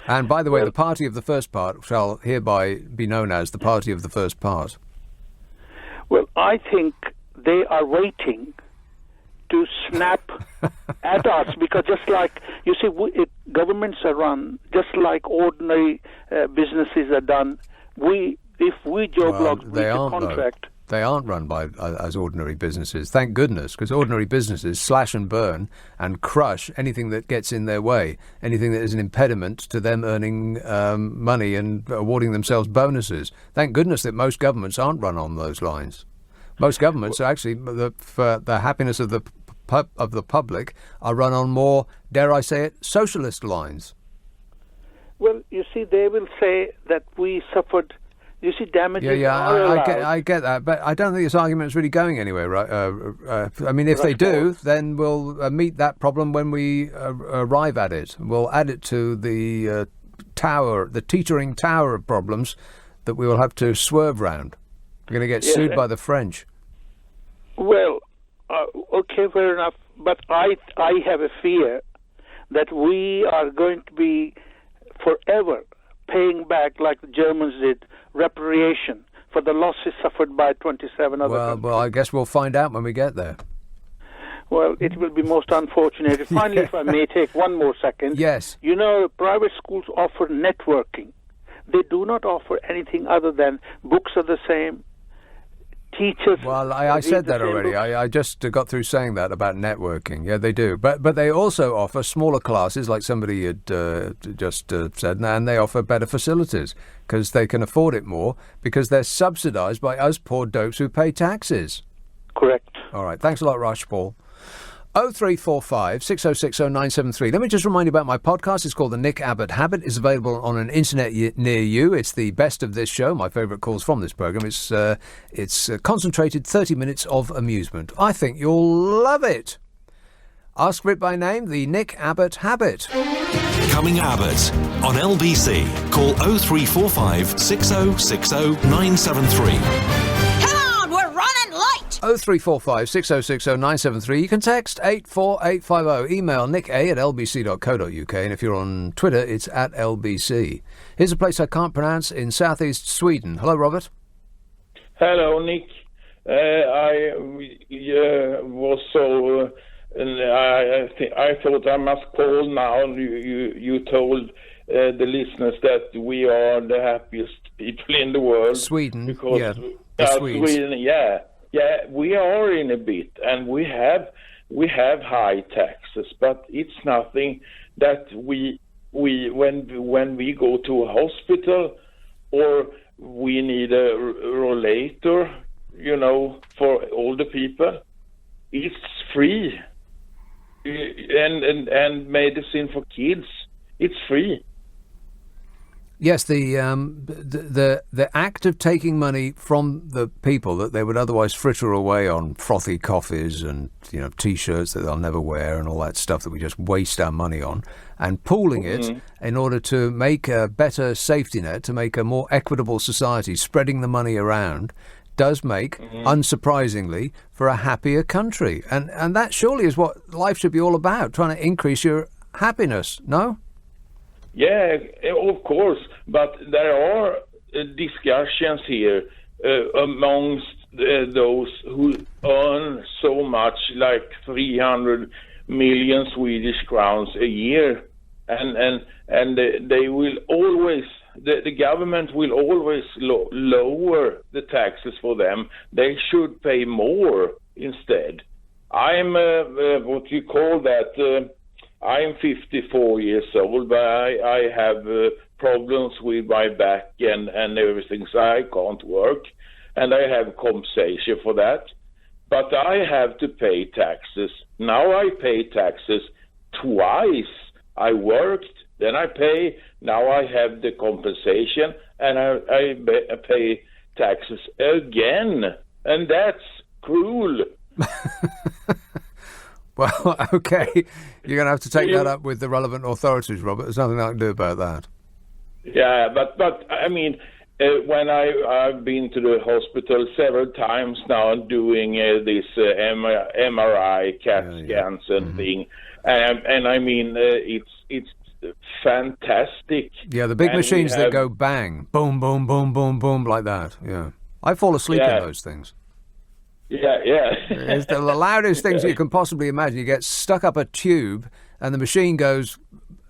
And by the way, the party of the first part shall hereby be known as the party of the first part. Well, I think they are waiting to snap at us, because just like, you see, governments are run just like ordinary businesses are done. If we Joe Bloggs breach a contract... They aren't run as ordinary businesses, thank goodness, because ordinary businesses slash and burn and crush anything that gets in their way, anything that is an impediment to them earning money and awarding themselves bonuses. Thank goodness that most governments aren't run on those lines. Most governments are actually, for the happiness of the public, are run on more, dare I say it, socialist lines. Well, you see, they will say that we suffered... You see, damages are allowed. I get that, but I don't think this argument is really going anywhere, right? I mean, if they do, then we'll meet that problem when we arrive at it. We'll add it to the teetering tower of problems that we will have to swerve round. We're going to get sued by the French. Well, okay, fair enough. But I have a fear that we are going to be forever paying back, like the Germans did, reparation for the losses suffered by 27 other countries. Well, I guess we'll find out when we get there. Well, it will be most unfortunate. Finally, if I may take one more second. Yes. You know, private schools offer networking. They do not offer anything other than books are the same, teachers... Well, I said that already. I just got through saying that about networking. Yeah, they do. But they also offer smaller classes, like somebody had just said, and they offer better facilities because they can afford it more because they're subsidised by us poor dopes who pay taxes. Correct. All right. Thanks a lot, Rush Paul. 0345 6060 973. Let me just remind you about my podcast. It's called The Nick Abbott Habit. It's available on an internet near you. It's the best of this show. My favourite calls from this programme. It's concentrated 30 minutes of amusement. I think you'll love it. Ask for it by name, The Nick Abbott Habit. Coming Abbott on LBC. Call 0345 6060 973. 0345 6060 973. You can text 84850. Email nicka@lbc.co.uk. And if you're on Twitter, it's at LBC. Here's a place I can't pronounce in southeast Sweden. Hello, Robert. Hello, Nick. I was so... I thought I must call now. You told the listeners that we are the happiest people in the world. Sweden, because, yeah. Sweden, yeah. Yeah, we are in a bit, and we have high taxes, but it's nothing that we when we go to a hospital or we need a rollator, for older people, it's free, and medicine for kids, it's free. Yes, the act of taking money from the people that they would otherwise fritter away on frothy coffees and T-shirts that they'll never wear and all that stuff that we just waste our money on, and pooling it in order to make a better safety net, to make a more equitable society, spreading the money around, does make, unsurprisingly, for a happier country. And that surely is what life should be all about, trying to increase your happiness, no? Yeah, of course, but there are discussions here amongst those who earn so much, like 300 million Swedish crowns a year, and they will always, the government will always lower the taxes for them. They should pay more instead. I'm what you call that. I'm 54 years old, but I have problems with my back and everything, so I can't work, and I have compensation for that. But I have to pay taxes. Now I pay taxes twice. I worked, then I pay, now I have the compensation, and I pay taxes again, and that's cruel. Well, okay, you're going to have to take that up with the relevant authorities, Robert. There's nothing I can do about that. Yeah, but I mean, when I've been to the hospital several times now doing this MRI, CAT scans and thing, and I mean, it's fantastic. Yeah, the big machines that go bang, boom, boom, boom, boom, boom, like that. Yeah, I fall asleep in those things. Yeah. It's the loudest things you can possibly imagine. You get stuck up a tube, and the machine goes.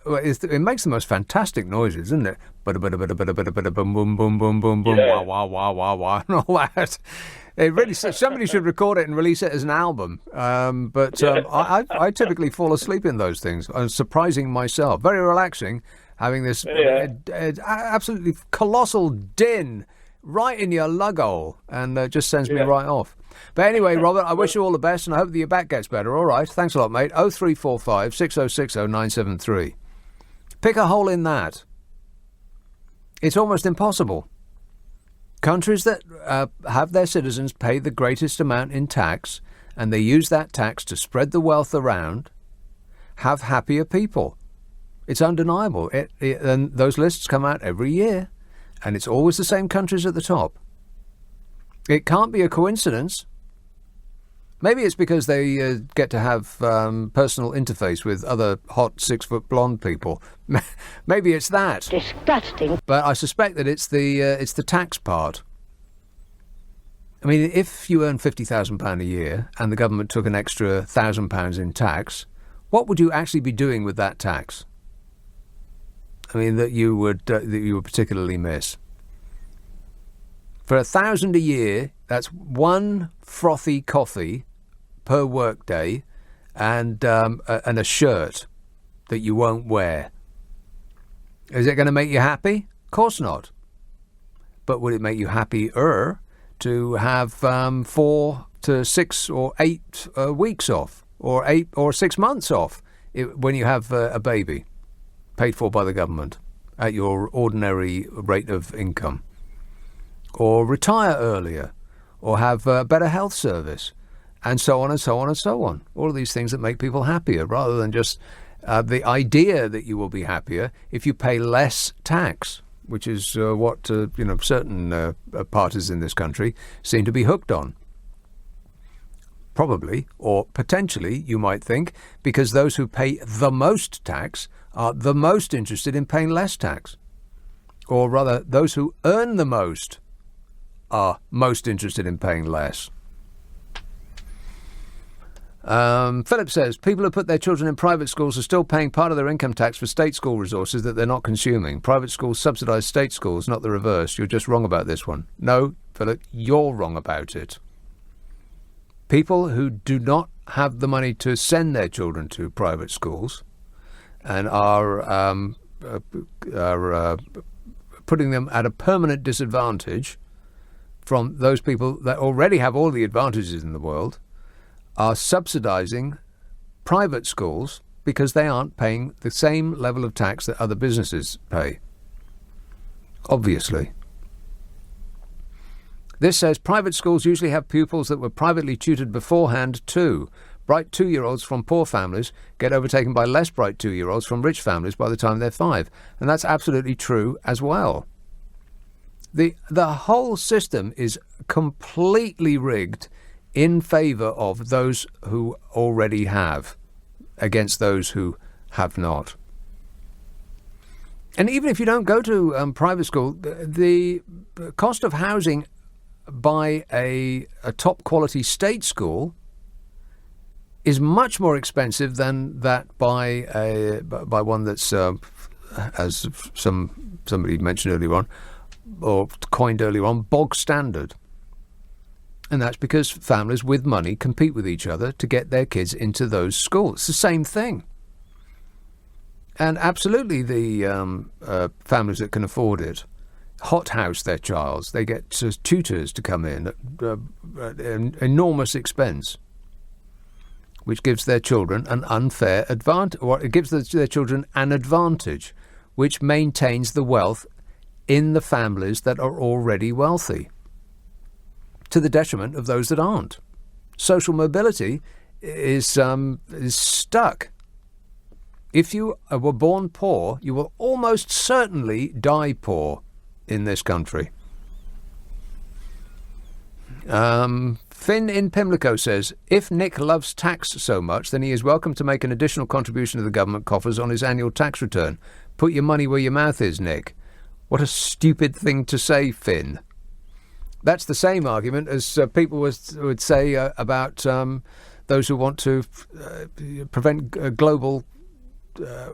It makes the most fantastic noises, isn't it? Boom, boom, boom, boom, boom, boom, wah, wah, wah, wah, wah, and all that. It really. Somebody should record it and release it as an album. I typically fall asleep in those things. I'm surprising myself. Very relaxing, having this absolutely colossal din right in your lug hole, and just sends me right off. But anyway, Robert, I wish you all the best, and I hope that your back gets better. All right, thanks a lot, mate. 0345 6060 973. Pick a hole in that. It's almost impossible. Countries that have their citizens pay the greatest amount in tax, and they use that tax to spread the wealth around, have happier people. It's undeniable. And those lists come out every year, and it's always the same countries at the top. It can't be a coincidence. Maybe it's because they get to have personal interface with other hot 6-foot blonde people. Maybe it's that. Disgusting. But I suspect that it's the tax part. I mean, if you earn £50,000 a year and the government took an extra £1,000 in tax, what would you actually be doing with that tax? I mean, that you would particularly miss. For £1,000 a year, that's one frothy coffee per workday, and a shirt that you won't wear. Is it going to make you happy? Of course not. But would it make you happier to have 4 to 6 or 8 weeks off, or 8 or 6 months off when you have a baby, paid for by the government at your ordinary rate of income? Or retire earlier, or have a better health service, and so on and so on and so on. All of these things that make people happier, rather than just the idea that you will be happier if you pay less tax, which is what certain parties in this country seem to be hooked on. Probably, or potentially, you might think, because those who pay the most tax are the most interested in paying less tax. Or rather, those who earn the most are most interested in paying less. Philip says, people who put their children in private schools are still paying part of their income tax for state school resources that they're not consuming. Private schools subsidise state schools, not the reverse. You're just wrong about this one. No, Philip, you're wrong about it. People who do not have the money to send their children to private schools and are putting them at a permanent disadvantage from those people that already have all the advantages in the world are subsidising private schools because they aren't paying the same level of tax that other businesses pay. Obviously. This says private schools usually have pupils that were privately tutored beforehand too. Bright 2-year-olds from poor families get overtaken by less bright 2-year-olds from rich families by the time they're 5. And that's absolutely true as well. The whole system is completely rigged in favour of those who already have, against those who have not. And even if you don't go to private school, the cost of housing by a top quality state school is much more expensive than that by one that's, as somebody mentioned earlier on, or coined earlier on, bog standard. And that's because families with money compete with each other to get their kids into those schools. It's the same thing. And absolutely the families that can afford it hothouse their child. They get tutors to come in at an enormous expense, which gives their children an unfair advantage, or it gives their children an advantage, which maintains the wealth in the families that are already wealthy, to the detriment of those that aren't. Social mobility is stuck. If you were born poor, you will almost certainly die poor in this country. Finn in Pimlico says, if Nick loves tax so much, then he is welcome to make an additional contribution to the government coffers on his annual tax return. Put your money where your mouth is, Nick. What a stupid thing to say, Finn. That's the same argument as people would say about those who want to prevent global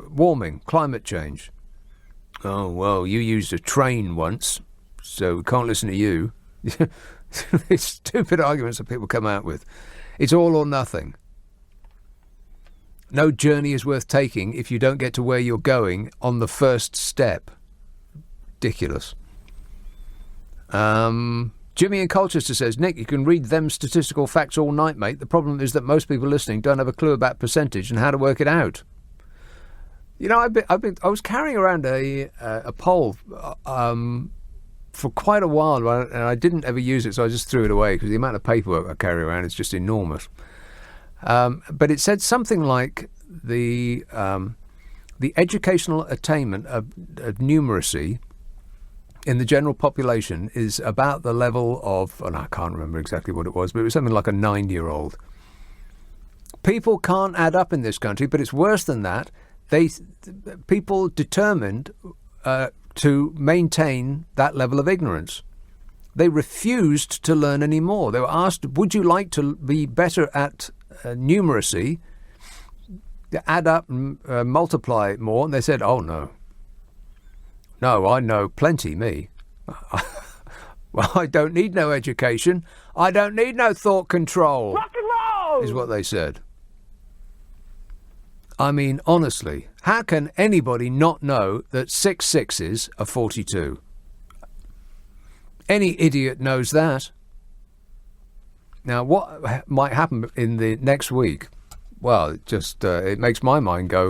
warming, climate change. Oh, well, you used a train once, so we can't listen to you. These stupid arguments that people come out with. It's all or nothing. No journey is worth taking if you don't get to where you're going on the first step. Ridiculous. Jimmy in Colchester says, Nick, you can read them statistical facts all night, mate. The problem is that most people listening don't have a clue about percentage and how to work it out. You know, I was carrying around a poll for quite a while, and I didn't ever use it, so I just threw it away because the amount of paperwork I carry around is just enormous. But it said something like the educational attainment of numeracy in the general population is about the level of, and I can't remember exactly what it was, but it was something like a 9-year-old. People can't add up in this country, but it's worse than that. People determined to maintain that level of ignorance. They refused to learn any more. They were asked, would you like to be better at numeracy, add up and multiply more? And they said, oh, no. No, I know plenty, me. Well, I don't need no education. I don't need no thought control. Rock and roll! Is what they said. I mean, honestly, how can anybody not know that 6 6s are 42? Any idiot knows that. Now, what might happen in the next week? Well, it makes my mind go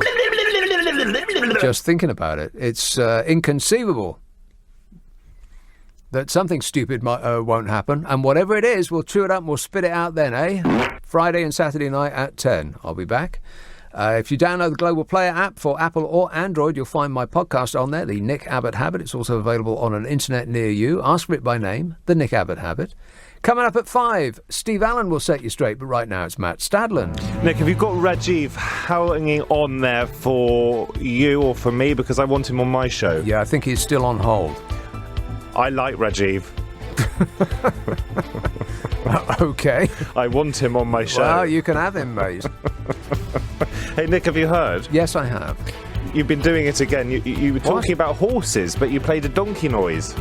just thinking about it. It's inconceivable that something stupid won't happen, and whatever it is, we'll chew it up and we'll spit it out then, eh? Friday and Saturday night at 10. I'll be back. If you download the Global Player app for Apple or Android, you'll find my podcast on there, The Nick Abbott Habit. It's also available on an internet near you. Ask for it by name, The Nick Abbott Habit. Coming up at 5, Steve Allen will set you straight, but right now it's Matt Stadland. Nick, have you got Rajiv hanging on there for you or for me? Because I want him on my show. Yeah, I think he's still on hold. I like Rajiv. Okay. I want him on my show. Well, you can have him, mate. Hey, Nick, have you heard? Yes, I have. You've been doing it again. You were talking about horses, but you played a donkey noise.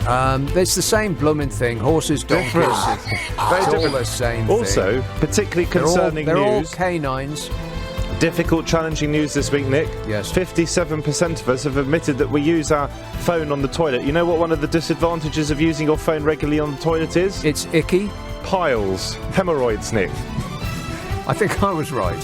It's the same blooming thing. Horses, donkeys. It's all the same also, thing. particularly concerning they're all news. canines. Difficult, challenging news this week, Nick. Yes. 57% of us have admitted that we use our phone on the toilet. You know what one of the disadvantages of using your phone regularly on the toilet is? It's icky. Piles. Hemorrhoids, Nick. I think I was right.